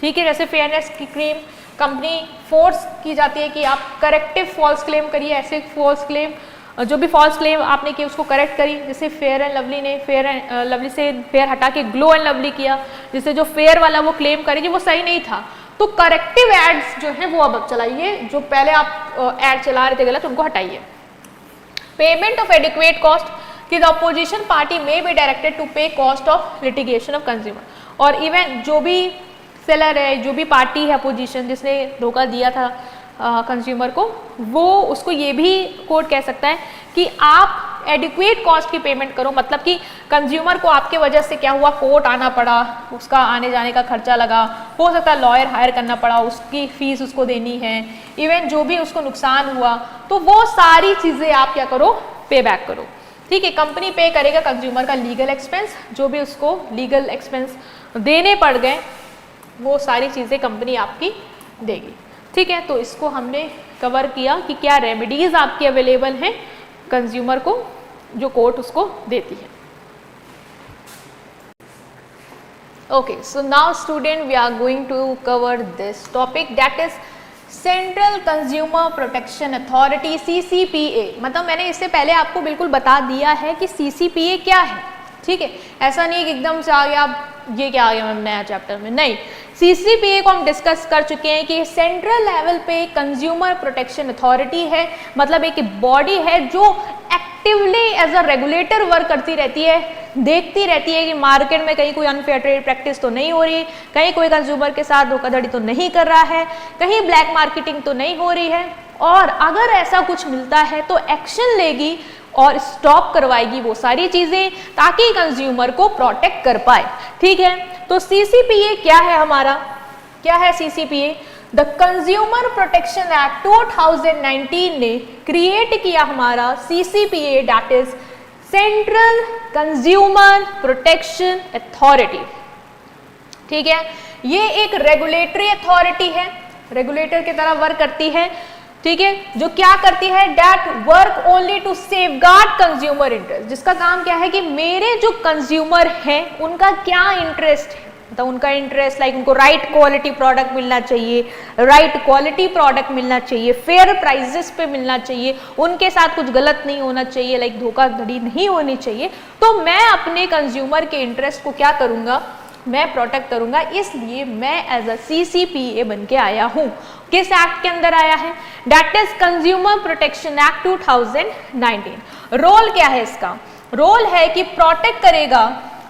ठीक है। जैसे फेयरनेस की क्रीम कंपनी फोर्स की जाती है कि आप करेक्टिव फॉल्स क्लेम करिए, ऐसे फॉल्स क्लेम जो भी फॉल्स क्लेम आपने किए उसको करेक्ट करिए। जैसे फेयर एंड लवली ने फेयर एंड लवली से फेयर हटा के ग्लो एंड लवली किया, जिससे जो फेयर वाला वो क्लेम करेगी वो सही नहीं था, तो करेक्टिव एड्स जो है वो अब चलाइए, जो पहले आप एड चला रहे थे गलत उनको हटाइए। पेमेंट ऑफ एडिक्वेट कॉस्ट कि the opposition party may be directed to pay cost of litigation of consumer, और इवन जो भी सेलर है, जो भी पार्टी है अपोजिशन जिसने धोखा दिया था कंज्यूमर को, वो उसको ये भी कोर्ट कह सकता है कि आप एडिक्वेट कॉस्ट की पेमेंट करो, मतलब कि कंज्यूमर को आपके वजह से क्या हुआ, कोर्ट आना पड़ा, उसका आने जाने का खर्चा लगा, हो सकता है लॉयर हायर करना पड़ा, उसकी फीस उसको देनी है, इवन जो भी उसको नुकसान हुआ, तो वो सारी चीज़ें आप क्या करो, पे बैक करो, ठीक है। कंपनी पे करेगा कंज्यूमर का लीगल एक्सपेंस, जो भी उसको लीगल एक्सपेंस देने पड़ गए वो सारी चीज़ें कंपनी आपकी देगी, ठीक है। तो इसको हमने कवर किया कि क्या रेमेडीज आपकी अवेलेबल हैं कंज्यूमर को जो कोर्ट उसको देती है। Okay, so now student we are going to cover this topic that is central consumer protection authority CCPA। मतलब मैंने इससे पहले आपको बिल्कुल बता दिया है कि CCPA क्या है, ठीक है। ऐसा नहीं है कि एकदम से आ गया ये क्या आ गया मैम नया चैप्टर में, नहीं। CCPA को हम डिस्कस कर चुके हैं कि सेंट्रल लेवल पे कंज्यूमर प्रोटेक्शन अथॉरिटी है, मतलब एक बॉडी है जो actively as a regulator work करती रहती है, देखती रहती है कि मार्केट में कहीं कोई अनफेयर ट्रेड प्रैक्टिस तो नहीं हो रही, कहीं कोई कंज्यूमर के साथ धोखाधड़ी तो नहीं कर रहा है, कहीं ब्लैक मार्केटिंग तो नहीं हो रही है, और अगर ऐसा कुछ मिलता है तो एक्शन लेगी और स्टॉप करवाएगी वो सारी चीजें ताकि कंज्यूमर को प्रोटेक्ट कर पाए, ठीक है। तो CCPA क्या है हमारा, क्या है CCPA? The consumer protection act 2019 ने क्रिएट किया हमारा CCPA, that is central consumer protection authority, ठीक है। ये एक रेगुलेटरी अथॉरिटी है, रेगुलेटर की तरह वर्क करती है, ठीक है, जो क्या करती है, that work only to safeguard consumer interest, जिसका काम क्या है कि मेरे जो कंज्यूमर हैं उनका क्या इंटरेस्ट है, मतलब उनका इंटरेस्ट लाइक उनको राइट क्वालिटी प्रोडक्ट मिलना चाहिए, राइट क्वालिटी प्रोडक्ट मिलना चाहिए, फेयर प्राइसेस पे मिलना चाहिए, उनके साथ कुछ गलत नहीं होना चाहिए, लाइक धोखाधड़ी नहीं होनी चाहिए। तो मैं अपने कंज्यूमर के इंटरेस्ट को क्या करूंगा, मैं प्रोटेक्ट करूंगा, इसलिए मैं एज अ CCPA बन के आया हूं। किस एक्ट के अंदर आया है, that is consumer protection act 2019। Role क्या है इसका, रोल है कि प्रोटेक्ट करेगा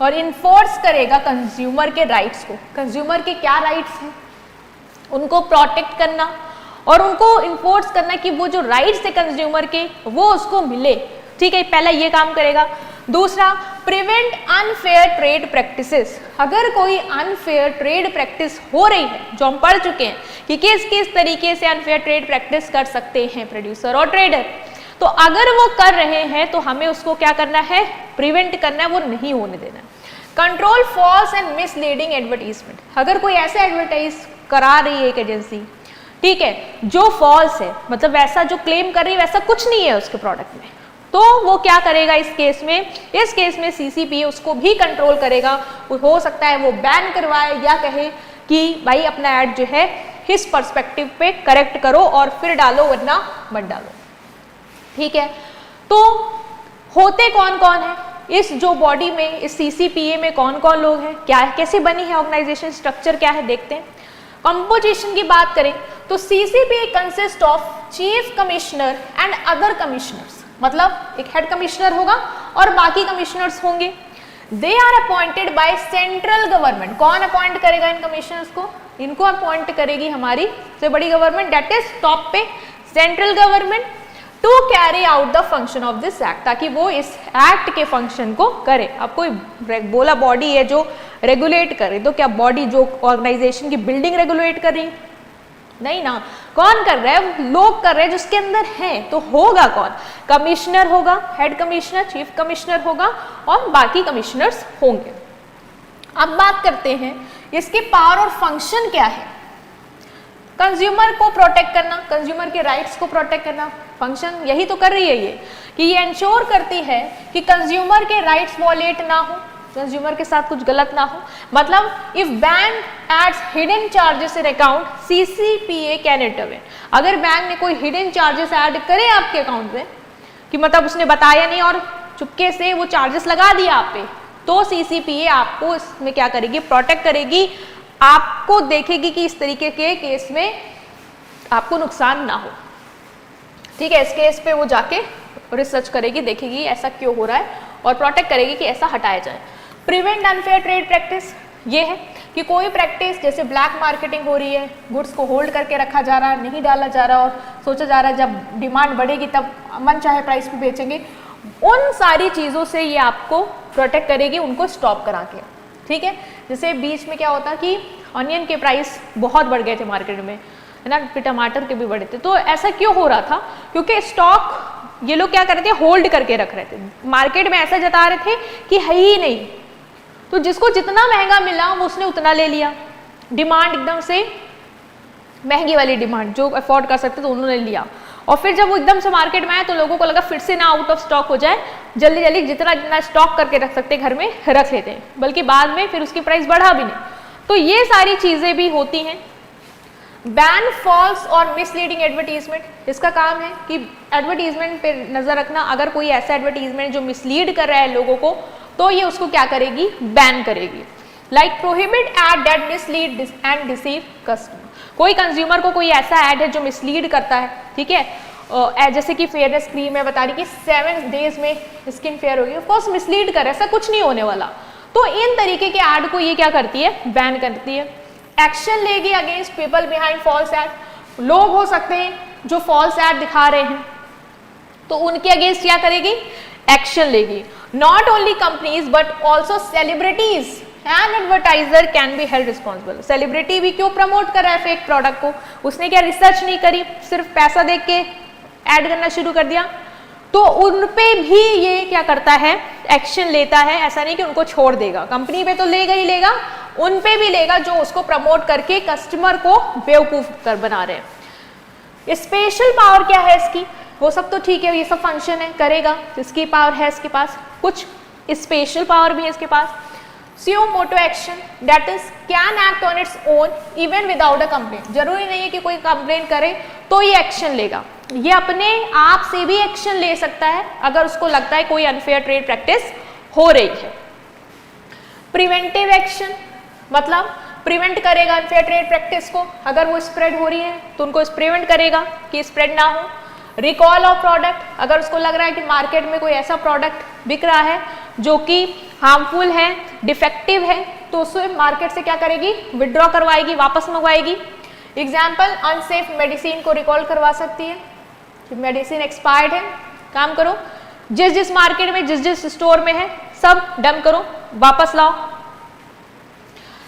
और इन्फोर्स करेगा कंज्यूमर के राइट्स को। कंज्यूमर के क्या राइट्स हैं, उनको प्रोटेक्ट करना और उनको इन्फोर्स करना कि वो जो राइट्स है कंज्यूमर के वो उसको मिले, ठीक है, पहला ये काम करेगा। दूसरा, प्रिवेंट अनफेयर ट्रेड प्रैक्टिसेस। अगर कोई अनफेयर ट्रेड प्रैक्टिस हो रही है, जो हम पढ़ चुके हैं कि किस किस तरीके से अनफेयर ट्रेड प्रैक्टिस कर सकते हैं प्रोड्यूसर और ट्रेडर, तो अगर वो कर रहे हैं तो हमें उसको क्या करना है, प्रिवेंट करना है, वो नहीं होने देना। Control false and misleading advertisement. अगर कोई ऐसे एडवर्टाइज करा रही है एक एजेंसी, ठीक है, जो फॉल्स है, मतलब वैसा जो क्लेम कर रही है वैसा कुछ नहीं है उसके प्रोडक्ट में, तो वो क्या करेगा इस केस में CCPA उसको भी कंट्रोल करेगा। हो सकता है वो बैन करवाए या कहे कि भाई अपना ऐड जो है इस पर्सपेक्टिव पे करेक्ट करो और फिर डालो वरना मत डालो, ठीक है। तो होते कौन कौन है इस जो बॉडी में, इस CCPA में कौन कौन लोग हैं, क्या है, कैसे बनी है ऑर्गेनाइजेशन, स्ट्रक्चर क्या है, देखते हैं। कंपोजिशन की बात करें तो CCPA consist of chief commissioner and other commissioners, मतलब एक हेड कमिश्नर होगा और बाकी कमिश्नर्स होंगे। They are appointed by central government. कौन अपॉइंट करेगा इन कमिश्नर्स को, इनको अपॉइंट करेगी हमारी सबसे बड़ी गवर्नमेंट, दैट इज टॉप पे central government, to carry out the function of this act, ताकि वो इस एक्ट के फंक्शन को करे। अब कोई बोला बॉडी है जो रेगुलेट करे, तो क्या बॉडी जो ऑर्गेनाइजेशन की बिल्डिंग रेगुलेट कर रही, नहीं ना, कौन कर रहा है? लोग कर रहे हैं जिसके अंदर है। तो होगा कौन? कमिश्नर होगा, हेड कमिश्नर, चीफ कमिश्नर होगा और बाकी कमिश्नर्स होंगे। अब बात करते हैं इसके पावर और फंक्शन क्या है। कंज्यूमर को प्रोटेक्ट करना, कंज्यूमर के राइट्स को प्रोटेक्ट करना, फंक्शन यही तो कर रही है ये, कि ये इंश्योर करती है कि कंज्यूमर के राइट्स वॉलेट ना हो, कंज्यूमर के साथ कुछ गलत ना हो। मतलब if bank adds hidden charges in account, CCPA can intervene. अगर बैंक ने कोई हिडन चार्जेस ऐड करे आपके अकाउंट में, कि मतलब उसने बताया नहीं और चुपके से वो चार्जेस लगा दिया आप पे, तो CCPA आपको इसमें क्या करेगी? प्रोटेक्ट करेगी, आपको देखेगी कि इस तरीके के केस में आपको नुकसान ना हो। ठीक है, इस केस पे वो जाके रिसर्च करेगी, देखेगी ऐसा क्यों हो रहा है और प्रोटेक्ट करेगी कि ऐसा हटाया जाए। प्रिवेंट अनफेयर ट्रेड प्रैक्टिस ये है कि कोई प्रैक्टिस जैसे ब्लैक मार्केटिंग हो रही है, गुड्स को होल्ड करके रखा जा रहा है, नहीं डाला जा रहा और सोचा जा रहा है जब डिमांड बढ़ेगी तब मन चाहे प्राइस पे बेचेंगे, उन सारी चीज़ों से ये आपको प्रोटेक्ट करेगी, उनको स्टॉप करा के। ठीक है, जैसे बीच में क्या होता कि ऑनियन के प्राइस बहुत बढ़ गए थे मार्केट में, है ना, फिर टमाटर के भी बढ़े थे। तो ऐसा क्यों हो रहा था? क्योंकि स्टॉक ये लोग क्या कर रहे थे? होल्ड करके रख रहे थे, मार्केट में ऐसा जता रहे थे कि है ही नहीं, तो जिसको जितना महंगा मिला वो उसने उतना ले लिया। डिमांड एकदम से महंगी वाली डिमांड, जो अफोर्ड कर सकते तो उन्होंने लिया, और फिर जब वो एकदम से मार्केट में आया तो लोगों को लगा फिर से ना आउट ऑफ स्टॉक हो जाए, जल्दी जल्दी जितना जितना स्टॉक करके रख सकते घर में रख लेते हैं, बल्कि बाद में फिर उसकी प्राइस बढ़ा भी नहीं। तो ये सारी चीज़ें भी होती हैं। बैन फॉल्स और मिसलीडिंग एडवर्टीजमेंट, इसका काम है कि एडवर्टीजमेंट पे नज़र रखना। अगर कोई ऐसा एडवर्टीजमेंट जो मिसलीड कर रहा है लोगों को, तो ये उसको क्या करेगी? बैन करेगी। Like prohibit ad that mislead and deceive customer. कोई कंज्यूमर को कोई ऐसा ऐड है जो मिसलीड करता है, ठीक है, जैसे कि फेयरनेस क्रीम है, बता रही कि 7 डेज में स्किन फेयर होगी, ऑफ कोर्स मिसलीड कर, ऐसा कुछ नहीं होने वाला। तो इन तरीके के ऐड को ये क्या करती है? बैन करती है। एक्शन लेगी against people behind false ad. लोग हो सकते हैं जो फॉल्स ऐड दिखा रहे हैं, तो उनके अगेंस्ट क्या करेगी? एक्शन लेगी। Not only companies but also celebrities and advertiser can be held responsible. Celebrity भी क्यों प्रमोट कर रहा है फेक प्रोडक्ट को? उसने क्या रिसर्च नहीं करी, सिर्फ पैसा देख के ऐड करना शुरू कर दिया, तो उन पे भी ये क्या करता है? एक्शन लेता है। ऐसा नहीं कि उनको छोड़ देगा, कंपनी पे तो लेगा ही लेगा, उन पे भी लेगा जो उसको प्रमोट करके कस्टमर को बेवकूफ कर बना रहे हैं। स्पेशल पावर क्या है इसकी? वो सब तो ठीक है, ये सब फंक्शन है, करेगा, इसकी पावर है इसके पास, कुछ स्पेशल पावर भी है इसके पास। Suo motu action, that is can act on its own even without a complaint. जरूरी नहीं है कि कोई कंप्लेंट करे तो ये एक्शन लेगा, ये अपने आप से भी एक्शन ले सकता है अगर उसको लगता है कोई अनफेयर ट्रेड प्रैक्टिस हो रही है। प्रिवेंटिव एक्शन मतलब प्रिवेंट करेगा अनफेयर ट्रेड प्रैक्टिस को, अगर वो स्प्रेड हो रही है तो उनको प्रिवेंट करेगा कि स्प्रेड ना हो। रिकॉल ऑफ प्रोडक्ट, अगर उसको लग रहा है कि मार्केट में कोई ऐसा प्रोडक्ट बिक रहा है जो कि हार्मफुल है, डिफेक्टिव है, तो उसे मार्केट से क्या करेगी? विड्रॉ करवाएगी, वापस मंगवाएगी। एग्जाम्पल, अनसेफ मेडिसिन को रिकॉल करवा सकती है कि मेडिसिन एक्सपायर्ड है, काम करो, जिस जिस मार्केट में जिस जिस स्टोर में है सब डंप करो, वापस लाओ।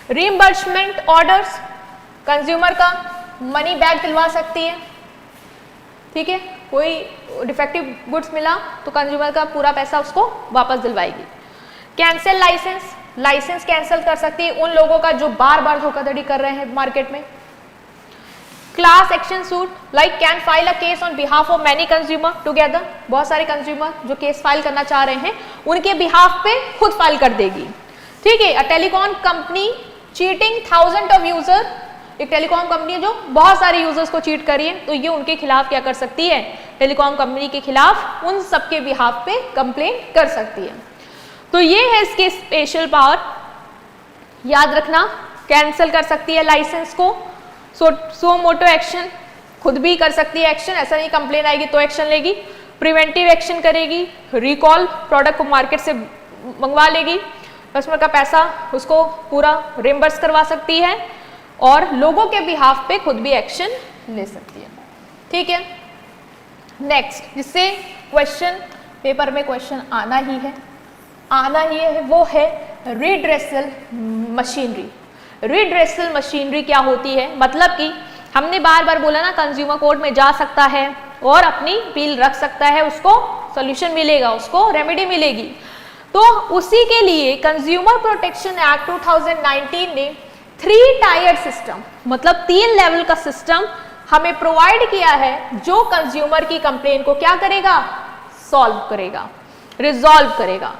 रीइंबर्समेंट ऑर्डर्स, कंज्यूमर का मनी बैक दिलवा सकती है, ठीक है, कोई डिफेक्टिव गुड्स मिला तो कंज्यूमर का पूरा पैसा उसको वापस दिलवाएगी। कैंसिल लाइसेंस, लाइसेंस कैंसिल कर सकती है उन लोगों का जो बार बार धोखाधड़ी कर रहे हैं मार्केट में। Class action suit, like can file a case on behalf of many consumer together. बहुत सारे कंज्यूमर जो केस फाइल करना चाह रहे हैं उनके बिहाफ पे खुद फाइल कर देगी, ठीक है। A telecom company cheating thousand of user, एक टेलीकॉम कंपनी जो बहुत सारे यूजर्स को चीट करी है, तो ये उनके खिलाफ क्या कर सकती है? टेलीकॉम कंपनी के खिलाफ उन सबके बिहाफ पे कंप्लेन कर सकती है। तो ये है इसके स्पेशल पावर, याद रखना। कैंसिल कर सकती है लाइसेंस को, सो मोटो एक्शन, खुद भी कर सकती है एक्शन, ऐसा नहीं कंप्लेन आएगी तो एक्शन लेगी। प्रिवेंटिव एक्शन करेगी, रिकॉल, प्रोडक्ट को मार्केट से मंगवा लेगी, कस्टमर का पैसा उसको पूरा रिम्बर्स करवा सकती है, और लोगों के बिहाफ पे खुद भी एक्शन ले सकती है, ठीक है। नेक्स्ट, जिससे क्वेश्चन पेपर में क्वेश्चन आना ही है वो है रिड्रेसल मशीनरी। रिड्रेसल मशीनरी क्या होती है? मतलब कि हमने बार बार बोला ना, कंज्यूमर कोर्ट में जा सकता है और अपनी अपील रख सकता है, उसको सॉल्यूशन मिलेगा, उसको रेमेडी मिलेगी। तो उसी के लिए कंज्यूमर प्रोटेक्शन एक्ट 2019 ने 3 टायर सिस्टम, मतलब 3 लेवल का सिस्टम हमें प्रोवाइड किया है, जो कंज्यूमर की कंप्लेन को क्या करेगा, सॉल्व करेगा, रिजॉल्व करेगा।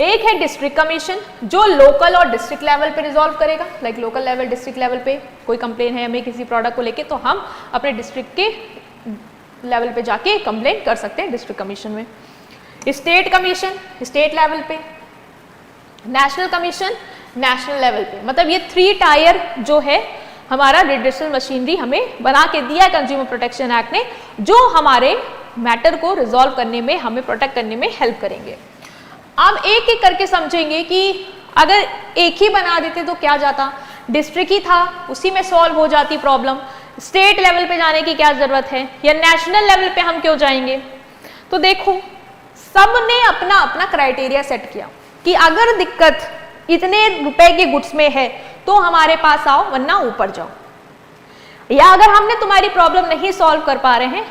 एक है डिस्ट्रिक्ट कमीशन, जो लोकल और डिस्ट्रिक्ट लेवल पे रिजॉल्व करेगा, like local level, district level पे कोई कंप्लेन है हमें किसी प्रोडक्ट को लेके, तो हम अपने डिस्ट्रिक्ट के लेवल पे जाके कंप्लेन कर सकते हैं डिस्ट्रिक्ट कमीशन में। स्टेट कमीशन स्टेट लेवल पे, नेशनल कमीशन नेशनल लेवल पे, मतलब ये 3 टायर जो है हमारा रिड्रेसल मशीनरी हमें बना के दिया कंज्यूमर प्रोटेक्शन एक्ट ने, जो हमारे मैटर को रिजॉल्व करने में, हमें प्रोटेक्ट करने में हेल्प करेंगे। अब एक एक करके समझेंगे कि अगर एक ही बना देते तो क्या जाता, डिस्ट्रिक्ट ही था, उसी में सॉल्व हो जाती प्रॉब्लम, स्टेट लेवल पे जाने की क्या जरूरत है, या नेशनल लेवल पे हम क्यों जाएंगे। तो देखो, सबने अपना अपना क्राइटेरिया सेट किया कि अगर दिक्कत इतने रुपए के गुड्स में है तो हमारे पास आओ, वरना ऊपर जाओ, या अगर हमने तुम्हारी प्रॉब्लम नहीं सॉल्व कर पा रहे हैं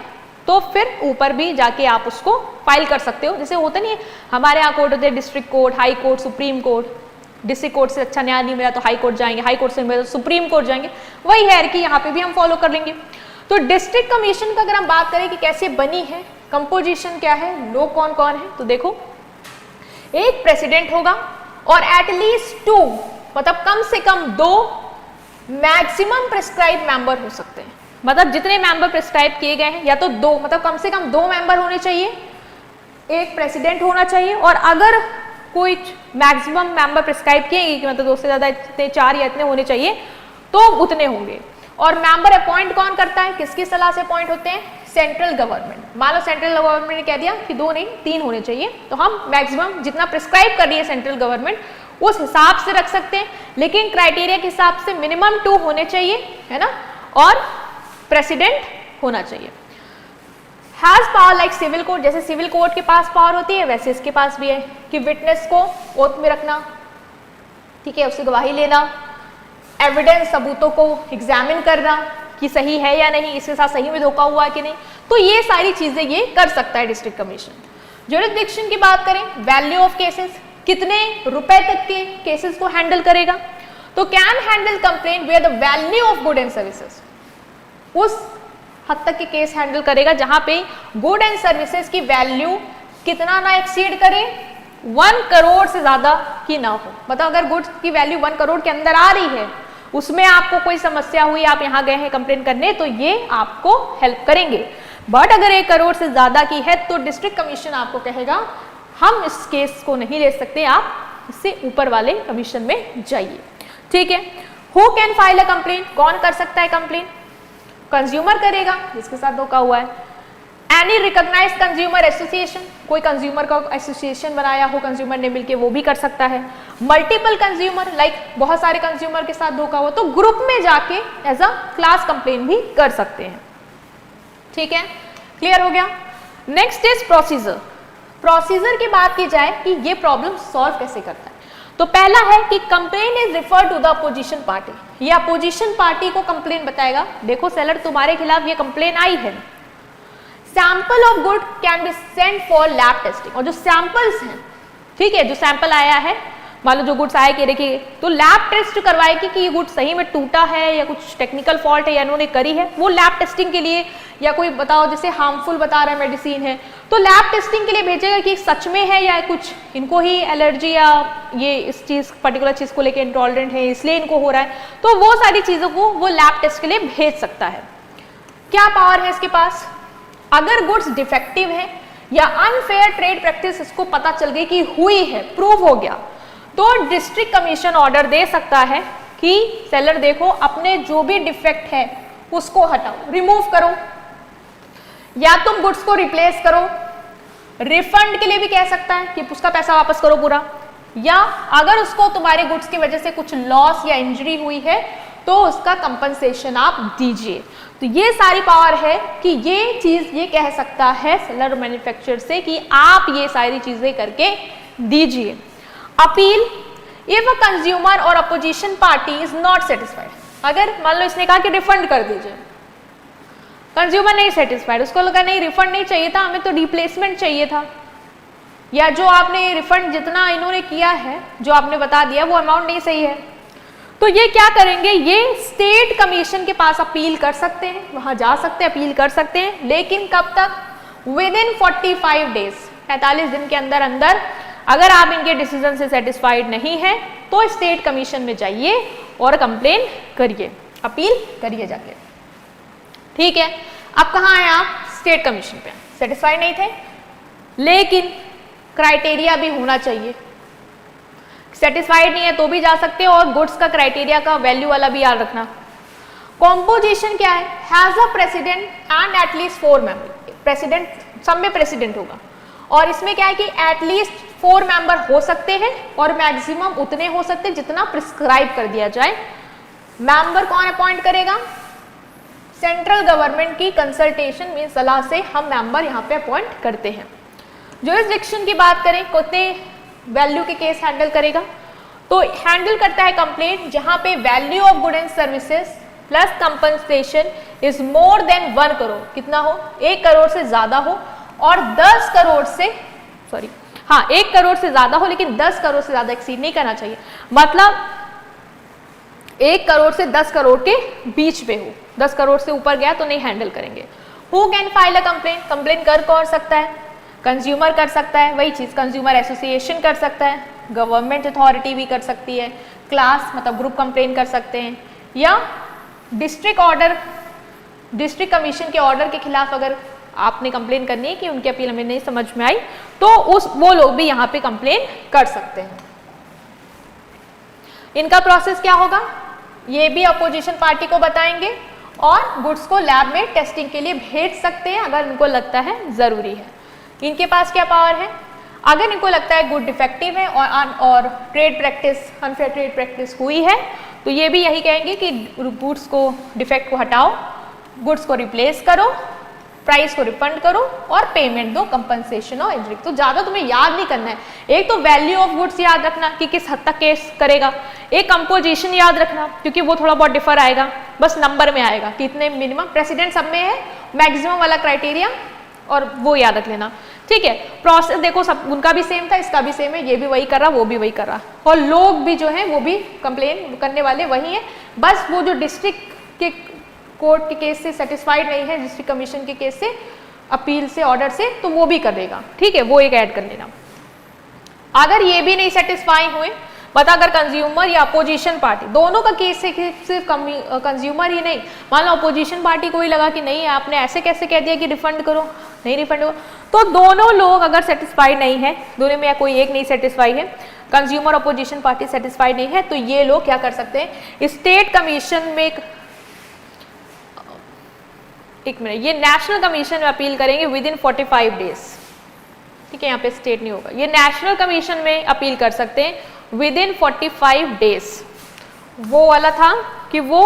तो फिर ऊपर भी जाके आप उसको फाइल कर सकते हो। जैसे होता नहीं है हमारे यहाँ कोर्ट होते हैं, district court, high court, supreme court. District court से अच्छा न्याय नहीं मिला तो हाई कोर्ट जाएंगे, हाई कोर्ट से मिला तो सुप्रीम कोर्ट जाएंगे, वही है कि यहाँ पे भी हम फॉलो कर लेंगे। तो डिस्ट्रिक्ट कमीशन का अगर हम बात करें कि कैसे बनी है, कंपोजिशन क्या है, लोग कौन कौन है, तो देखो, एक प्रेसिडेंट होगा और एटलीस्ट 2, मतलब कम से कम 2 मैक्सिमम प्रिस्क्राइब मेंबर हो सकते हैं। मतलब जितने मेंबर प्रिस्क्राइब किए गए हैं, या तो 2, मतलब कम से कम 2 मेंबर होने चाहिए, एक प्रेसिडेंट होना चाहिए, और अगर कोई मैक्सिमम मेंबर प्रिस्क्राइब किए कि मतलब 2 से ज्यादा इतने 4 या इतने होने चाहिए तो उतने होंगे। और मेंबर अपॉइंट कौन करता है, किसकी सलाह से अपॉइंट होते हैं, सेंट्रल गवर्नमेंट। मान लो सेंट्रल गवर्नमेंट ने कह दिया कि 2 नहीं 3 होने चाहिए, तो हम मैक्सिमम जितना प्रिस्क्राइब कर रही है सेंट्रल गवर्नमेंट उस हिसाब से रख सकते हैं, लेकिन क्राइटेरिया के हिसाब से मिनिमम 2 होने चाहिए, है ना, और प्रेसिडेंट होना चाहिए। Has power like civil court, जैसे सिविल कोर्ट के पास पावर होती है वैसे इसके पास भी है कि विटनेस को ओथ में रखना, ठीक है, उससे गवाही लेना, एविडेंस सबूतों को एग्जामिन करना कि सही है या नहीं, इसके साथ सही में धोखा हुआ है कि नहीं, तो ये सारी चीजें ये कर सकता है डिस्ट्रिक्ट कमीशन। ज्यूरिसडिक्शन की बात करें, वैल्यू ऑफ केसेस, कितने रुपए तक के केसेस को हैंडल करेगा, तो can handle complaint where the value of good and services, उस हद तक के केस हैंडल करेगा जहां पे गुड एंड सर्विसेज की वैल्यू कितना ना एक्सीड करे, 1 करोड़ से ज्यादा की ना हो। मतलब अगर गुड्स की वैल्यू 1 करोड़ के अंदर आ रही है, उसमें आपको कोई समस्या हुई, आप यहाँ गए हैं कंप्लेन करने, तो ये आपको हेल्प करेंगे। बट अगर 1 करोड़ से ज्यादा की है तो डिस्ट्रिक्ट कमीशन आपको कहेगा हम इस केस को नहीं ले सकते, आप इससे ऊपर वाले कमीशन में जाइए, ठीक है। Who can file a complain, कौन कर सकता है कंप्लेन, कंज्यूमर करेगा जिसके साथ धोखा हुआ है। एनी रिकॉग्नाइज्ड कंज्यूमर एसोसिएशन, कोई कंज्यूमर का एसोसिएशन बनाया हो कंज्यूमर ने मिलके, वो भी कर सकता है। मल्टीपल कंज्यूमर, लाइक बहुत सारे कंज्यूमर के साथ धोखा हुआ तो ग्रुप में जाके एज अ क्लास कंप्लेन भी कर सकते हैं, ठीक है, क्लियर हो गया। Next is procedure. प्रोसीजर की बात की जाए कि ये प्रॉब्लम सॉल्व कैसे करता है, तो पहला है कि complain is refer to the opposition party, या अपोजिशन पार्टी को कंप्लेन बताएगा, देखो सेलर तुम्हारे खिलाफ ये कंप्लेन आई है, sample of good can be sent for lab testing, और जो सैंपल्स हैं, ठीक है, जो सैंपल आया है, मान लो जो गुड्स आए कि देखिए, तो लैब टेस्ट करवाएगी कि ये गुड सही में टूटा है या कुछ टेक्निकल फॉल्ट है या इन्होंने करी है, वो लैब टेस्टिंग के लिए, या कोई बताओ जैसे हार्मफुल बता रहा है मेडिसिन है तो लैब टेस्टिंग के लिए भेजेगा कि सच में है या कुछ इनको ही एलर्जी या ये इस चीज पर्टिकुलर चीज को लेके इंटॉलरेंट है इसलिए इनको हो रहा है, तो वो सारी चीजों को वो लैब टेस्ट के लिए भेज सकता है। क्या पावर है इसके पास, अगर गुड्स डिफेक्टिव है या अनफेयर ट्रेड प्रैक्टिस इसको पता चल गई कि हुई है, प्रूव हो गया, तो डिस्ट्रिक्ट कमीशन ऑर्डर दे सकता है कि सेलर देखो अपने जो भी डिफेक्ट है उसको हटाओ, रिमूव करो, या तुम गुड्स को रिप्लेस करो। रिफंड के लिए भी कह सकता है कि उसका पैसा वापस करो पूरा, या अगर उसको तुम्हारे गुड्स की वजह से कुछ लॉस या इंजरी हुई है तो उसका कंपनसेशन आप दीजिए। तो ये सारी पावर है कि ये चीज ये कह सकता है सेलर मैन्युफैक्चरर से कि आप ये सारी चीजें करके दीजिए। अपील, इफ अ कंज्यूमर और opposition party is not satisfied, अगर मान लो इसने कहा कि रिफंड कर दीजिए, कंज्यूमर नहीं सेटिस्फाइड, उसको लगा नहीं रिफंड नहीं चाहिए था, हमें तो रिप्लेसमेंट चाहिए था, या जो आपने रिफंड जितना इन्होंने किया है जो आपने बता दिया वो अमाउंट नहीं सही है, तो ये क्या करेंगे, ये स्टेट कमीशन के पास अपील कर सकते हैं, वहां जा सकते हैं, अपील कर सकते हैं, लेकिन कब तक, विद इन 45 डेज, 45 दिन के अंदर अंदर अगर आप इनके डिसीजन से सेटिस्फाइड नहीं है तो स्टेट कमीशन में जाइए और कंप्लेन करिए, अपील करिए जाके। ठीक है, अब कहाँ आए आप, स्टेट कमीशन पे, सेटिस्फाइड नहीं थे, लेकिन क्राइटेरिया भी होना चाहिए, सेटिस्फाइड नहीं है तो भी जा सकते हो, और गुड्स का क्राइटेरिया का वैल्यू वाला भी याद रखना। कॉम्पोजिशन क्या है, has a president and at least 4 member, president सब में प्रेसिडेंट होगा, और इसमें क्या है कि एटलीस्ट 4 मेंबर हो सकते हैं और मैक्सिमम उतने हो सकते हैं जितना प्रिस्क्राइब कर दिया जाए। मेंबर कौन अपॉइंट करेगा, सेंट्रल गवर्नमेंट की कंसल्टेशन में सलाह से हम मेंबर यहाँ पे अपॉइंट करते हैं। जुरिस्डिक्शन की बात करें, कितने वैल्यू के केस हैंडल करेगा, तो हैंडल करता है कंप्लेंट जहां पे value of good and services plus compensation is more than 1 crore, कितना हो, 1 करोड़ से ज्यादा हो, और 10 करोड़ से 1 करोड़ से ज्यादा हो, लेकिन 10 करोड़ से ज्यादा एक्सीड नहीं करना चाहिए, मतलब 1 करोड़ से 10 करोड़ के बीच पे हो, 10 करोड़ से ऊपर गया तो नहीं हैंडल करेंगे। Who can file a complain, complain कर कौन सकता है, कंज्यूमर कर सकता है, वही चीज कंज्यूमर एसोसिएशन कर सकता है, गवर्नमेंट अथॉरिटी भी कर सकती है, क्लास मतलब ग्रुप कंप्लेन कर सकते हैं, या डिस्ट्रिक्ट ऑर्डर, डिस्ट्रिक्ट कमीशन के ऑर्डर के खिलाफ अगर आपने कंप्लेन करनी है कि उनकी अपील हमें नहीं समझ में आई तो वो लोग भी यहाँ पे कंप्लेन कर सकते हैं। इनका प्रोसेस क्या होगा, ये भी अपोजिशन पार्टी को बताएंगे और गुड्स को लैब में टेस्टिंग के लिए भेज सकते हैं अगर उनको लगता है जरूरी है। इनके पास क्या पावर है, अगर इनको लगता है गुड डिफेक्टिव है और trade practice, unfair trade practice हुई है, तो ये भी यही कहेंगे कि गुड्स को, डिफेक्ट को हटाओ, गुड्स को रिप्लेस करो, प्राइस को रिफंड करो और पेमेंट दो, कंपनसेशन और इंजरी। तो ज्यादा तुम्हें याद नहीं करना है, एक तो वैल्यू ऑफ गुड्स याद रखना कि किस हद तक केस करेगा, एक कंपोजिशन याद रखना क्योंकि वो थोड़ा बहुत डिफर आएगा, बस नंबर में आएगा कि इतने मिनिमम, प्रेसिडेंट सब में है, मैक्सिमम वाला क्राइटेरिया, और वो याद रख लेना। ठीक है, प्रोसेस देखो सब उनका भी सेम था, इसका भी सेम है, ये भी वही कर रहा, वो भी वही कर रहा, और लोग भी जो है वो भी कंप्लेन करने वाले वही है, बस वो जो डिस्ट्रिक्ट के कोर्ट के केस से सेटिस्फाइड नहीं है, डिस्ट्रिक्ट कमीशन के केस से, अपील से, ऑर्डर से, तो वो भी कर देगा। ठीक है, वो एक ऐड कर लेना। अगर ये भी नहीं सेटिस्फाई हुए, बता अगर कंज्यूमर या अपोजिशन पार्टी दोनों का केस से सिर्फ कंज्यूमर ही नहीं, मान लो अपोजिशन पार्टी को ही लगा कि नहीं आपने ऐसे कैसे कह दिया कि रिफंड करो, नहीं रिफंड होगा, तो दोनों लोग अगर सेटिस्फाइड नहीं है, दोनों में या कोई एक नहीं सेटिस्फाई है, कंज्यूमर अपोजिशन पार्टी सेटिस्फाइड नहीं है, तो ये लोग क्या कर सकते हैं, स्टेट कमीशन में एक मिनट, ये नेशनल कमीशन में अपील करेंगे विद इन 45 डेज। ठीक है, यहाँ पे स्टेट नहीं होगा, ये नेशनल कमीशन में अपील कर सकते हैं विद इन 45 डेज। वो वाला था कि वो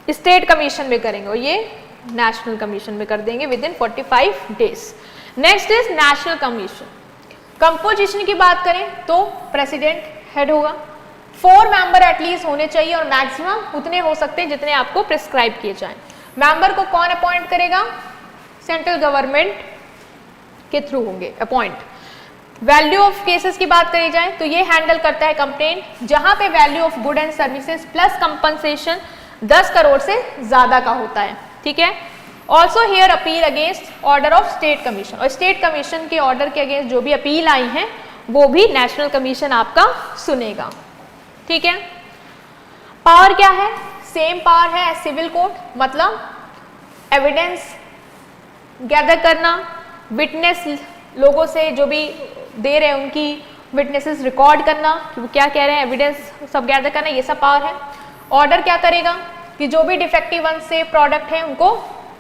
स्टेट कमीशन में करेंगे और ये नेशनल कमीशन में कर देंगे with in 45 days. Next is national commission. Composition की बात करें तो प्रेसिडेंट हेड होगा, 4 मेंबर एटलीस्ट होने चाहिए और मैक्सिमम उतने हो सकते हैं जितने आपको प्रिस्क्राइब किए जाएं। मेंबर को कौन अपॉइंट करेगा, सेंट्रल गवर्नमेंट के थ्रू होंगे अपॉइंट। वैल्यू ऑफ केसेस की बात करी जाए तो ये हैंडल करता है कंप्लेन जहां पे value of good and services plus compensation 10 crore से ज्यादा का होता है। ठीक है, also here appeal against order of state commission, और स्टेट कमीशन के ऑर्डर के अगेंस्ट जो भी अपील आई हैं वो भी नेशनल कमीशन आपका सुनेगा। ठीक है, पावर क्या है, सेम पावर है एज सिविल कोर्ट, मतलब एविडेंस गैदर करना, विटनेस लोगों से जो भी दे रहे हैं उनकी विटनेसेस रिकॉर्ड करना कि वो क्या कह रहे हैं, एविडेंस सब गैदर करना, ये सब पावर है। ऑर्डर क्या करेगा कि जो भी डिफेक्टिव वन से प्रोडक्ट है उनको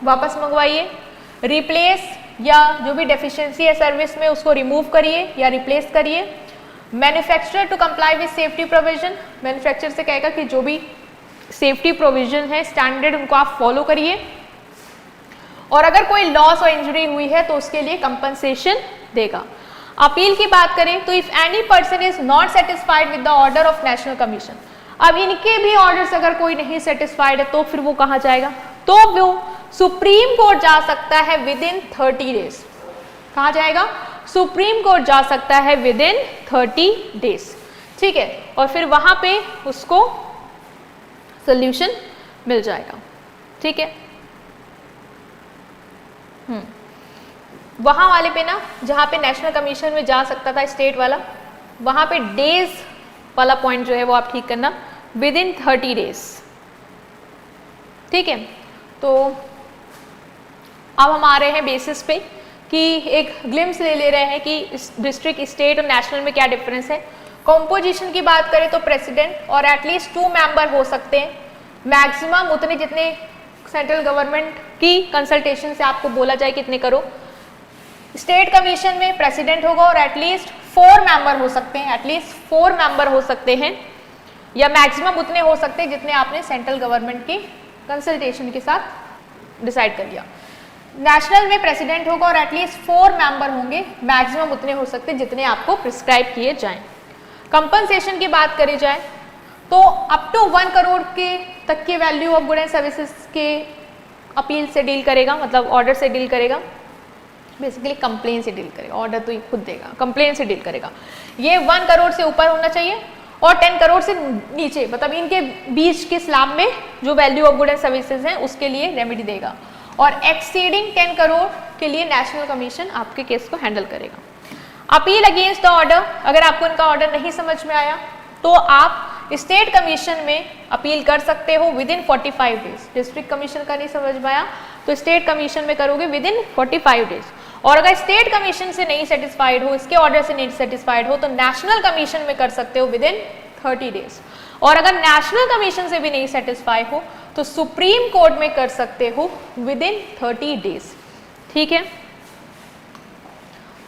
वापस मंगवाइए, रिप्लेस या जो भी डेफिशिएंसी है सर्विस में उसको रिमूव करिए या रिप्लेस करिए। Manufacturer to comply with safety provision, manufacturer से कहेगा कि जो भी सेफ्टी प्रोविजन है स्टैंडर्ड उनको आप फॉलो करिए, और अगर कोई लॉस और इंजरी हुई है तो उसके लिए कंपनसेशन देगा। अपील की बात करें तो if any person is not satisfied with the order of national commission, अब इनके भी ऑर्डर्स अगर कोई नहीं सेटिस्फाइड है तो फिर वो कहाँ जाएगा, तो वो सुप्रीम कोर्ट जा सकता है विद इन 30 डेज। कहाँ जाएगा, सुप्रीम कोर्ट जा सकता है विद इन 30 डेज, ठीक है, और फिर वहां पे उसको सोल्यूशन मिल जाएगा, ठीक है। वहां वाले पे ना, जहां पे नेशनल कमीशन में जा सकता था स्टेट वाला, वहां पे डेज वाला पॉइंट जो है वो आप ठीक करना, विद इन 30 डेज, ठीक है। तो अब हम आ रहे हैं बेसिस पे कि एक ग्लिम्स ले रहे हैं कि डिस्ट्रिक्ट, स्टेट और नेशनल में क्या डिफरेंस है। कॉम्पोजिशन की बात करें तो प्रेसिडेंट और एटलीस्ट 2 मेंबर हो सकते हैं, मैक्सिमम उतने जितने सेंट्रल गवर्नमेंट की कंसल्टेशन से आपको बोला जाए कितने करो। स्टेट कमीशन में प्रेसिडेंट होगा और एटलीस्ट 4 मेंबर हो सकते हैं, एटलीस्ट 4 मेंबर हो सकते हैं, या मैक्सिमम उतने हो सकते हैं जितने आपने सेंट्रल गवर्नमेंट की कंसल्टेशन के साथ डिसाइड कर लिया। नेशनल में प्रेसिडेंट होगा और एटलीस्ट 4 मेंबर होंगे, मैक्सिमम उतने हो सकते हैं जितने आपको प्रिस्क्राइब किए जाएं। कंपनसेशन की बात करी जाए तो अप टू 1 करोड़ के तक के value of good and services के अपील से डील करेगा, मतलब ऑर्डर से डील करेगा, बेसिकली कंप्लेन से डील करेगा, ऑर्डर तो ये खुद देगा, कंप्लेन से डील करेगा। ये 1 करोड़ से ऊपर होना चाहिए और 10 करोड़ से नीचे, मतलब इनके बीच के स्लैब में जो value of good and services हैं उसके लिए रेमेडी देगा, और एक्सीडिंग 10 करोड़ के लिए नेशनल कमीशन आपके केस को हैंडल करेगा। अपील अगेंस्ट द ऑर्डर, अगर आपको इनका ऑर्डर नहीं समझ में आया तो आप स्टेट कमीशन में अपील कर सकते हो with in 45 days. District commission का नहीं समझ में आया तो स्टेट कमीशन में करोगे विद इन 45 डेज, और अगर स्टेट कमीशन से नहीं सेटिस्फाइड हो, इसके ऑर्डर से नहीं सेटिस्फाइड हो, तो नेशनल कमीशन में कर सकते हो विद इन 30 डेज, और अगर नेशनल कमीशन से भी नहीं सेटिस्फाई हो तो सुप्रीम कोर्ट में कर सकते हो विद इन 30 डेज, ठीक है।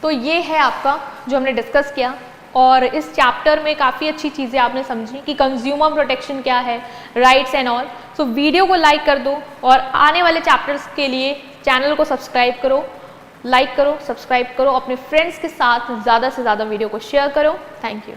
तो ये है आपका जो हमने डिस्कस किया, और इस चैप्टर में काफ़ी अच्छी चीज़ें आपने समझी कि कंज्यूमर प्रोटेक्शन क्या है, rights and all. So video को लाइक कर दो और आने वाले चैप्टर्स के लिए चैनल को सब्सक्राइब करो, लाइक करो, सब्सक्राइब करो, अपने फ्रेंड्स के साथ ज़्यादा से ज़्यादा वीडियो को शेयर करो। Thank you.